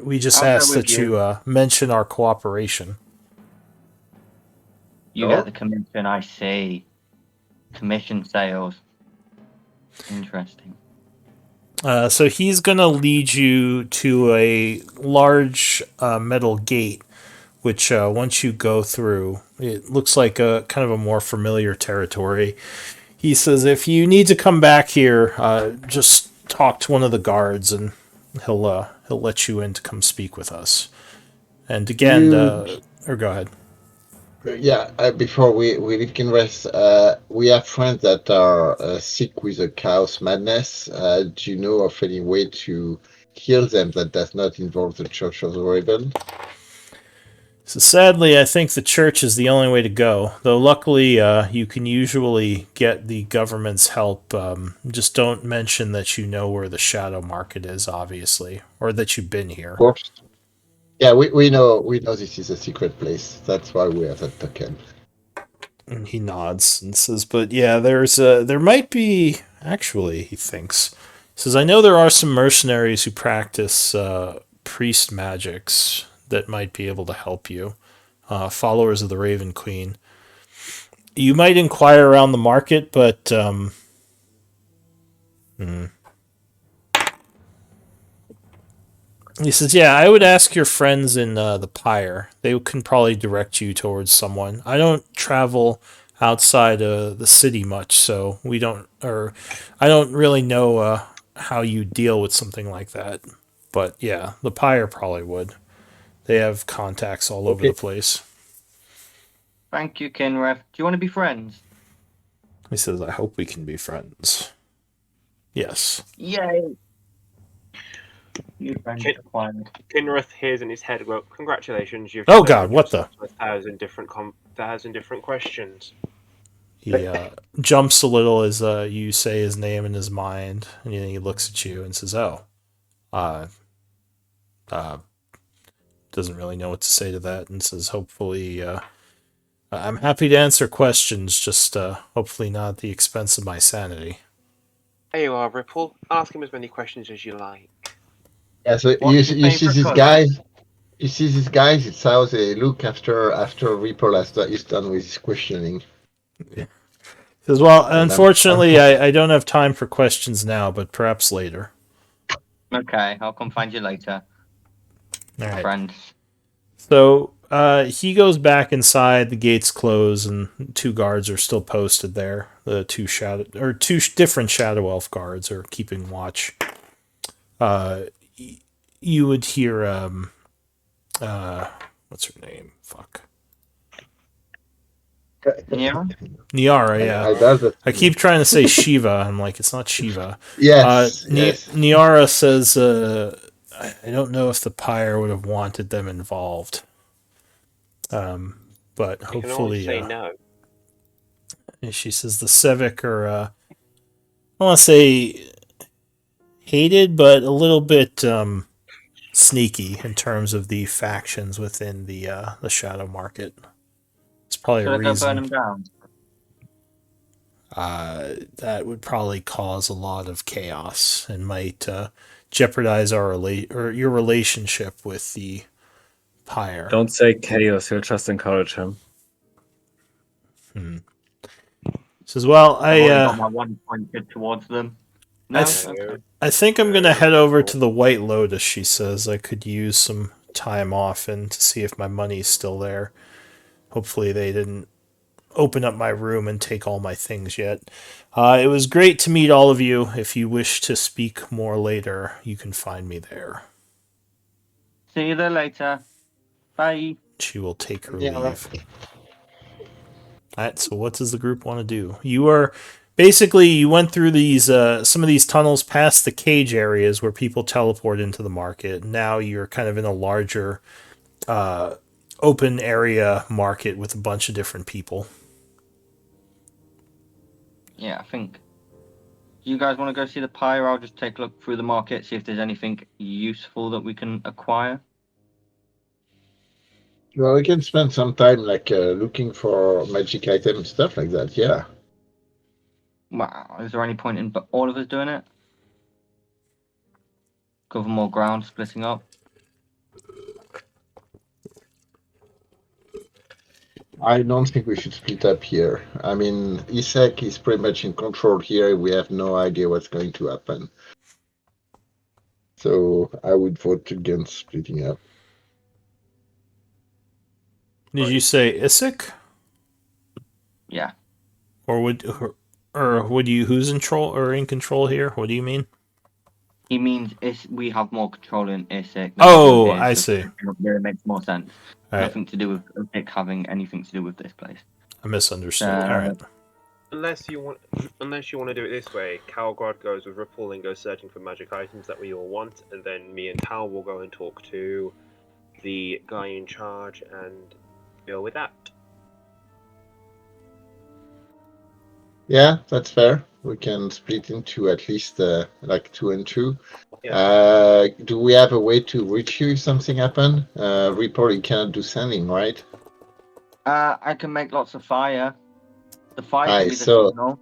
We just
I'll go
ask
with
that you mention our cooperation.
You
Oh.
get the commission, I see. Commission sales. Interesting.
So he's going to lead you to a large metal gate, which once you go through, it looks like a kind of a more familiar territory. He says, "If you need to come back here, just talk to one of the guards, and he'll let you in to come speak with us." And again, or go ahead.
Yeah, before we leave Kinrith, we have friends that are sick with a chaos madness. Do you know of any way to heal them that does not involve the Church of the Raven?
So sadly, I think the church is the only way to go. Though luckily, you can usually get the government's help. Just don't mention that you know where the shadow market is, obviously, or that you've been
Of
here.
course. Yeah, we know this is a secret place. That's why we have that token.
And he nods and says, "But yeah, there might be actually." He thinks. He says, "I know there are some mercenaries who practice priest magics that might be able to help you. Followers of the Raven Queen. You might inquire around the market, but he says, yeah, I would ask your friends in the Pyre. They can probably direct you towards someone. I don't travel outside the city much, so I don't really know how you deal with something like that. But yeah, the Pyre probably would. They have contacts all over
Okay.
the place."
Thank you, Kinref. Do you want to be friends?
He says, "I hope we can be friends." Yes.
Yay! New friends
Kin-
acquired.
Kinrith hears in his head, well, congratulations, you've
Oh
just
God,
opened
what the?
yourself to 1,000 different questions.
He jumps a little as you say his name in his mind, and then he looks at you and says, "Oh, uh, uh, doesn't really know what to say to that," and says, "Hopefully, I'm happy to answer questions, just hopefully not at the expense of my sanity."
There you are, Ripple. Ask him as many questions as you like.
Yeah, so
What's your
you see
favorite
these
color?
guys. You see these guys. It's how they look after Ripple is done with his questioning.
He says, "Well,
And
unfortunately, I don't have time for questions now, but perhaps later."
Okay, I'll come find you later,
All right.
friend.
So he goes back inside. The gates close, and two guards are still posted there. The two different shadow elf guards are keeping watch. You would hear what's her name? Fuck.
Yeah.
Niara, yeah.
I does it.
I keep trying to say Shiva. I'm like, it's not Shiva.
Yes, yes.
Niara says, I don't know if the Pyre would have wanted them involved. But
You can always
hopefully,
say no.
she says the Sevic are, I don't want to say hated, but a little bit sneaky in terms of the factions within the shadow market. It's probably a
Should I go burn
reason.
them down?
That would probably cause a lot of chaos and might jeopardize your relationship with the Pyre.
Don't say chaos, you'll just encourage him.
Says, well,
I've already got my one pointed towards them. No,
th-
okay.
I think I'm gonna head over to the White Lotus. She says I could use some time off and to see if my money's still there. Hopefully they didn't open up my room and take all my things yet. It was great to meet all of you. If you wish to speak more later, you can find me there.
See you there later. Bye.
She will take her
Yeah.
leave. Alright, so what does the group want to do? You went through these some of these tunnels past the cage areas where people teleport into the market. Now you're kind of in a larger open area market with a bunch of different people.
Yeah, I think. Do you guys want to go see the pyre? I'll just take a look through the market, see if there's anything useful that we can acquire.
Well, we can spend some time looking for magic items, stuff like that. Yeah.
Wow, is there any point in all of us doing it? Cover more ground, splitting up.
I don't think we should split up here. I mean, Isaac is pretty much in control here. We have no idea what's going to happen. So I would vote against splitting up.
Did you say Isaac?
Yeah.
Or would you who's in control here? What do you mean?
He means we have more control in Isaac.
Oh, I see.
It really makes more sense.
All right,
Nothing to do with Isaac having anything to do with this place.
I misunderstood. All right.
Unless you want to do it this way, Calgrod goes with Ripple and goes searching for magic items that we all want, and then me and Tal will go and talk to the guy in charge and go with that.
Yeah, that's fair. We can split into at least like 2 and 2.
Yeah.
Do we have a way to reach you if something happen? Report you cannot do sending, right?
I can make lots of fire. The fire
Aye,
can be the
so
signal.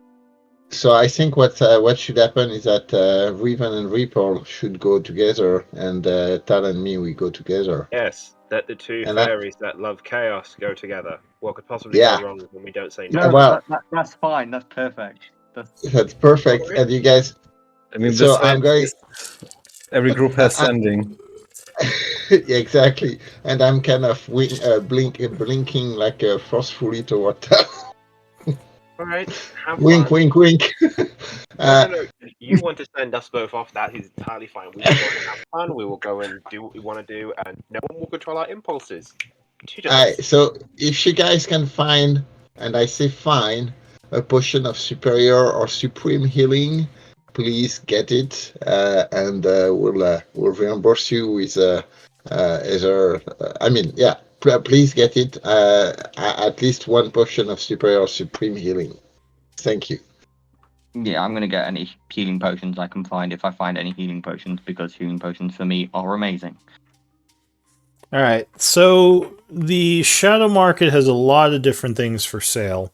so I think what should happen is that Riven and Report should go together, and Tal and me we go together.
Yes, that the two
And
fairies that love chaos go together. What could possibly
yeah,
go wrong when we don't say
No,
no?
well,
that's fine. That's perfect.
that's perfect. And you guys,
I mean,
so
this way
I'm
at
going.
least every group has sending.
Yeah, exactly, and I'm kind of blinking like forcefully toward Tal.
All right, have
Wink,
fun.
wink, wink.
No. You want to send us both off? That is entirely fine. We will go and have fun. We will go and do what we want to do, and no one will control our impulses.
So if you guys can find, and I say find, a potion of superior or supreme healing, please get it, and we'll reimburse you with either. I mean, yeah, please get it. At least one potion of superior or supreme healing. Thank you.
Yeah, I'm gonna get any healing potions I can find if I find any healing potions, because healing potions for me are amazing.
All right, so the shadow market has a lot of different things for sale.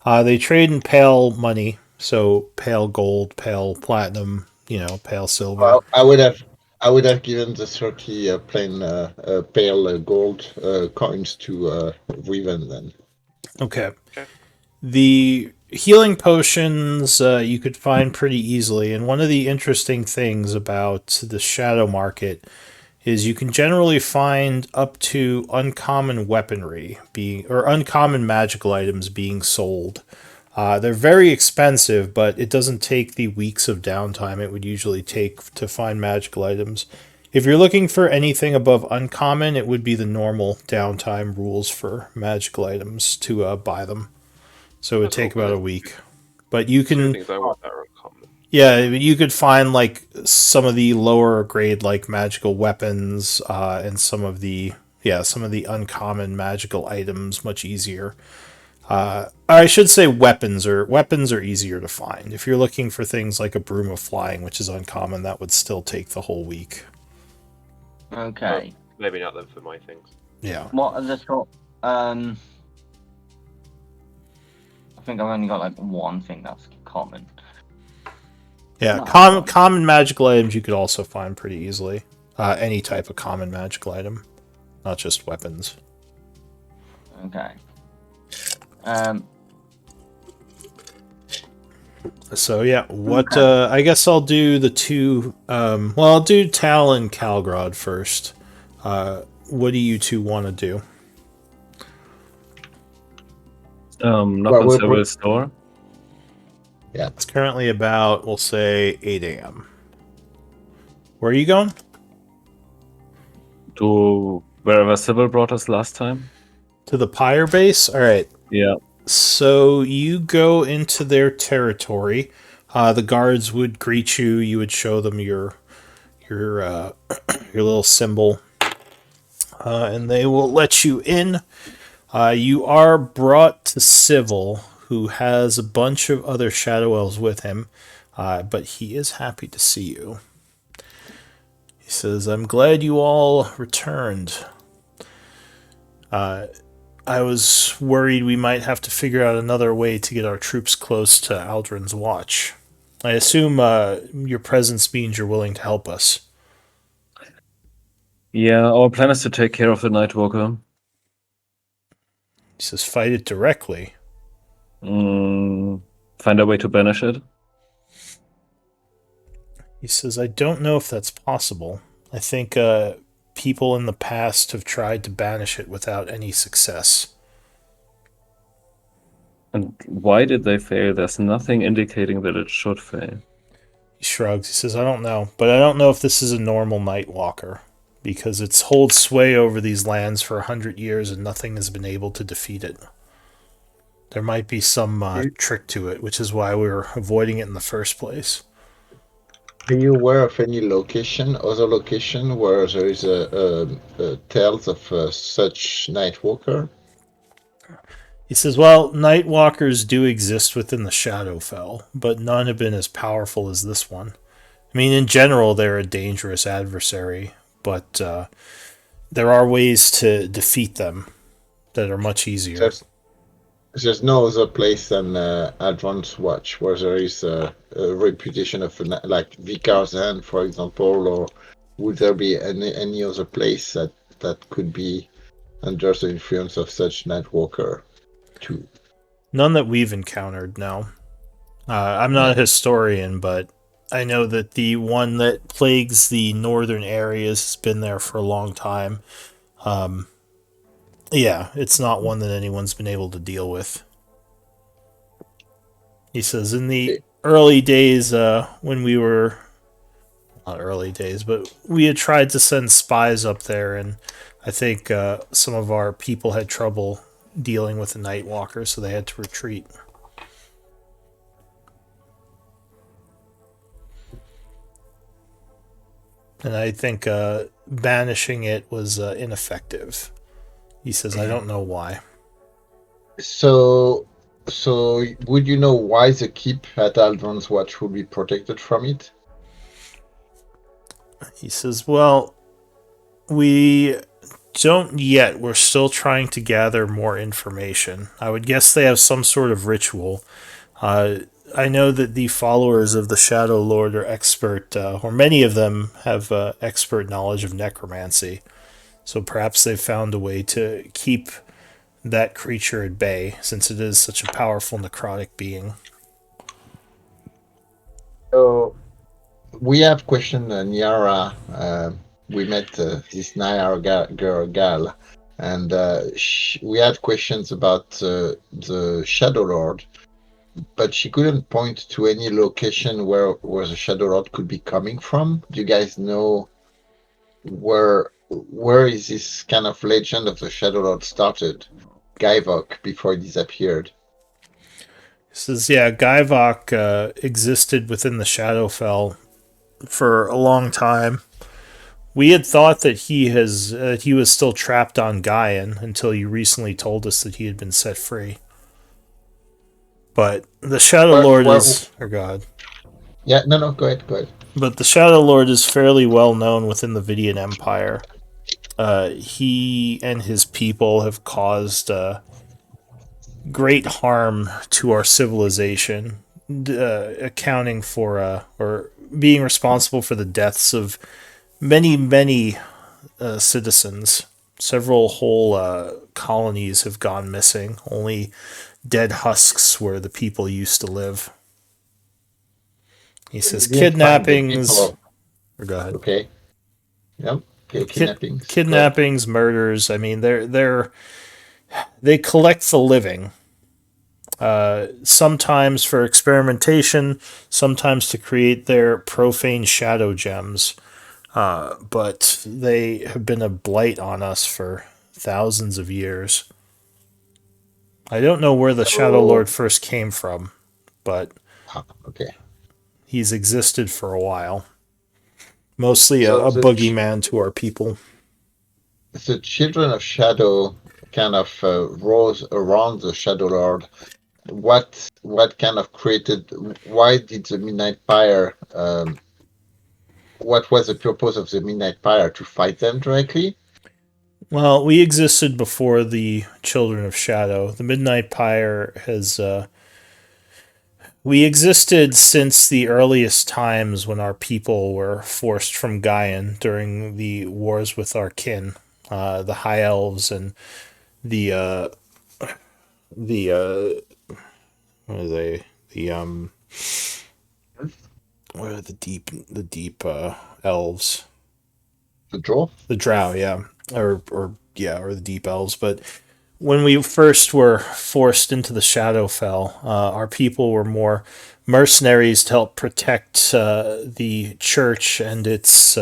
They trade in pale money, so pale gold, pale platinum, pale silver.
Well, I would have given the 30 plain pale gold coins to Riven then.
Okay. The healing potions you could find pretty easily, and one of the interesting things about the shadow market is you can generally find up to uncommon weaponry or uncommon magical items being sold. They're very expensive, but it doesn't take the weeks of downtime it would usually take to find magical items. If you're looking for anything above uncommon, it would be the normal downtime rules for magical items to buy them. So it would take about a week. But you
Two
can,
things I want that are uncommon.
yeah, you could find like some of the lower grade like magical weapons and some of the uncommon magical items much easier. I should say weapons are easier to find. If you're looking for things like a broom of flying, which is uncommon, that would still take the whole week.
Okay.
Maybe not then for my things.
Yeah.
What are the sort? I think I've only got like one thing that's common.
Yeah,
No.
common magical items you could also find pretty easily. Any type of common magical item, not just weapons.
Okay.
So yeah, I guess I'll do the two. I'll do Tal and Calgrod first. What do you two want to do?
Knock
Well,
on
we're-
Silver's door.
Yeah.
It's currently about, we'll say, 8 a.m. Where are you going?
To wherever Sybil brought us last time.
To the Pyre base? All right.
Yeah.
So you go into their territory. The guards would greet you. You would show them your your little symbol, and they will let you in. You are brought to Civil, who has a bunch of other Shadow Elves with him, but he is happy to see you. He says, "I'm glad you all returned. I was worried we might have to figure out another way to get our troops close to Aldrin's watch. I assume your presence means you're willing to help us."
Yeah, our plan is to take care of the Nightwalker.
He says, "Fight it directly."
Find a way to banish it.
He says, "I don't know if that's possible. I think people in the past have tried to banish it without any success."
And why did they fail? There's nothing indicating that it should fail.
He shrugs. He says, "I don't know, but I don't know if this is a normal Night Walker, because it's holds sway over these lands for 100 years and nothing has been able to defeat it. There might be some trick to it, which is why we were avoiding it in the first place."
Are you aware of any other location where there is a tales of such Nightwalker?
He says, well, Nightwalkers do exist within the Shadowfell, but none have been as powerful as this one. I mean, in general, they're a dangerous adversary, but there are ways to defeat them that are much easier.
There's no other place than Advanced Watch where there is a reputation of like Vicar's Hand, for example, or would there be any other place that could be under the influence of such Nightwalker too?
None that we've encountered, no. I'm not a historian, but I know that the one that plagues the northern areas has been there for a long time. Yeah, it's not one that anyone's been able to deal with. He says, in the early days, when we were, not early days, but we had tried to send spies up there, and I think some of our people had trouble dealing with the Nightwalker, so they had to retreat. And I think banishing it was ineffective. He says, I don't know why.
So, would you know why the keep at Aldron's Watch would be protected from it?
He says, well, we don't yet. We're still trying to gather more information. I would guess they have some sort of ritual. I know that the followers of the Shadow Lord are expert, or many of them have expert knowledge of necromancy. So perhaps they've found a way to keep that creature at bay, since it is such a powerful necrotic being.
So, we have questioned Niara. We met this Niara gal, and we had questions about the Shadow Lord, but she couldn't point to any location where the Shadow Lord could be coming from. Do you guys know where is this kind of legend of the Shadow Lord started? Gaivok before he disappeared.
He says, yeah, Gaivok existed within the Shadowfell for a long time. We had thought that he was still trapped on Gaian until you recently told us that he had been set free. But the Shadow Lord is, or God.
Yeah, no, go ahead.
But the Shadow Lord is fairly well known within the Vidian Empire. He and his people have caused great harm to our civilization, accounting for or being responsible for the deaths of many citizens. Several whole colonies have gone missing. Only dead husks where the people used to live. He says kidnappings. Or go ahead.
Okay. Yep. Okay, kidnappings.
Kidnappings, murders. I mean, they collect the living. Sometimes for experimentation, sometimes to create their profane shadow gems. But they have been a blight on us for thousands of years. I don't know where the Shadow Lord first came from, but
okay,
he's existed for a while. Mostly a boogeyman to our people.
The Children of Shadow kind of rose around the Shadow Lord. What kind of created? Why did the Midnight Pyre? What was the purpose of the Midnight Pyre? To fight them directly?
Well, we existed before the Children of Shadow. The Midnight Pyre has. We existed since the earliest times when our people were forced from Gaian during the wars with our kin, the High Elves and the what are they? What are the deep elves?
The Drow?
The Drow, yeah, or the deep elves. But when we first were forced into the Shadowfell, our people were more mercenaries to help protect the church and its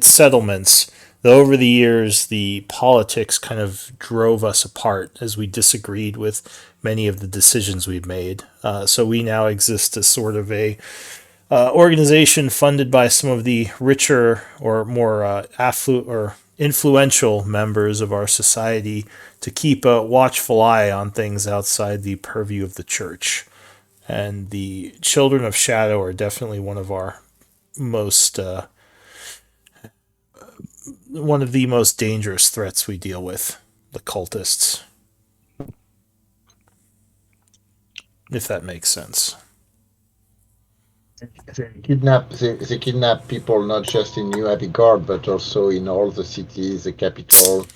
settlements. Though over the years, the politics kind of drove us apart as we disagreed with many of the decisions we've made. So we now exist as sort of a organization funded by some of the richer or more affluent or influential members of our society to keep a watchful eye on things outside the purview of the church. And the Children of Shadow are definitely most one of the most dangerous threats we deal with, the cultists. If that makes sense.
They kidnap people not just in New Abigard, but also in all the cities, the capital.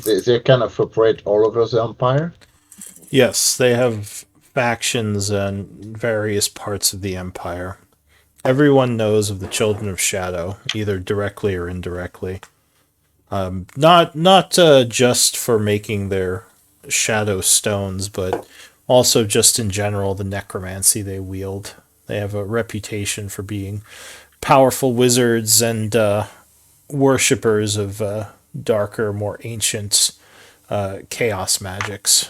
They kind of operate all over the Empire.
Yes, they have factions in various parts of the Empire. Everyone knows of the Children of Shadow, either directly or indirectly. Not just for making their shadow stones, but also just in general the necromancy they wield. They have a reputation for being powerful wizards and worshippers of darker, more ancient chaos magics.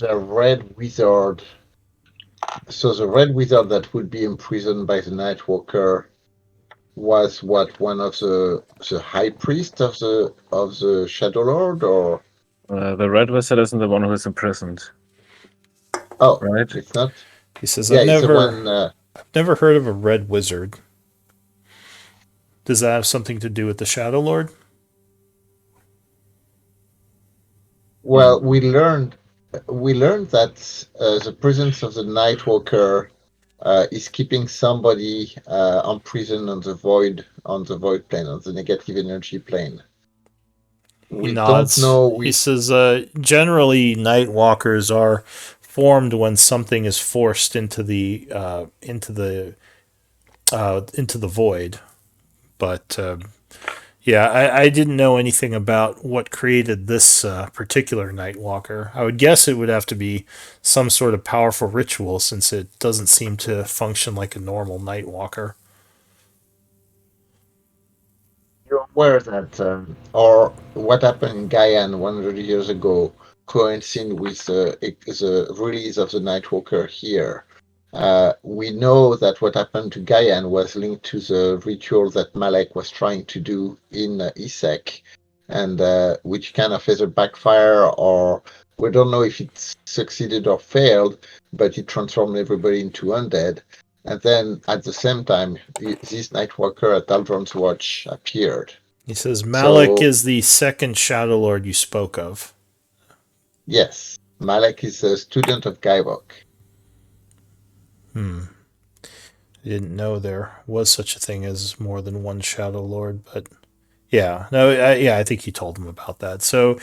The Red Wizard. So the Red Wizard that would be imprisoned by the Nightwalker was what, one of the high priest of the Shadow Lord, or
The Red Wizard isn't the one who is imprisoned,
oh,
right?
it's not.
He says,
Yeah,
"I've
it's the
never,
one.
I've never heard of a red wizard. Does that have something to do with the Shadow Lord?"
Well, we learned that the presence of the Nightwalker is keeping somebody imprisoned on the void plane, on the negative energy plane.
He
We don't
nods.
know.
He says, "Generally, night walkers are formed when something is forced into the void." But yeah, I didn't know anything about what created this particular night walker. I would guess it would have to be some sort of powerful ritual, since it doesn't seem to function like a normal night walker.
You're aware that, or what happened in Guyana 100 years ago coincided with the release of the Nightwalker here. We know that what happened to Guyana was linked to the ritual that Malek was trying to do in Isek, and which kind of either backfire, or we don't know if it succeeded or failed, but it transformed everybody into undead. And then at the same time, this Nightwalker at Aldron's Watch appeared.
He says, "Malik
So,
is the second Shadow Lord you spoke of."
yes, Malek is a student of Gaivok.
Hmm. I didn't know there was such a thing as more than one Shadow Lord, but yeah, no, yeah, I think he told him about that. So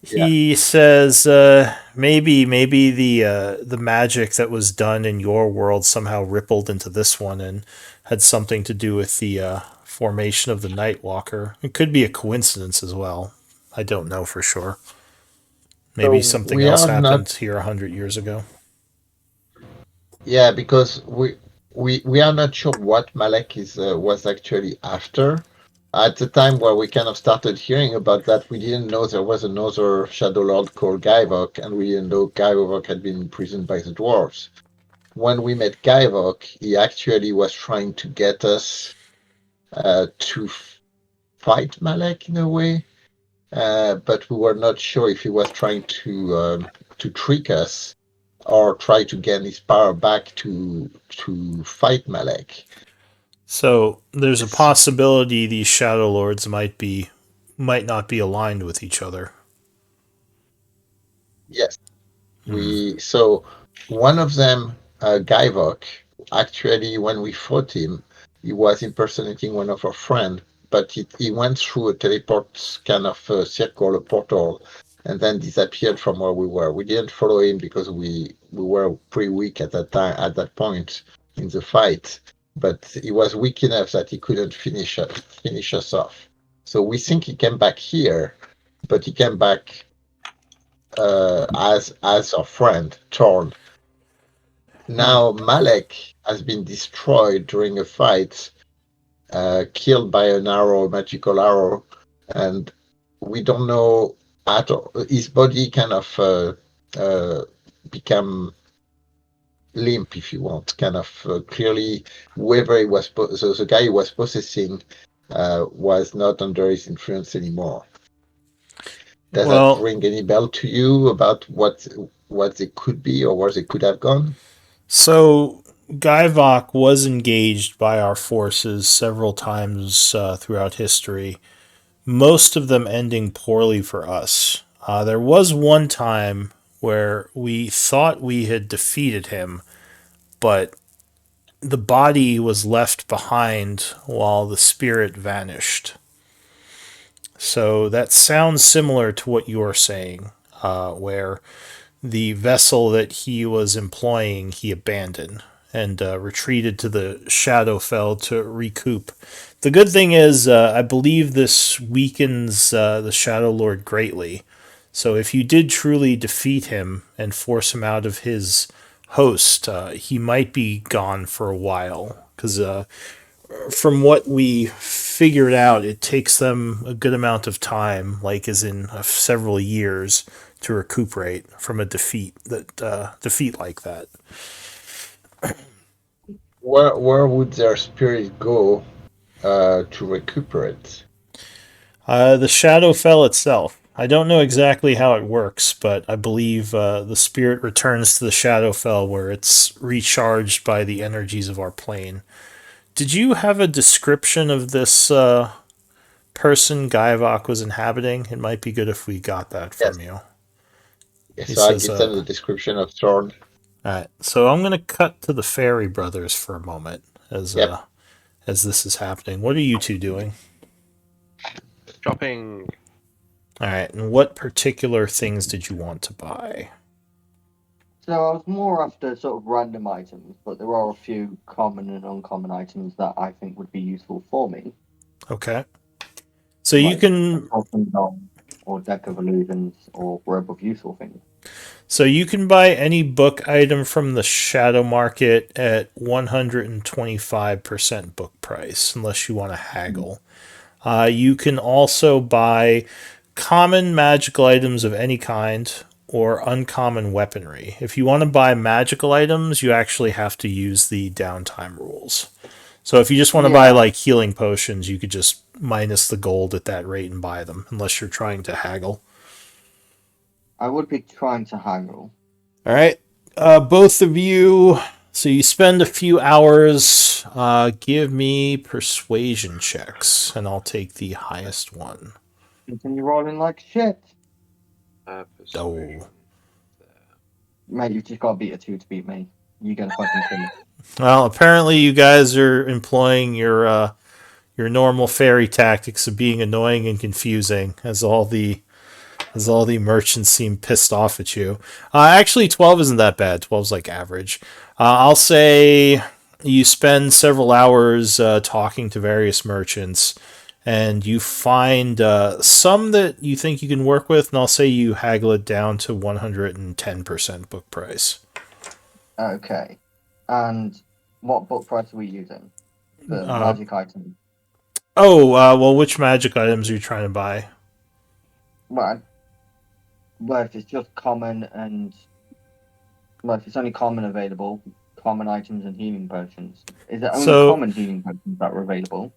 Yeah.
he says, maybe the magic that was done in your world somehow rippled into this one and had something to do with the formation of the Nightwalker. It could be a coincidence as well. I don't know for sure. Maybe
So
something
we
else
are not.
happened here 100 years ago.
Yeah, because we are not sure what Malek is was actually after. At the time where we kind of started hearing about that, we didn't know there was another Shadow Lord called Gaivok, and we didn't know Gaivok had been imprisoned by the dwarves. When we met Gaivok, he actually was trying to get us to fight Malek in a way, but we were not sure if he was trying to trick us or try to gain his power back to fight Malek.
So there's a
It's,
possibility these Shadow Lords might not be aligned with each other.
yes,
Hmm.
so one of them, Gaivok, actually when we fought him, he was impersonating one of our friends, but he went through a teleport kind of circle, a portal, and then disappeared from where we were. We didn't follow him because we were pretty weak at that time, at that point in the fight. But he was weak enough that he couldn't finish us off. So we think he came back here, but he came back as our friend Torn. Now Malek has been destroyed during a fight, killed by an arrow, magical arrow, and we don't know at all. His body kind of become limp, if you want, kind of clearly whoever he was, so the guy he was possessing was not under his influence anymore. Does that
Well,
ring any bell to you about what they could be or where they could have gone?
so Gaivok was engaged by our forces several times throughout history, most of them ending poorly for us. There was one time where we thought we had defeated him, but the body was left behind while the spirit vanished. So that sounds similar to what you're saying, where the vessel that he was employing he abandoned and retreated to the Shadowfell to recoup. The good thing is, I believe this weakens the Shadow Lord greatly. So if you did truly defeat him and force him out of his host, he might be gone for a while. Because from what we figured out, it takes them a good amount of time, like as in several years, to recuperate from a defeat like that.
Where would their spirit go to recuperate?
The Shadowfell itself. I don't know exactly how it works, but I believe the spirit returns to the Shadowfell where it's recharged by the energies of our plane. Did you have a description of this person Gaivok was inhabiting? It might be good if we got that from
Yes.
you.
Yes,
He
so I
says,
give them the description of Thorn.
Alright, so I'm gonna cut to the Fairy Brothers for a moment
Yep.
as this is happening. What are you two doing?
Shopping.
Alright, and what particular things did you want to buy?
So I was more after sort of random items, but there are a few common and uncommon items that I think would be useful for me.
Okay. So you
Like
can
Assaulting Dome or Deck of Illusions or Web of Useful Things.
buy any book item from the shadow market at 125% book price, unless you want to haggle. You can also buy common magical items of any kind or uncommon weaponry. If you want to buy magical items, you actually have to use the downtime rules. So if you just want to buy
Yeah,
like healing potions, you could just minus the gold at that rate and buy them, unless you're trying to haggle.
I would be trying to haggle.
All right, both of you. So you spend a few hours. Give me persuasion checks, and I'll take the highest one.
Continue rolling like shit.
Persuasion.
Oh.
Mate, you've just got to beat a 2 to beat me. You get a fucking 2.
Well, apparently you guys are employing your normal fairy tactics of being annoying and confusing, as all the merchants seem pissed off at you. Actually, 12 isn't that bad. 12's like average. I'll say you spend several hours talking to various merchants, and you find some that you think you can work with, and I'll say you haggle it down to 110% book price.
Okay. And what book price are we using? The
Uh,
magic item.
well, which magic items are you trying to buy?
Well, if it's just common and well, if it's only common available, common items and healing potions. Is it only
So,
common healing potions that are available?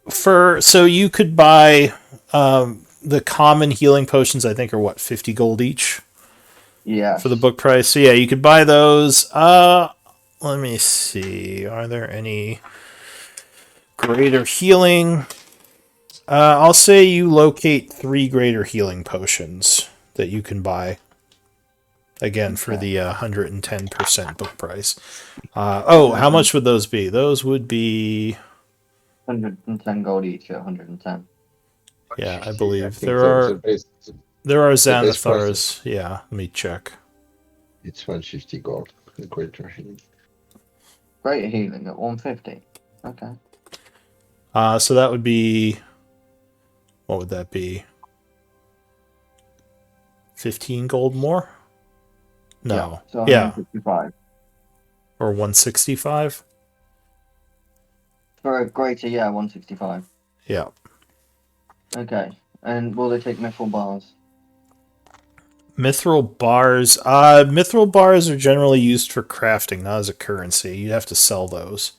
so you could buy the common healing potions. I think are what 50 gold each for the
Yes.
book price. So yeah, you could buy those. Let me see. Are there any greater healing? I'll say you locate 3 greater healing potions that you can buy. Again, for the 110% book price. How much would those be? Those would be
110 gold each at 110.
yeah, I
50, I
believe
think the base the base price
Xanathars. Yeah, let me check.
it's 150 gold. The greater healing.
Greater healing at 150. Okay.
So that would be what would that be? 15 gold more?
Yeah.
No.
So
Yeah,
155.
or 165?
For a greater, yeah, 165.
Yeah.
Okay. And will they take metal bars?
Mithril bars. Mithril bars are generally used for crafting, not as a currency. You'd have to sell those.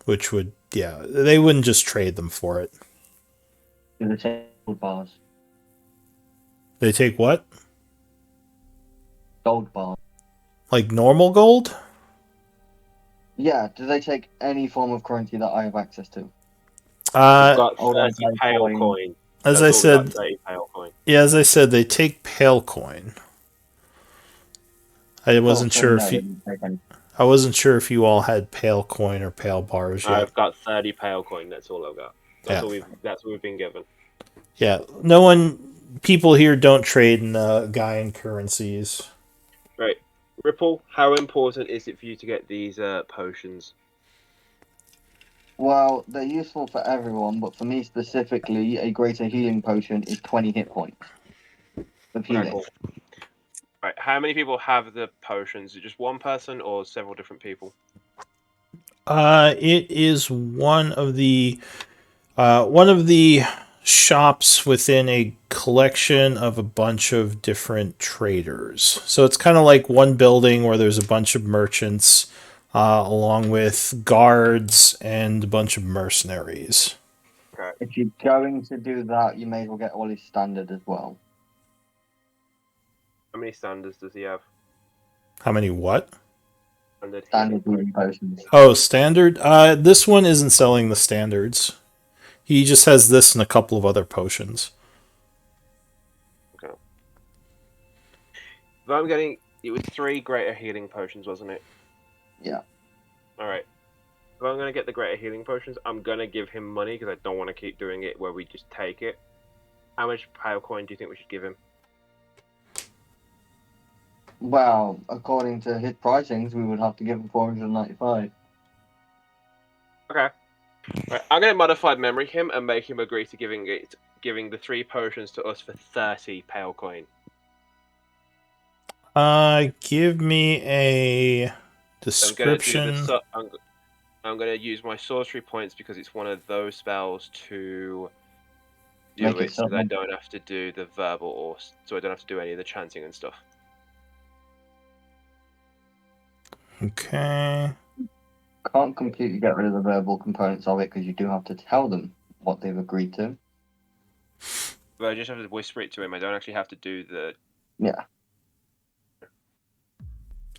Which would, yeah, they wouldn't just trade them for it.
Do they take gold bars?
They take what?
Gold bars.
Like normal gold?
Yeah, do they take any form of currency that I have access to?
We've
Uh,
got
Hold on,
30 pale
coin.
coin.
as
That's
I
all we got,
said,
30 pale coin.
yeah, as I said, they take pale coin. I wasn't
so
sure
no,
if
they
you,
didn't take any.
I wasn't sure if you all had pale coin or pale bars yet.
I've got 30 pale coin. That's all I've got. That's
Yeah.
That's what we've been given.
Yeah, no one. People here don't trade in Gaian currencies.
Right, Ripple. How important is it for you to get these potions?
Well, they're useful for everyone, but for me specifically, a greater healing potion is 20 hit points of healing.
Okay, cool. Right, how many people have the potions? Is it just one person or several different people?
It is one of the shops within a collection of a bunch of different traders. So it's kind of like one building where there's a bunch of merchants, along with guards and a bunch of mercenaries.
Okay.
If you're going to do that, you may as well get all his standard as well.
How many standards does he have?
How many what?
Standard healing potions.
Oh, standard? This one isn't selling the standards. He just has this and a couple of other potions.
Okay. If I'm getting, it was 3 greater healing potions, wasn't it?
Yeah.
All right. If I'm gonna get the greater healing potions, I'm gonna give him money because I don't want to keep doing it where we just take it. How much pale coin do you think we should give him?
Well, according to his pricings, we would have to give him 495.
Okay. Right, I'm gonna modify memory him and make him agree to giving the 3 potions to us for 30 pale coin.
Give me a description.
I'm gonna use my sorcery points because it's one of those spells to do
Make it
it, so that I
simple.
don't have to do the verbal so I don't have to do any of the chanting and stuff.
Okay.
Can't completely get rid of the verbal components of it because you do have to tell them what they've agreed to.
But I just have to whisper it to him. I don't actually have to do the.
Yeah.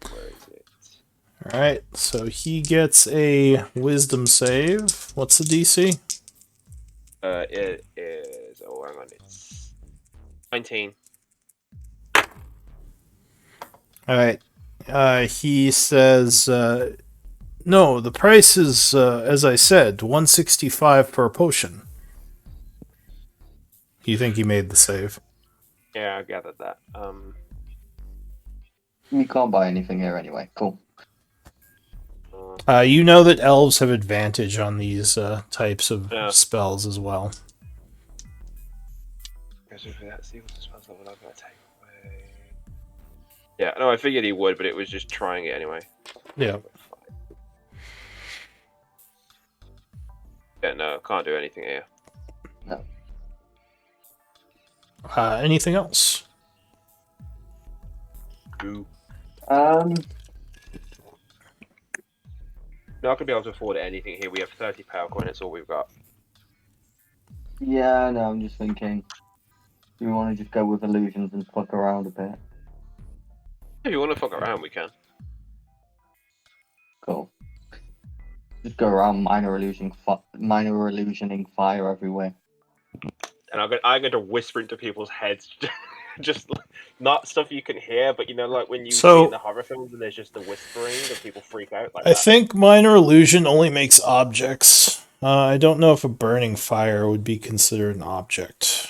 Where is it?
Alright, so he gets a wisdom save. What's the DC?
It is. Oh, hang on. It's 19.
Alright. He says, no, the price is, as I said, 165 per potion. You think he made the save?
Yeah, I gathered that.
You can't buy anything here anyway. Cool.
You know that elves have advantage on these types of
Yeah.
spells as well.
Yeah, no, I figured he would, but it was just trying it anyway.
Yeah.
Yeah, no, can't do anything here.
No.
Anything else?
Ooh. Not gonna be able to afford anything here. We have 30 power coin. That's all we've got.
Yeah, no, I'm just thinking. Do we want to just go with illusions and fuck around a bit?
If you want to fuck around, we can.
Cool. Just go around minor illusioning fire everywhere.
And I'm going to whisper into people's heads, just not stuff you can hear, but you know, like when you see in the horror films, and there's just the whispering, and people freak out. Like
I think minor illusion only makes objects. I don't know if a burning fire would be considered an object,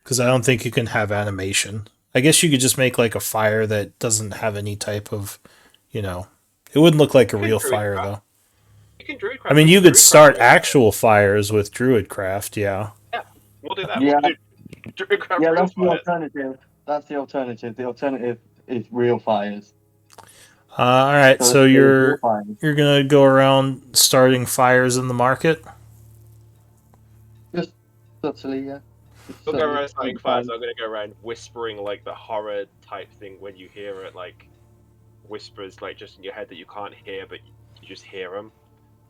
because I don't think you can have animation. I guess you could just make like a fire that doesn't have any type of, it wouldn't look like a real fire though.
You can druidcraft.
I mean, you could start actual fires with druidcraft, yeah.
Yeah, we'll do that.
Yeah,
we'll do druidcraft.
yeah, that's the
fires.
alternative. That's the alternative. The alternative is real fires.
All right, so you're gonna go around starting fires in the market.
Just subtly, yeah.
I'll go around
So
starting fires. I'm gonna go around whispering like the horror type thing when you hear it, like whispers like just in your head that you can't hear, but you just hear them.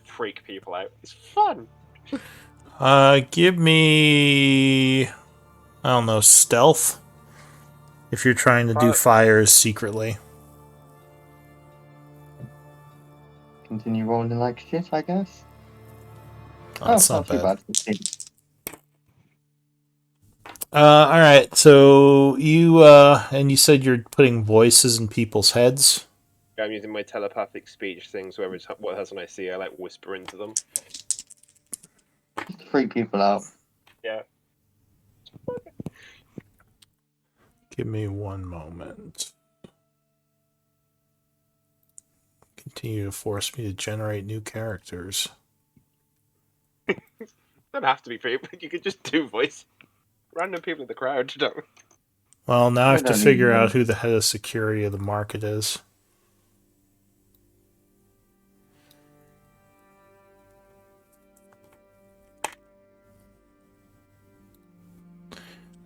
Freak people out. It's fun.
Give me, I don't know, stealth. If you're trying to do fires secretly.
continue rolling like shit, I guess.
That's not
too
bad.
bad. 16.
Alright, so you, and you said you're putting voices in people's heads?
I'm using my telepathic speech things. Whoever what person I see, I like whisper into them.
Just to freak people out.
Yeah.
Give me one moment. Continue to force me to generate new characters.
Don't have to be people. You could just do voice. Random people in the crowd. Don't.
Well, now I have to
don't
figure
need
out
one.
who the head of security of the market is.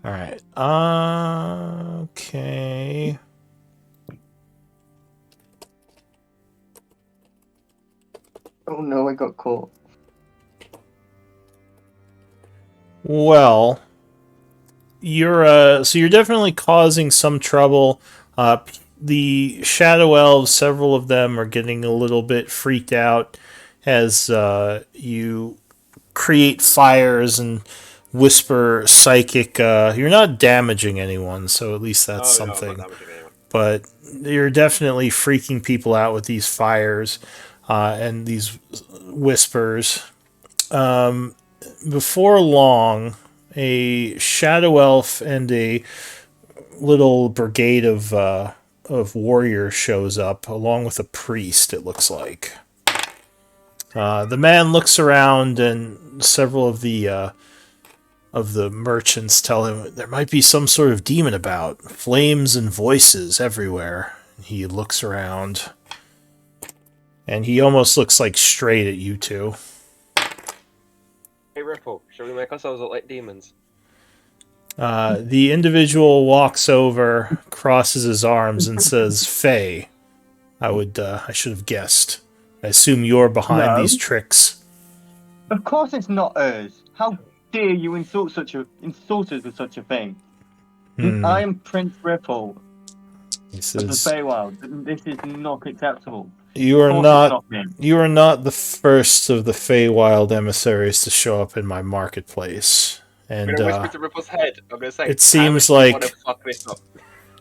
Alright, okay.
Oh no, I got caught.
Well, so you're definitely causing some trouble. The shadow elves, several of them are getting a little bit freaked out as you create fires and whisper psychic. You're not damaging anyone, so at least that's
No, I'm not
something.
damaging anyone.
But you're definitely freaking people out with these fires and these whispers. Before long, a shadow elf and a little brigade of warriors shows up, along with a priest. It looks like. The man looks around, and several of the merchants tell him there might be some sort of demon about. Flames and voices everywhere. He looks around, and he almost looks like straight at you two.
Hey Ripple, shall we make ourselves look like demons?
The individual walks over, crosses his arms, and says, "Faye." I should have guessed. I assume you're behind
No,
these tricks.
of course it's not us. How dare you insult us with such a thing? I am Prince Ripple
He
of the
says,
Feywild. This is not acceptable.
You
Of
are
course it's
not
not me.
you are not the first of the Feywild emissaries to show up in my marketplace.
I'm
And
gonna whisper to Ripple's head. I'm gonna say,
it
"How much
seems
do you want to
like
fuck this up?"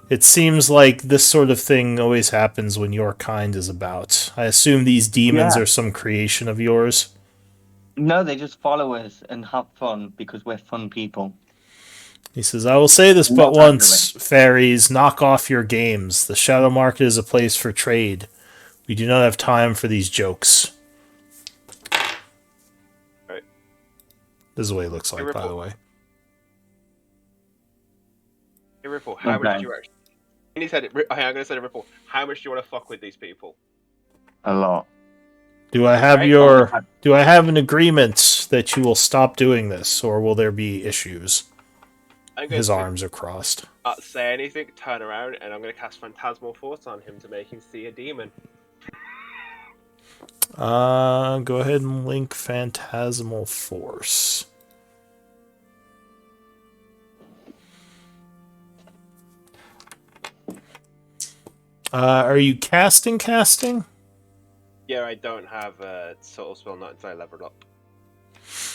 this sort of thing always happens when your kind is about. I assume these demons
Yeah.
are some creation of yours.
No, they just follow us and have fun because we're fun people.
He says, I will say this but
Not
once, fairies, knock off your games. The shadow market is a place for trade. We do not have time for these jokes.
Right.
This is what he looks like,
Hey,
by the
Ripple.
way.
Hey Ripple, how much do you actually? And he said, I'm gonna say to Ripple, how much do you want to fuck with these people?
A lot.
Do I have
Right?
do I have an agreement that you will stop doing this, or will there be issues?
I'm going
His
to
arms are crossed.
not say anything, turn around, and I'm gonna cast Phantasmal Force on him to make him see a demon.
Go ahead and link Phantasmal Force. Are you casting?
Yeah, I don't have a subtle spell not until I leveled up.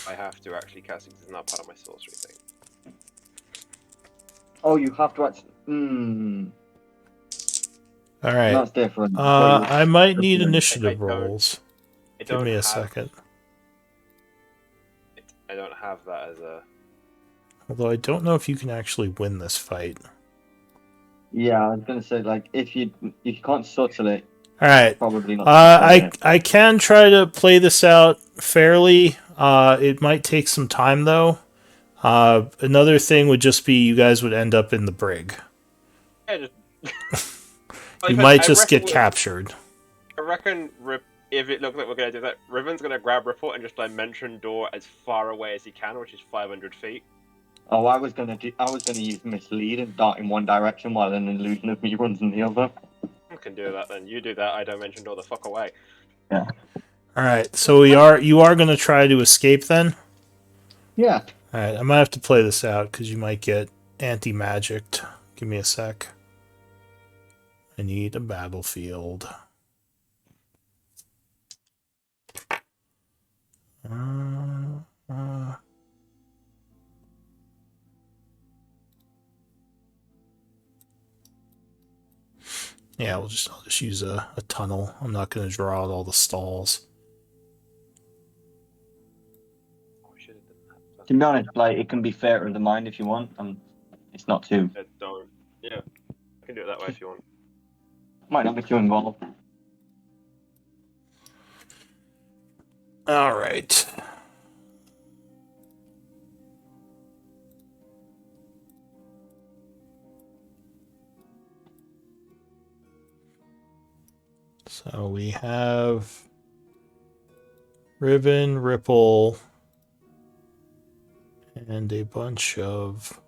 I have to actually cast it because it's not part of my sorcery thing.
Oh, you have to actually.
All right.
That's different.
I might need
I
initiative
don't-
rolls. Give me a second.
I don't have that as a.
Although I don't know if you can actually win this fight.
Yeah, I was gonna say like if you can't subtle it,
All right.
probably not.
I can try to play this out fairly. It might take some time though. Another thing would just be you guys would end up in the brig.
Yeah, just.
You might just get captured.
I reckon if it looks like we're gonna do that, Riven's gonna grab Ripple and just dimension door as far away as he can, which is 500 feet.
Oh, I was gonna use mislead and dart in one direction while an illusion of me runs in the other.
I can do that then. You do that. I dimension door the fuck away.
Yeah.
All right, so you are going to try to escape then?
Yeah.
All right, I might have to play this out because you might get anti-magicked. Give me a sec. I need a battlefield. Yeah, I'll just use a tunnel. I'm not going to draw out all the stalls.
Oh, I should have done that.
To be honest, like it can be theatre of the mind if you want. It's not too.
Don't. Yeah, I can do it that way if you want.
Might not be too involved.
All right. So we have Riven, Ripple, and a bunch of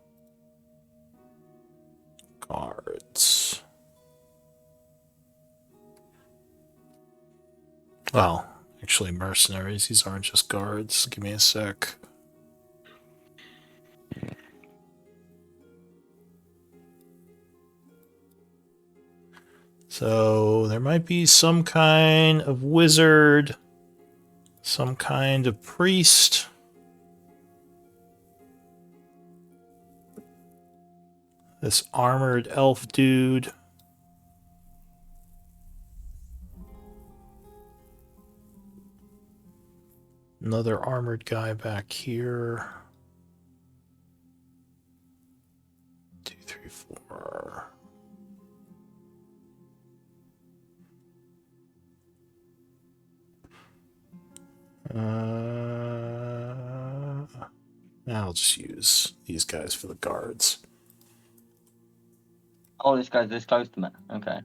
guards. Well, actually mercenaries. These aren't just guards. Give me a sec. So there might be some kind of wizard, some kind of priest. This armored elf dude. Another armored guy back here. 2, 3, 4. I'll just use these guys for the guards.
Oh, this guy's this close to me. Okay.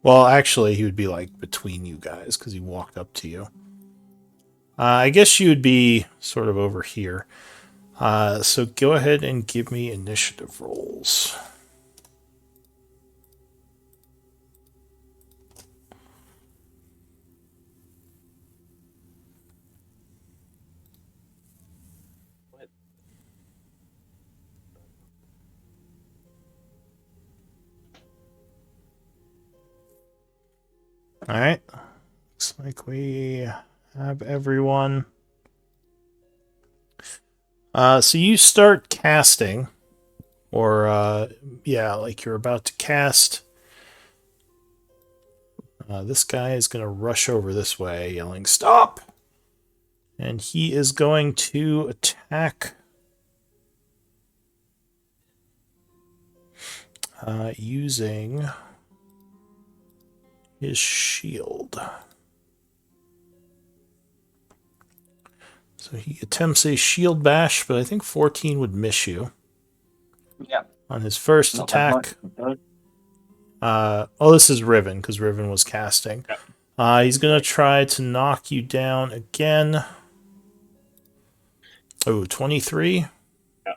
Well, actually, he would be like between you guys because he walked up to you. I guess you would be sort of over here. So go ahead and give me initiative rolls. All right. Looks like we have everyone. So you start casting, or yeah, like you're about to cast. This guy is going to rush over this way, yelling, "Stop!" And he is going to attack using his shield. So he attempts a shield bash, but I think 14 would miss you.
Yeah.
On his first
Not that
attack.
much.
Oh, this is Riven, because Riven was casting. He's going to try to knock you down again. Oh, 23?
Yeah.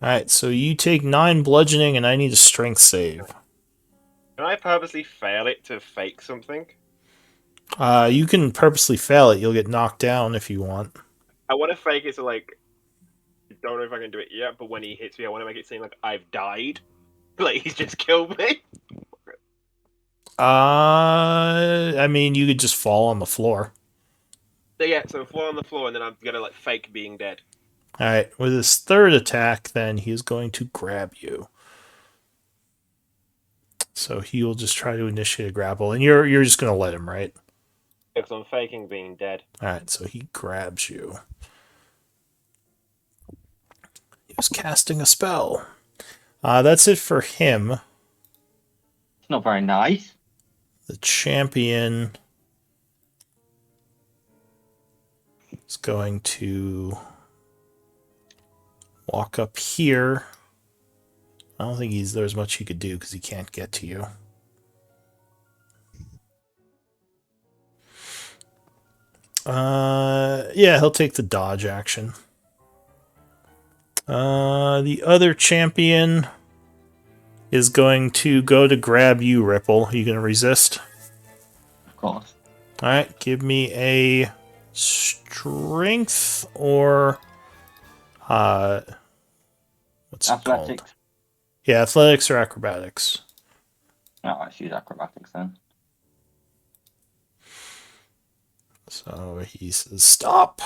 Alright, so you take 9 bludgeoning, and I need a strength save.
Can I purposely fail it to fake something?
You can purposely fail it. You'll get knocked down if you want.
I want to fake it to like. I don't know if I can do it yet, but when he hits me, I want to make it seem like I've died. Like he's just killed me.
I mean, you could just fall on the floor.
So yeah, so fall on the floor, and then I'm gonna like fake being dead.
Alright, with his third attack, then he's going to grab you. So he will just try to initiate a grapple, and you're just going to let him, right?
Because I'm faking being dead.
Alright, so he grabs you. He was casting a spell. That's it for him.
It's not very nice.
The champion is going to walk up here. I don't think there's much he could do because he can't get to you. Yeah, he'll take the dodge action. The other champion is going to go to grab you, Ripple. Are you going to resist?
Of course.
Alright, give me a strength or what's it called?
Athletics.
Yeah, athletics or acrobatics.
No, let's use acrobatics then.
So he says, "Stop!"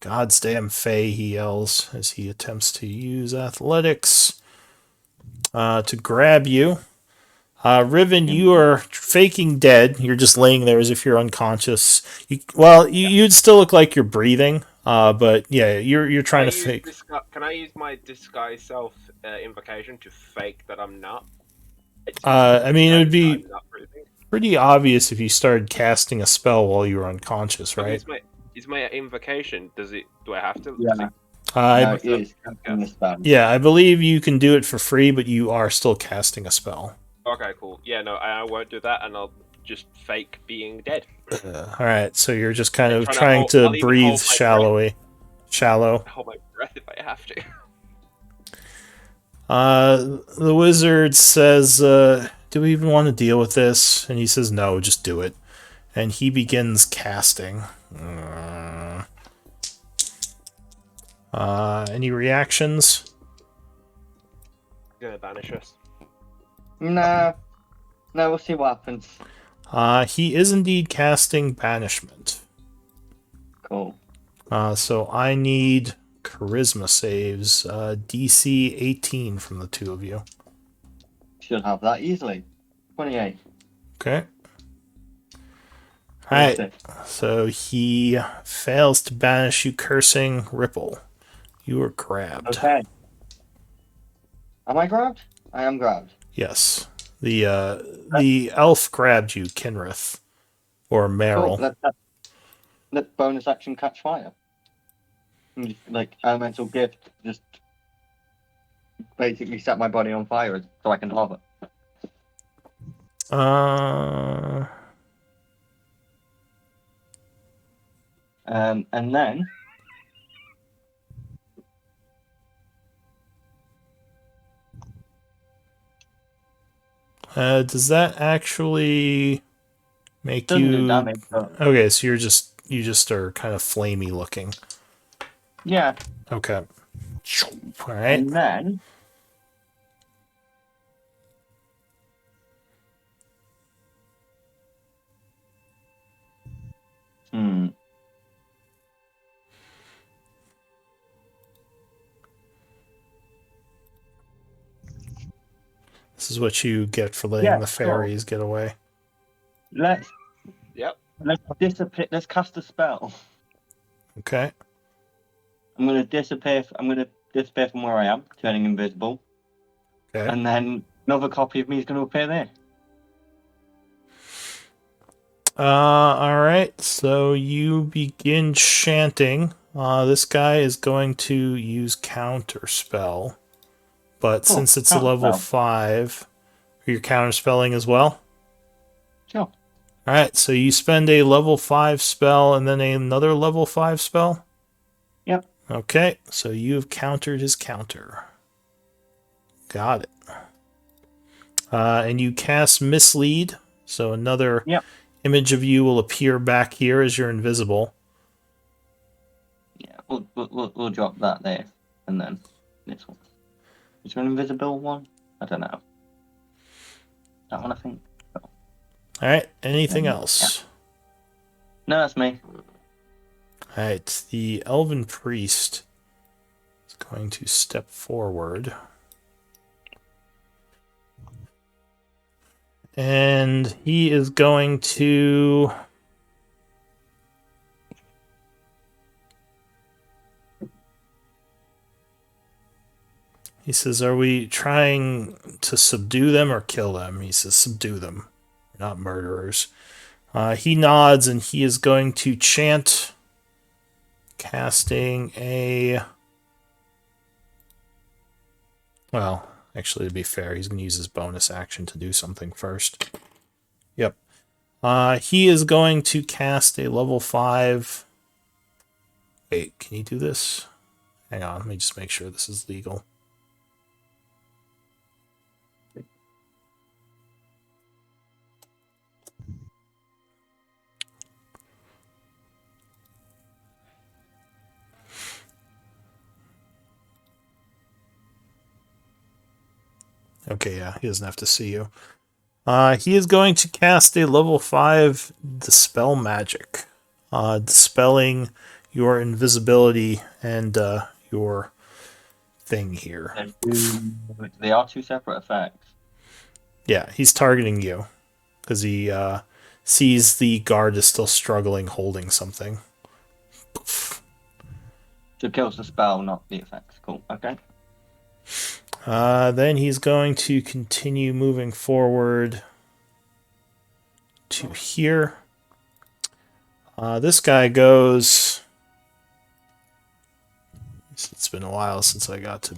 God's damn Fey, he yells as he attempts to use athletics to grab you. Riven, you are faking dead. You're just laying there as if you're unconscious. You'd still look like you're breathing, but yeah, you're trying to fake.
Can I use my disguise self invocation to fake that I'm not?
I mean, it would be
I'm not breathing.
pretty obvious if you started casting a spell while you were unconscious,
But
right?
is my invocation? Do I have to?
Yeah.
Does it,
No,
I,
it is casting the spell.
yeah, I believe you can do it for free, but you are still casting a spell.
okay, cool. Yeah, no, I won't do that, and I'll just fake being dead.
All right, so you're just kind of
I'll
trying to
even
breathe
hold my breath.
shallow.
Hold my breath if I have to.
The wizard says, "Do we even want to deal with this?" And he says, "No, just do it." And he begins casting. Any reactions?
Gonna banish us.
No, we'll see what happens.
He is indeed casting banishment.
Cool.
So I need charisma saves. DC 18 from the two of you.
Should have that easily. 28.
Okay. Alright,
26.
so he fails to banish you, cursing Ripple. You are grabbed.
Okay. Am I grabbed? I am grabbed.
Yes. The elf grabbed you, Kinrith. Or Meryl.
Cool. Let bonus action catch fire. And just, like elemental gift, just basically set my body on fire so I can hover. And then
does that actually make
doesn't
you
do damage. But
okay? So you just are kind of flamey looking.
yeah.
Okay. All right.
And then
This is what you get for letting the fairies get away.
let's disappear. Let's cast a spell.
Okay.
I'm gonna disappear from where I am, turning invisible.
Okay.
And then another copy of me is going to appear there.
All right. So you begin chanting. This guy is going to use counter spell, but since it's a level 5, are you counter spelling as well?
Sure.
All right. So you spend a level 5 spell and then another level 5 spell.
Yep.
Okay. So you have countered his counter. Got it. And you cast mislead, so another image of you will appear back here as you're invisible.
Yeah, we'll drop that there, and then this one. Is there an invisible one? I don't know. That one, I think. Oh.
All right. Anything else?
Yeah. No, that's me.
All right. The elven priest is going to step forward. And he is going to... He says, "Are we trying to subdue them or kill them?" He says, "Subdue them. We're not murderers." He nods and he is going to chant, casting a... Well, actually, to be fair, he's going to use his bonus action to do something first. Yep. He is going to cast a level 5. Wait, can he do this? Hang on, let me just make sure this is legal. Okay, yeah, he doesn't have to see you. He is going to cast a level 5 Dispel Magic, dispelling your invisibility and your thing here.
They are two separate effects.
Yeah, he's targeting you because he sees the guard is still struggling holding something.
So it kills the spell, not the effects. Cool. Okay.
Then he's going to continue moving forward to here. This guy goes. It's been a while since I got to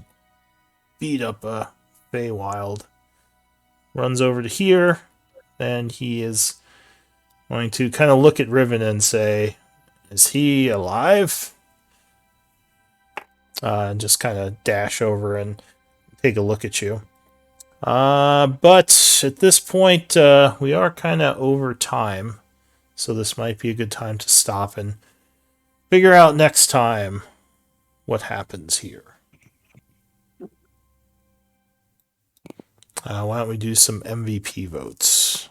beat up a Feywild. Runs over to here, and he is going to kind of look at Riven and say, "Is he alive?" And just kind of dash over and take a look at you. But at this point, we are kind of over time, so this might be a good time to stop and figure out next time what happens here. Why don't we do some MVP votes?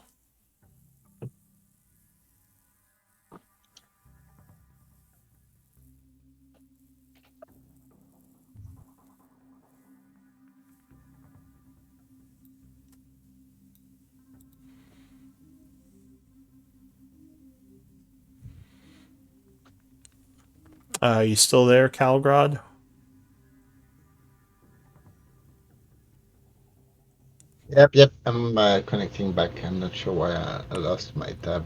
You still there, Calgrod?
Yep. I'm connecting back. I'm not sure why I lost my tab.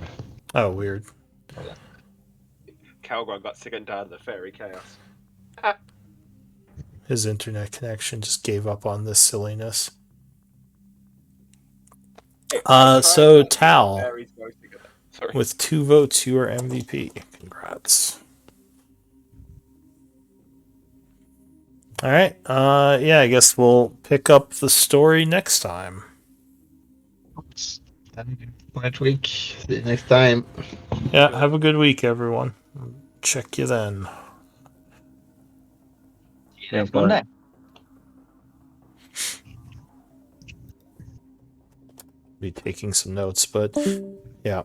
Oh, weird.
Calgon got sick and tired of the fairy chaos.
His internet connection just gave up on this silliness. So Tal,
Fairies go together. Sorry.
with 2 votes, you are MVP. Congrats. All right. Yeah, I guess we'll pick up the story next time.
Next week. See you next time.
Yeah, have a good week, everyone. Check you then.
Next Monday.
Be taking some notes, but yeah.